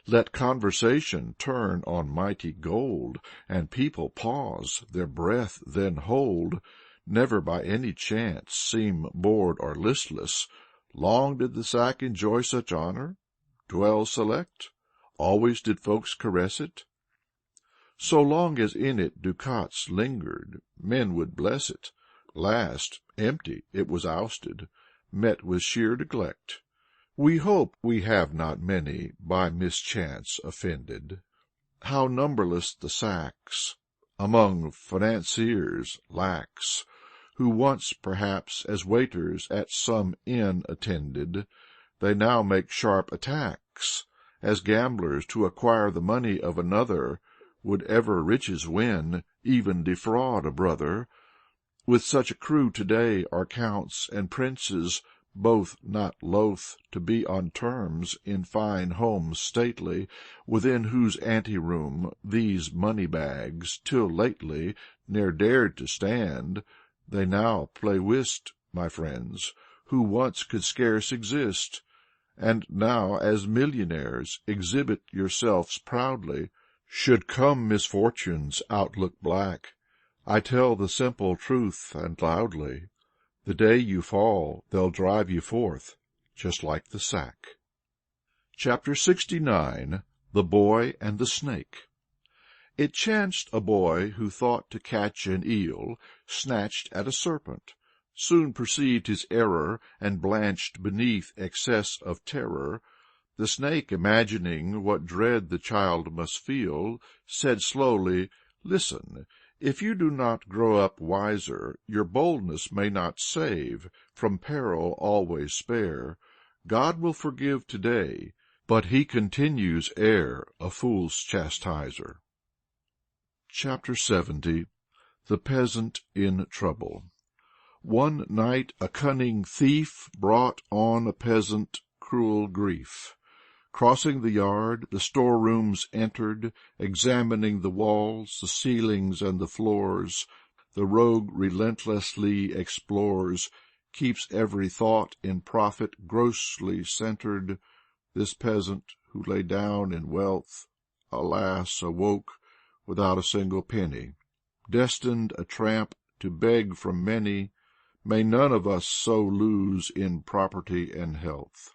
Let conversation turn on mighty gold, and people pause, their breath then hold, never by any chance seem bored or listless. Long did the sack enjoy such honor? Dwell select? Always did folks caress it? So long as in it ducats lingered, men would bless it. Last, empty, it was ousted, met with sheer neglect. We hope we have not many by mischance offended. How numberless the sacks among financiers lacks, who once, perhaps, as waiters at some inn attended, they now make sharp attacks, as gamblers to acquire the money of another would ever riches win, even defraud a brother. With such a crew today are counts and princes, both not loth to be on terms in fine homes stately, within whose anteroom these money-bags, till lately, ne'er dared to stand. They now play whist, my friends, who once could scarce exist, and now as millionaires exhibit yourselves proudly. Should come misfortune's outlook black, I tell the simple truth and loudly, the day you fall they'll drive you forth, just like the sack. Chapter 69. The Boy and the Snake. It chanced a boy who thought to catch an eel snatched at a serpent, soon perceived his error, and blanched beneath excess of terror. The snake, imagining what dread the child must feel, said slowly, "Listen, if you do not grow up wiser, your boldness may not save, from peril always spare. God will forgive today, but he continues e'er a fool's chastiser." Chapter 70. The Peasant in Trouble. One night a cunning thief brought on a peasant cruel grief. Crossing the yard, the storerooms entered, examining the walls, the ceilings, and the floors. The rogue relentlessly explores, keeps every thought in profit grossly centered. This peasant, who lay down in wealth, alas, awoke without a single penny, destined a tramp to beg from many. May none of us so lose in property and health.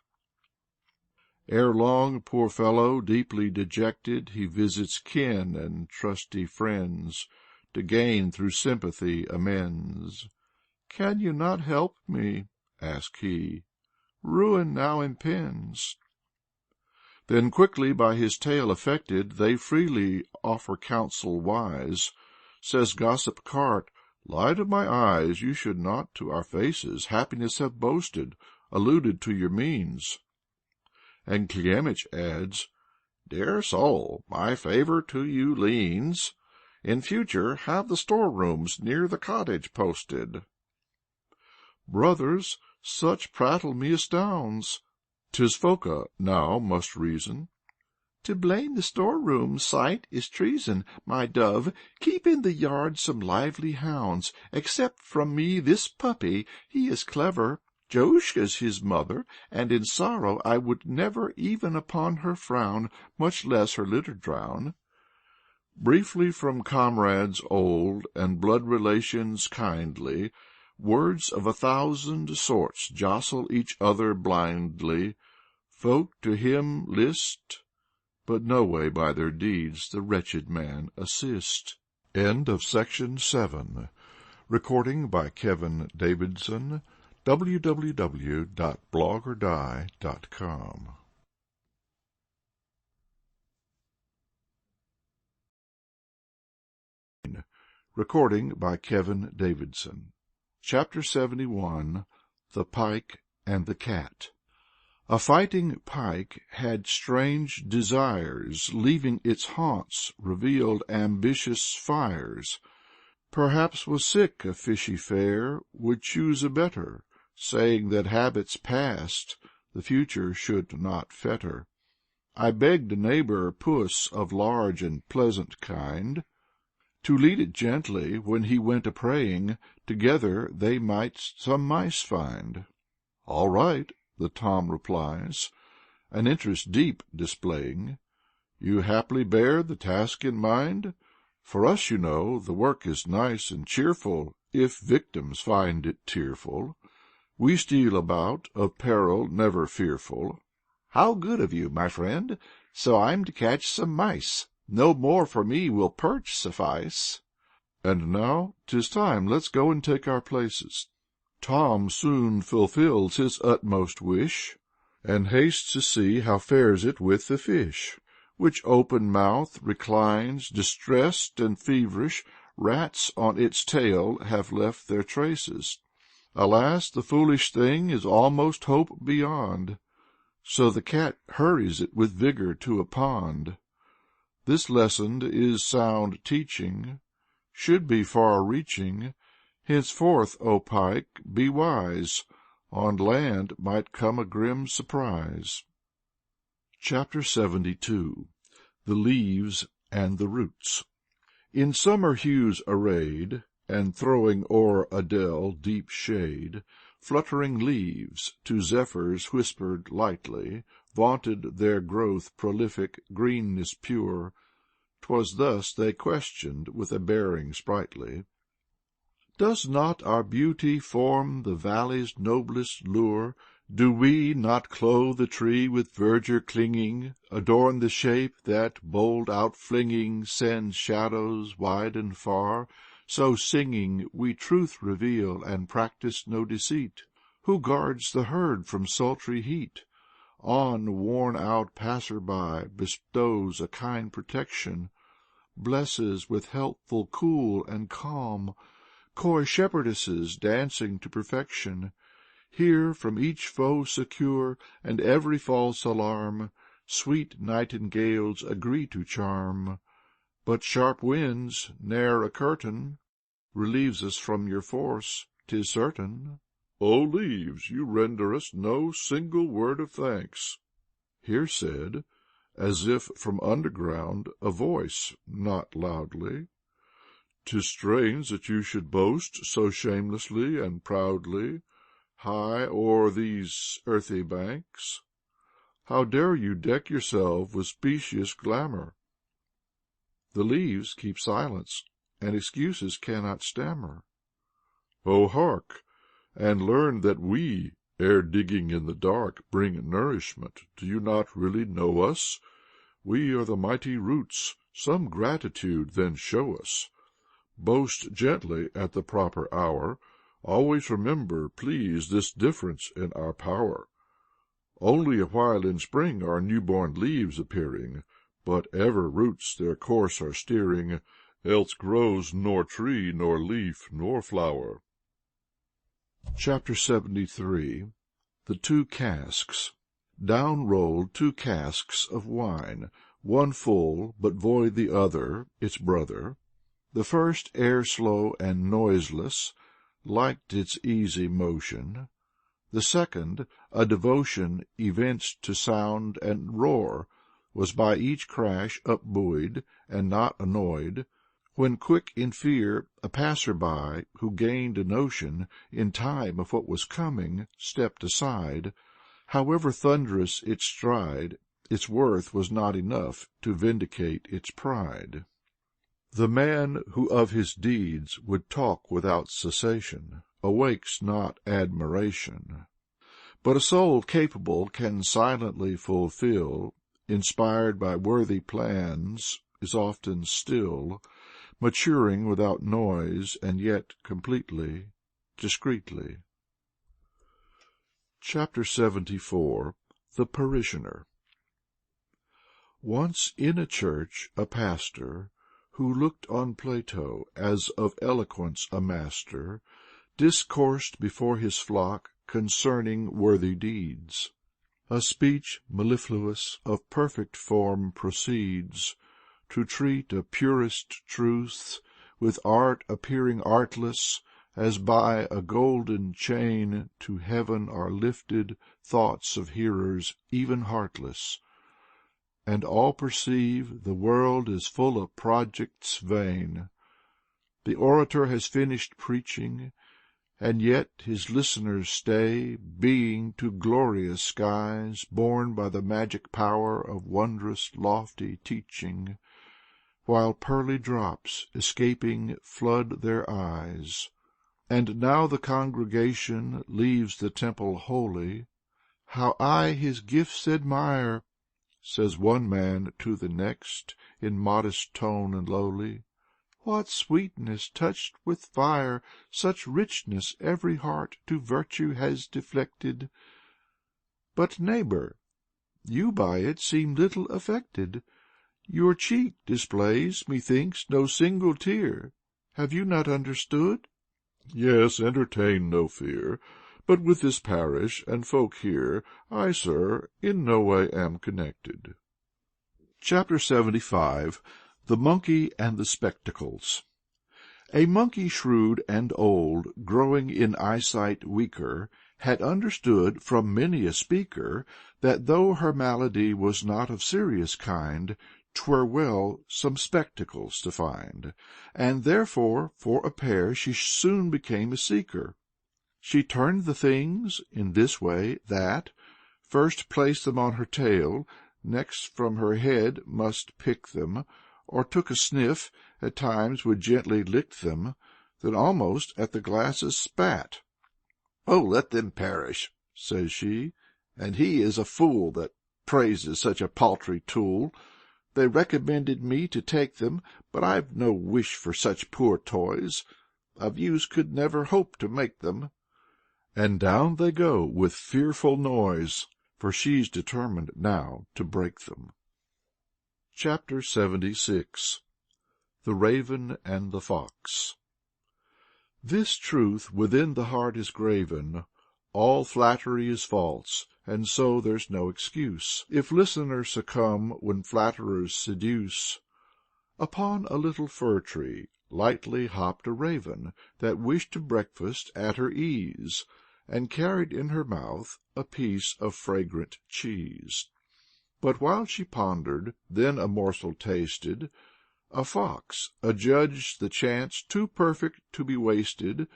Ere long, poor fellow, deeply dejected, he visits kin and trusty friends, to gain through sympathy amends. "Can you not help me?" asks he. "Ruin now impends." Then quickly by his tale affected, they freely offer counsel wise. Says gossip Cart, "Light of my eyes, you should not to our faces happiness have boasted, alluded to your means." And Cleamich adds, "Dear soul, my favor to you leans. In future have the storerooms near the cottage posted." "Brothers, such prattle me astounds." 'Tis Phoca now must reason. "To blame the storeroom sight is treason. My dove, keep in the yard some lively hounds. Accept from me this puppy, he is clever. Joshka's his mother, and in sorrow I would never even upon her frown, much less her litter drown." Briefly from comrades old and blood relations kindly, words of 1,000 sorts jostle each other blindly. Folk to him list, but no way by their deeds the wretched man assist. End of section 7. Recording by Kevin Davidson. www.blogordie.com Recording by Kevin Davidson. Chapter 71. The Pike and the Cat. A fighting pike had strange desires, leaving its haunts revealed ambitious fires. Perhaps was sick of fishy fare, would choose a better, saying that habits past the future should not fetter. I begged a neighbor puss of large and pleasant kind to lead it gently when he went a-praying, together they might some mice find. "All right," the Tom replies, an interest deep displaying. "You haply bear the task in mind? For us, you know, the work is nice and cheerful, if victims find it tearful. We steal about, of peril never fearful." "How good of you, my friend! So I'm to catch some mice. No more for me will perch suffice." And now 'tis time, let's go and take our places. Tom soon fulfils his utmost wish, and hastes to see how fares it with the fish, which open-mouthed reclines, distressed and feverish, Rats on its tail have left their traces. Alas, the foolish thing is almost hope beyond, so the cat hurries it with vigor to a pond. This lesson is sound teaching, should be far-reaching. Henceforth, O Pike, be wise. On land might come a grim surprise. Chapter 72 The Leaves and the Roots. In summer hues arrayed, and throwing o'er a dell deep shade, fluttering leaves to zephyrs whispered lightly, vaunted their growth prolific, greenness pure. 'Twas thus they questioned with a bearing sprightly: "Does not our beauty form the valley's noblest lure? Do we not clothe the tree with verdure clinging, adorn the shape that, bold outflinging, sends shadows wide and far? So singing, we truth reveal and practice no deceit. Who guards the herd from sultry heat? On worn-out passer-by bestows a kind protection, blesses with healthful cool and calm, coy shepherdesses dancing to perfection. Here, from each foe secure, and every false alarm, sweet nightingales agree to charm. But sharp winds, ne'er a curtain, relieves us from your force, 'tis certain. O leaves, you render us no single word of thanks." Here said, as if from underground, a voice, not loudly: "'Tis strange that you should boast so shamelessly and proudly, high o'er these earthy banks. How dare you deck yourself with specious glamour?" The leaves keep silence, and excuses cannot stammer. "Oh, hark, and learn that we, ere digging in the dark, bring nourishment. Do you not really know us? We are the mighty roots. Some gratitude then show us. Boast gently at the proper hour. Always remember, please, this difference in our power. Only a while in spring are new-born leaves appearing, but ever roots their course are steering, else grows nor tree, nor leaf, nor flower." Chapter 73 The Two Casks. Down rolled 2 casks of wine, one full, but void the other, its brother. The first, air-slow and noiseless, liked its easy motion. The second, a devotion evinced to sound and roar, was by each crash upbuoyed, and not annoyed, when quick in fear a passer-by, who gained a notion in time of what was coming, stepped aside. However thunderous its stride, its worth was not enough to vindicate its pride. The man who of his deeds would talk without cessation awakes not admiration. But a soul capable can silently fulfill, inspired by worthy plans, is often still, maturing without noise, and yet completely, discreetly. Chapter 74 The Parishioner. Once in a church a pastor, who looked on Plato as of eloquence a master, discoursed before his flock concerning worthy deeds. A speech mellifluous of perfect form proceeds, to treat of purest truths, with art appearing artless, as by a golden chain to heaven are lifted thoughts of hearers even heartless. And all perceive the world is full of projects vain. The orator has finished preaching, and yet his listeners stay, being to glorious skies borne by the magic power of wondrous lofty teaching, while pearly drops, escaping, flood their eyes. And now the congregation leaves the temple holy. "How I his gifts admire!" says one man to the next, in modest tone and lowly. "What sweetness touched with fire, such richness every heart to virtue has deflected! But, neighbor, you by it seem little affected. Your cheek displays, methinks, no single tear. Have you not understood?" "Yes, entertain no fear. But with this parish and folk here, I, sir, in no way am connected." Chapter 75 The Monkey and the Spectacles. A monkey shrewd and old, growing in eyesight weaker, had understood from many a speaker that though her malady was not of serious kind, 'twere well some spectacles to find, and therefore for a pair she soon became a seeker. She turned the things in this way, that, first placed them on her tail, next from her head must pick them, or took a sniff, at times would gently lick them, then almost at the glasses spat. "Oh, let them perish," says she, "and he is a fool that praises such a paltry tool. They recommended me to take them, but I've no wish for such poor toys. Of use could never hope to make them." And down they go with fearful noise, for she's determined now to break them. Chapter 76 The Raven and the Fox. This truth within the heart is graven: all flattery is false, and so there's no excuse, if listeners succumb when flatterers seduce. Upon a little fir tree lightly hopped a raven, that wished to breakfast at her ease, and carried in her mouth a piece of fragrant cheese. But while she pondered, then a morsel tasted, a fox, adjudged the chance too perfect to be wasted,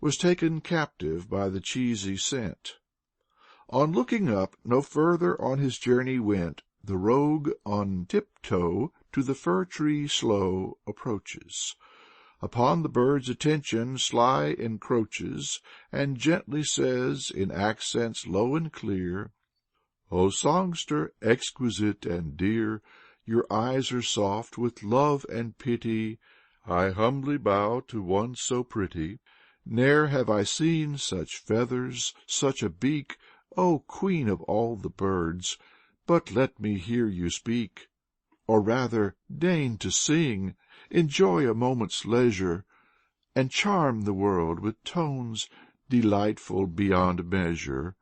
was taken captive by the cheesy scent. On looking up, no further on his journey went, the rogue on tiptoe to the fir tree slow approaches, upon the bird's attention sly encroaches, and gently says, in accents low and clear, "O songster, exquisite and dear, your eyes are soft with love and pity. I humbly bow to one so pretty. Ne'er have I seen such feathers, such a beak, O queen of all the birds! But let me hear you speak, or rather deign to sing, enjoy a moment's leisure, and charm the world with tones delightful beyond measure.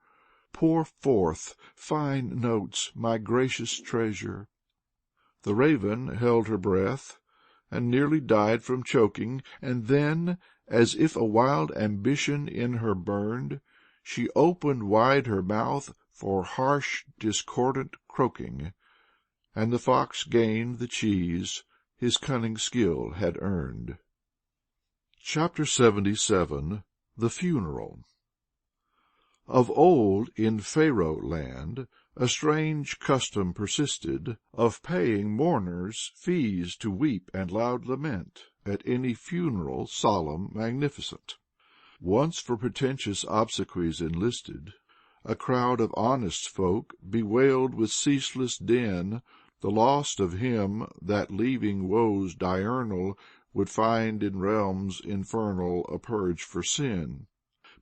Pour forth fine notes, my gracious treasure." The raven held her breath, and nearly died from choking, and then, as if a wild ambition in her burned, she opened wide her mouth for harsh discordant croaking, and the fox gained the cheese his cunning skill had earned. Chapter 77 The Funeral. Of old in Pharaoh land a strange custom persisted of paying mourners fees to weep and loud lament at any funeral solemn magnificent. Once for pretentious obsequies enlisted, a crowd of honest folk bewailed with ceaseless din the loss of him that, leaving woes diurnal, would find in realms infernal a purge for sin.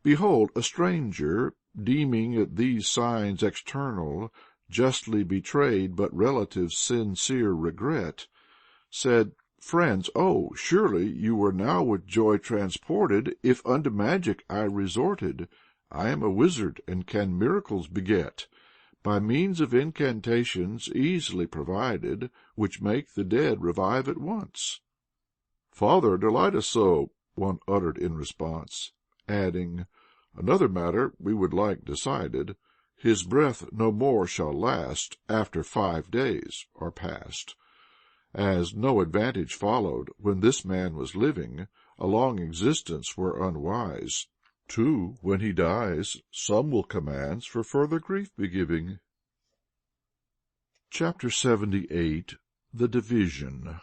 Behold, a stranger, deeming these signs external, justly betrayed but relatives' sincere regret, said, "Friends, oh, surely you were now with joy transported, if unto magic I resorted. I am a wizard, and can miracles beget, by means of incantations easily provided, which make the dead revive at once." "Father, delight us so," one uttered in response, adding, "Another matter we would like decided. His breath no more shall last after 5 days are past. As no advantage followed when this man was living, a long existence were unwise. Too, when he dies, some will commands for further grief be giving." Chapter 78 The Division.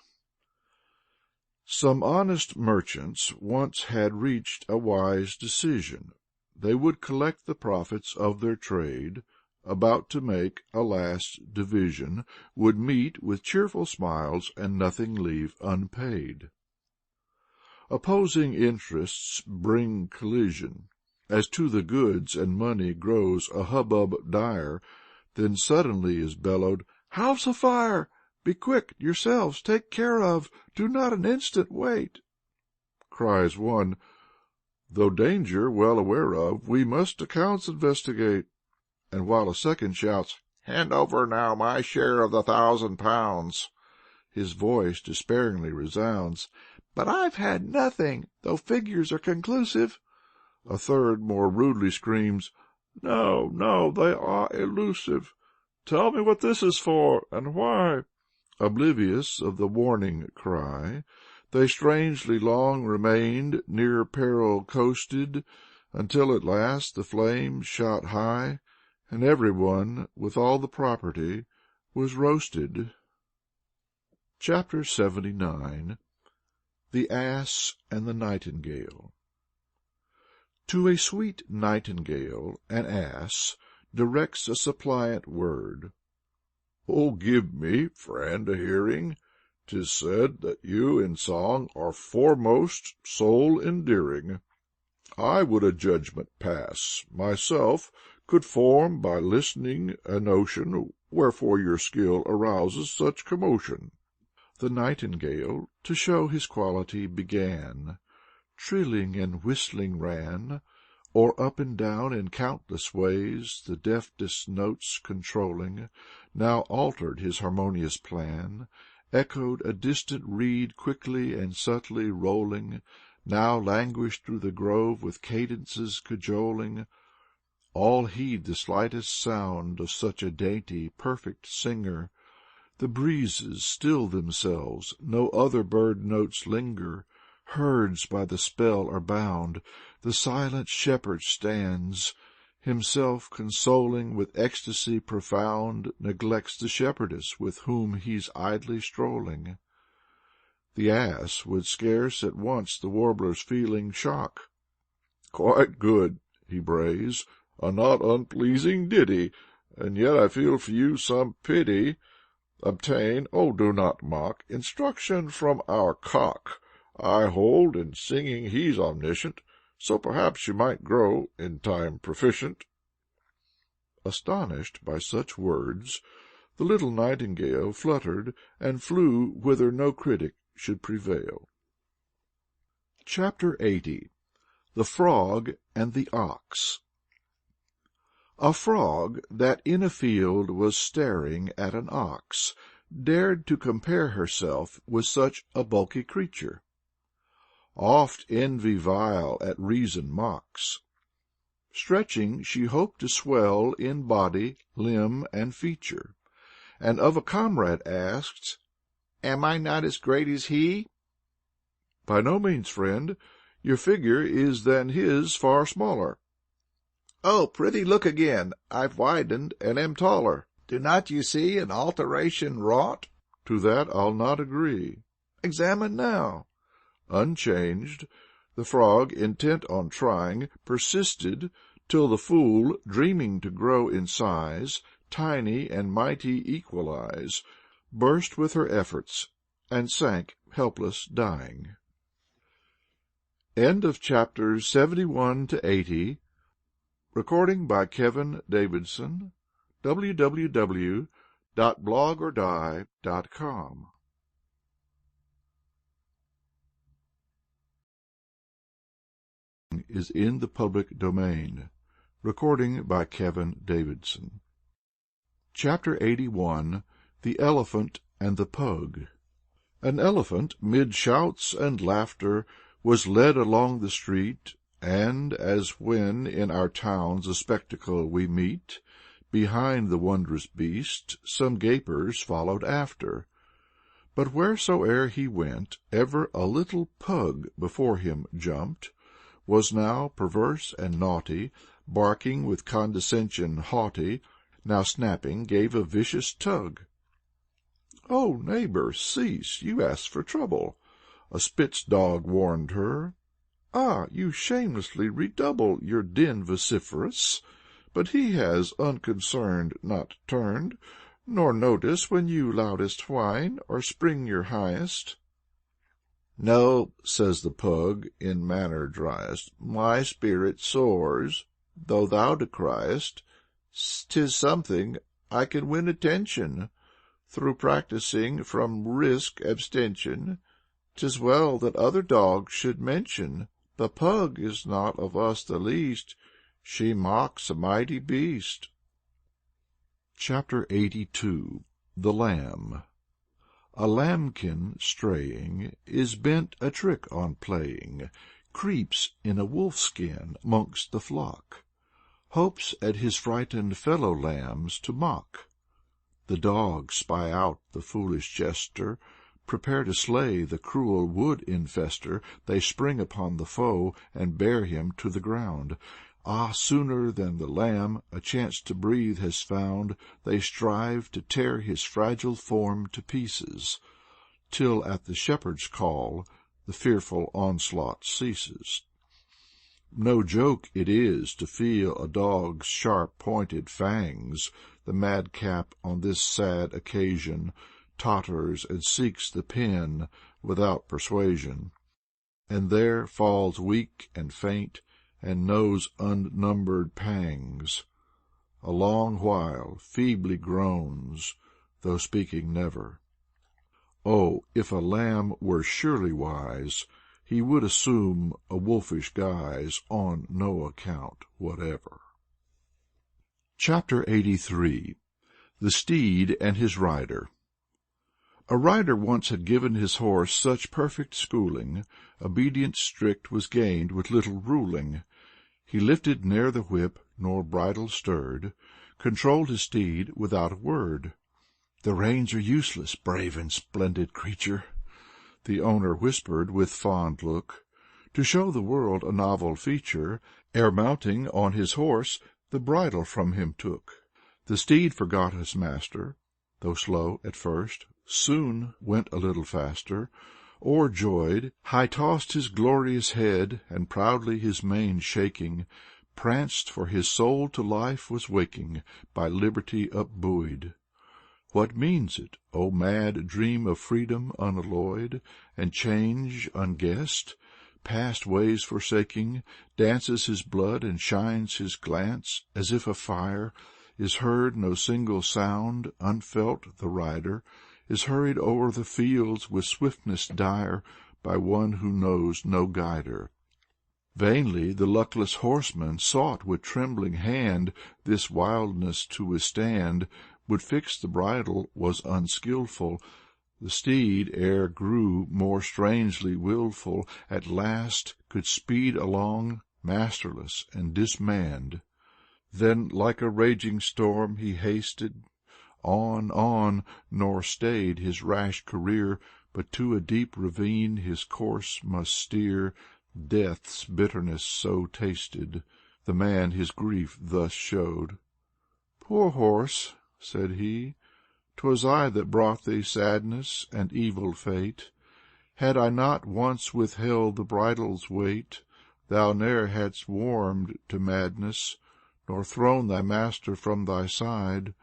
Some honest merchants once had reached a wise decision. They would collect the profits of their trade, about to make a last division, would meet with cheerful smiles and nothing leave unpaid. Opposing interests bring collision. As to the goods and money grows a hubbub dire, then suddenly is bellowed, "House afire! Be quick yourselves, take care of, do not an instant wait." cries one. Though danger well aware of, we must accounts investigate. And while a second shouts, "Hand over now my share of the £1,000," his voice despairingly resounds, "But I've had nothing, though figures are conclusive." A third more rudely screams, "No, no, they are elusive. Tell me what this is for, and why." Oblivious of the warning cry, they strangely long remained, near peril coasted, until at last the flames shot high, and everyone, with all the property, was roasted. Chapter 79. The Ass and the Nightingale. To a sweet nightingale an ass directs a suppliant word. "Oh, give me, friend, a hearing. 'Tis said that you in song are foremost, soul endearing. I would a judgment pass, myself could form by listening a notion, wherefore your skill arouses such commotion." The nightingale, to show his quality, began, trilling and whistling ran, or up and down in countless ways, the deftest notes controlling, now altered his harmonious plan, echoed a distant reed quickly and subtly rolling, now languished through the grove with cadences cajoling. All heed the slightest sound of such a dainty, perfect singer. The breezes still themselves, no other bird notes linger. Herds by the spell are bound, the silent shepherd stands, himself consoling with ecstasy profound, neglects the shepherdess with whom he's idly strolling. The ass would scarce at once the warbler's feeling shock. "Quite good," he brays, "a not unpleasing ditty, and yet I feel for you some pity. Obtain, oh, do not mock, instruction from our cock. I hold, in singing he's omniscient, so perhaps you might grow, in time, proficient." Astonished by such words, the little nightingale fluttered and flew whither no critic should prevail. Chapter 80. The Frog and the Ox. A frog that in a field was staring at an ox dared to compare herself with such a bulky creature. Oft envy vile at reason mocks. Stretching, she hoped to swell in body, limb, and feature, and of a comrade asked, "Am I not as great as he?" "By no means, friend. Your figure is than his far smaller." "Oh, prithee look again. I've widened, and am taller. Do not you see an alteration wrought?" "To that I'll not agree." "Examine now." Unchanged, the frog, intent on trying, persisted, till the fool, dreaming to grow in size, tiny and mighty equalize, burst with her efforts, and sank helpless, dying. End of chapters 71 to 80. Recording by Kevin Davidson. www.blogordie.com is in the public domain. Recording by Kevin Davidson. Chapter 81. The Elephant and the Pug. An elephant, mid shouts and laughter, was led along the street, and, as when in our towns a spectacle we meet, behind the wondrous beast some gapers followed after. But wheresoe'er he went, ever a little pug before him jumped, was now perverse and naughty, barking with condescension haughty, now snapping gave a vicious tug. "Oh, neighbor, cease, you ask for trouble," a Spitz dog warned her. "Ah, you shamelessly redouble your din vociferous," but he has unconcerned not turned, nor notice when you loudest whine, or spring your highest. "No," says the pug, in manner driest, "my spirit soars, though thou decryest. 'Tis something I can win attention, through practising from risk abstention. 'Tis well that other dogs should mention, the pug is not of us the least, she mocks a mighty beast. Chapter 82. The Lamb. A lambkin straying is bent a trick on playing, creeps in a wolf-skin 'mongst the flock, hopes at his frightened fellow lambs to mock. The dogs spy out the foolish jester, prepare to slay the cruel wood-infester. They spring upon the foe and bear him to the ground. Ah, sooner than the lamb a chance to breathe has found, they strive to tear his fragile form to pieces, till at the shepherd's call the fearful onslaught ceases. No joke it is to feel a dog's sharp-pointed fangs. The madcap on this sad occasion totters and seeks the pen without persuasion, and there falls weak and faint, and knows unnumbered pangs. A long while feebly groans, though speaking never. Oh, if a lamb were surely wise, he would assume a wolfish guise on no account whatever. Chapter 83. The Steed and His Rider. A rider once had given his horse such perfect schooling, obedience strict was gained with little ruling. He lifted ne'er the whip, nor bridle stirred, controlled his steed without a word. "The reins are useless, brave and splendid creature," the owner whispered with fond look, to show the world a novel feature. Ere mounting on his horse, the bridle from him took. The steed forgot his master, though slow at first, soon went a little faster. O'erjoyed, high tossed his glorious head, and proudly his mane shaking, pranced, for his soul to life was waking, by liberty upbuoyed. What means it, O mad dream of freedom unalloyed, and change unguessed? Past ways forsaking, dances his blood and shines his glance, as if afire. Is heard no single sound, unfelt the rider is hurried o'er the fields with swiftness dire by one who knows no guider. Vainly the luckless horseman sought with trembling hand this wildness to withstand, would fix the bridle, was unskilful. The steed, ere grew more strangely wilful, at last could speed along masterless and dismanned. Then like a raging storm he hasted on, nor stayed his rash career, but to a deep ravine his course must steer. Death's bitterness so tasted, the man his grief thus showed. "Poor horse," said he, "'twas I that brought thee sadness and evil fate. Had I not once withheld the bridle's weight, thou ne'er hadst warmed to madness, nor thrown thy master from thy side,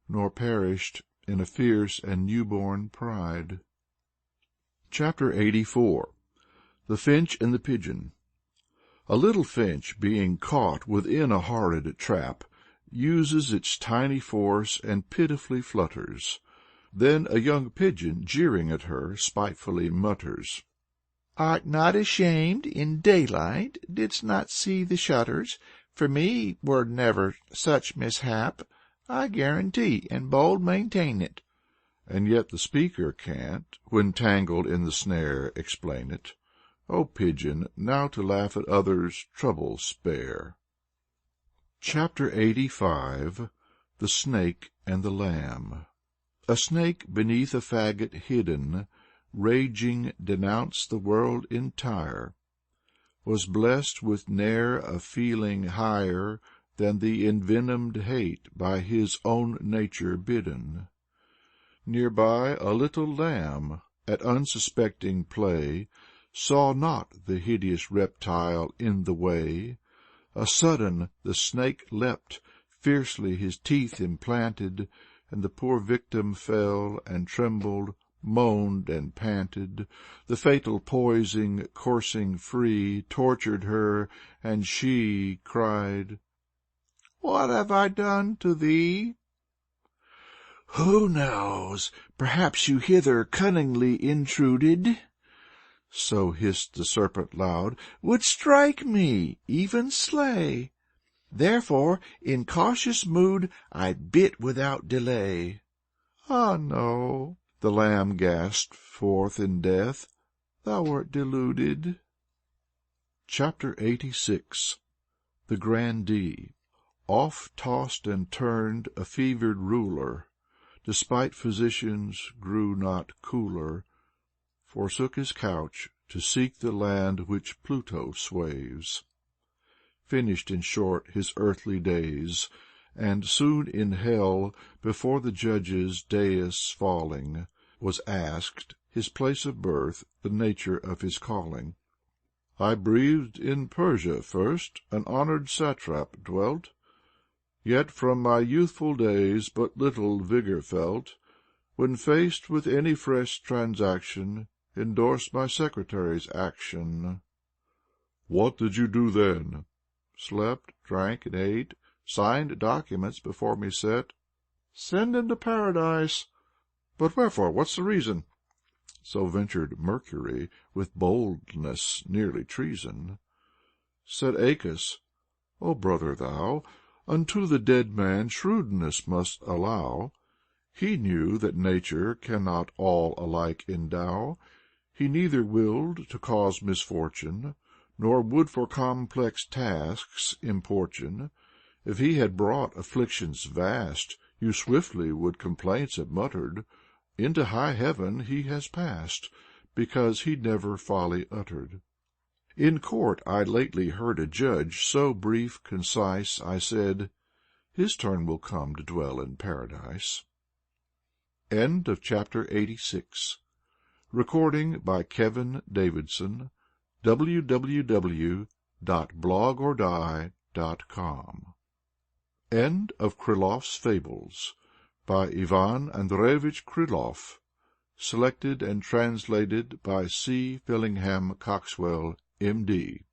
nor perished in a fierce and new-born pride." Chapter 84. The Finch and the Pigeon. A little finch, being caught within a horrid trap, uses its tiny force and pitifully flutters. Then a young pigeon, jeering at her, spitefully mutters, "Art not ashamed in daylight? Didst not see the shutters? For me were never such mishap, I guarantee and bold maintain it." And yet the speaker can't, when tangled in the snare, explain it. O pigeon, now to laugh at others' trouble spare. Chapter 85. The Snake and the Lamb. A snake beneath a faggot hidden, raging denounced the world entire, was blessed with ne'er a feeling higher than the envenomed hate by his own nature bidden. Near by a little lamb, at unsuspecting play, saw not the hideous reptile in the way. A sudden the snake leapt, fiercely his teeth implanted, and the poor victim fell and trembled, moaned and panted. The fatal poison coursing free tortured her, and she cried, "What have I done to thee?" "Who knows? Perhaps you hither cunningly intruded," so hissed the serpent loud, would strike me, even slay. Therefore, in cautious mood, I bit without delay. Ah, no, the lamb gasped forth in death, thou wert deluded. Chapter 86. The Grandee. Oft tossed and turned a fevered ruler, despite physicians grew not cooler, forsook his couch to seek the land which Pluto sways. Finished in short his earthly days, and soon in hell, before the judge's dais falling, was asked his place of birth, the nature of his calling. I breathed in Persia first, an honored satrap dwelt, yet from my youthful days but little vigor felt, when faced with any fresh transaction, endorsed my secretary's action. What did you do then? Slept, drank, and ate, signed documents before me set. Send him to paradise. But wherefore? What's the reason? So ventured Mercury, with boldness nearly treason. Said Aeacus, O brother thou, unto the dead man shrewdness must allow. He knew that nature cannot all alike endow. He neither willed to cause misfortune, nor would for complex tasks importune. If he had brought afflictions vast, you swiftly would complaints have muttered. Into high heaven he has passed, because he never folly uttered. In court I lately heard a judge so brief, concise, I said, his turn will come to dwell in paradise. End of chapter 86. Recording by Kevin Davidson. www.blogordie.com. End of Krylov's Fables by Ivan Andreevich Krylov. Selected and translated by C. Fillingham Coxwell, M.D.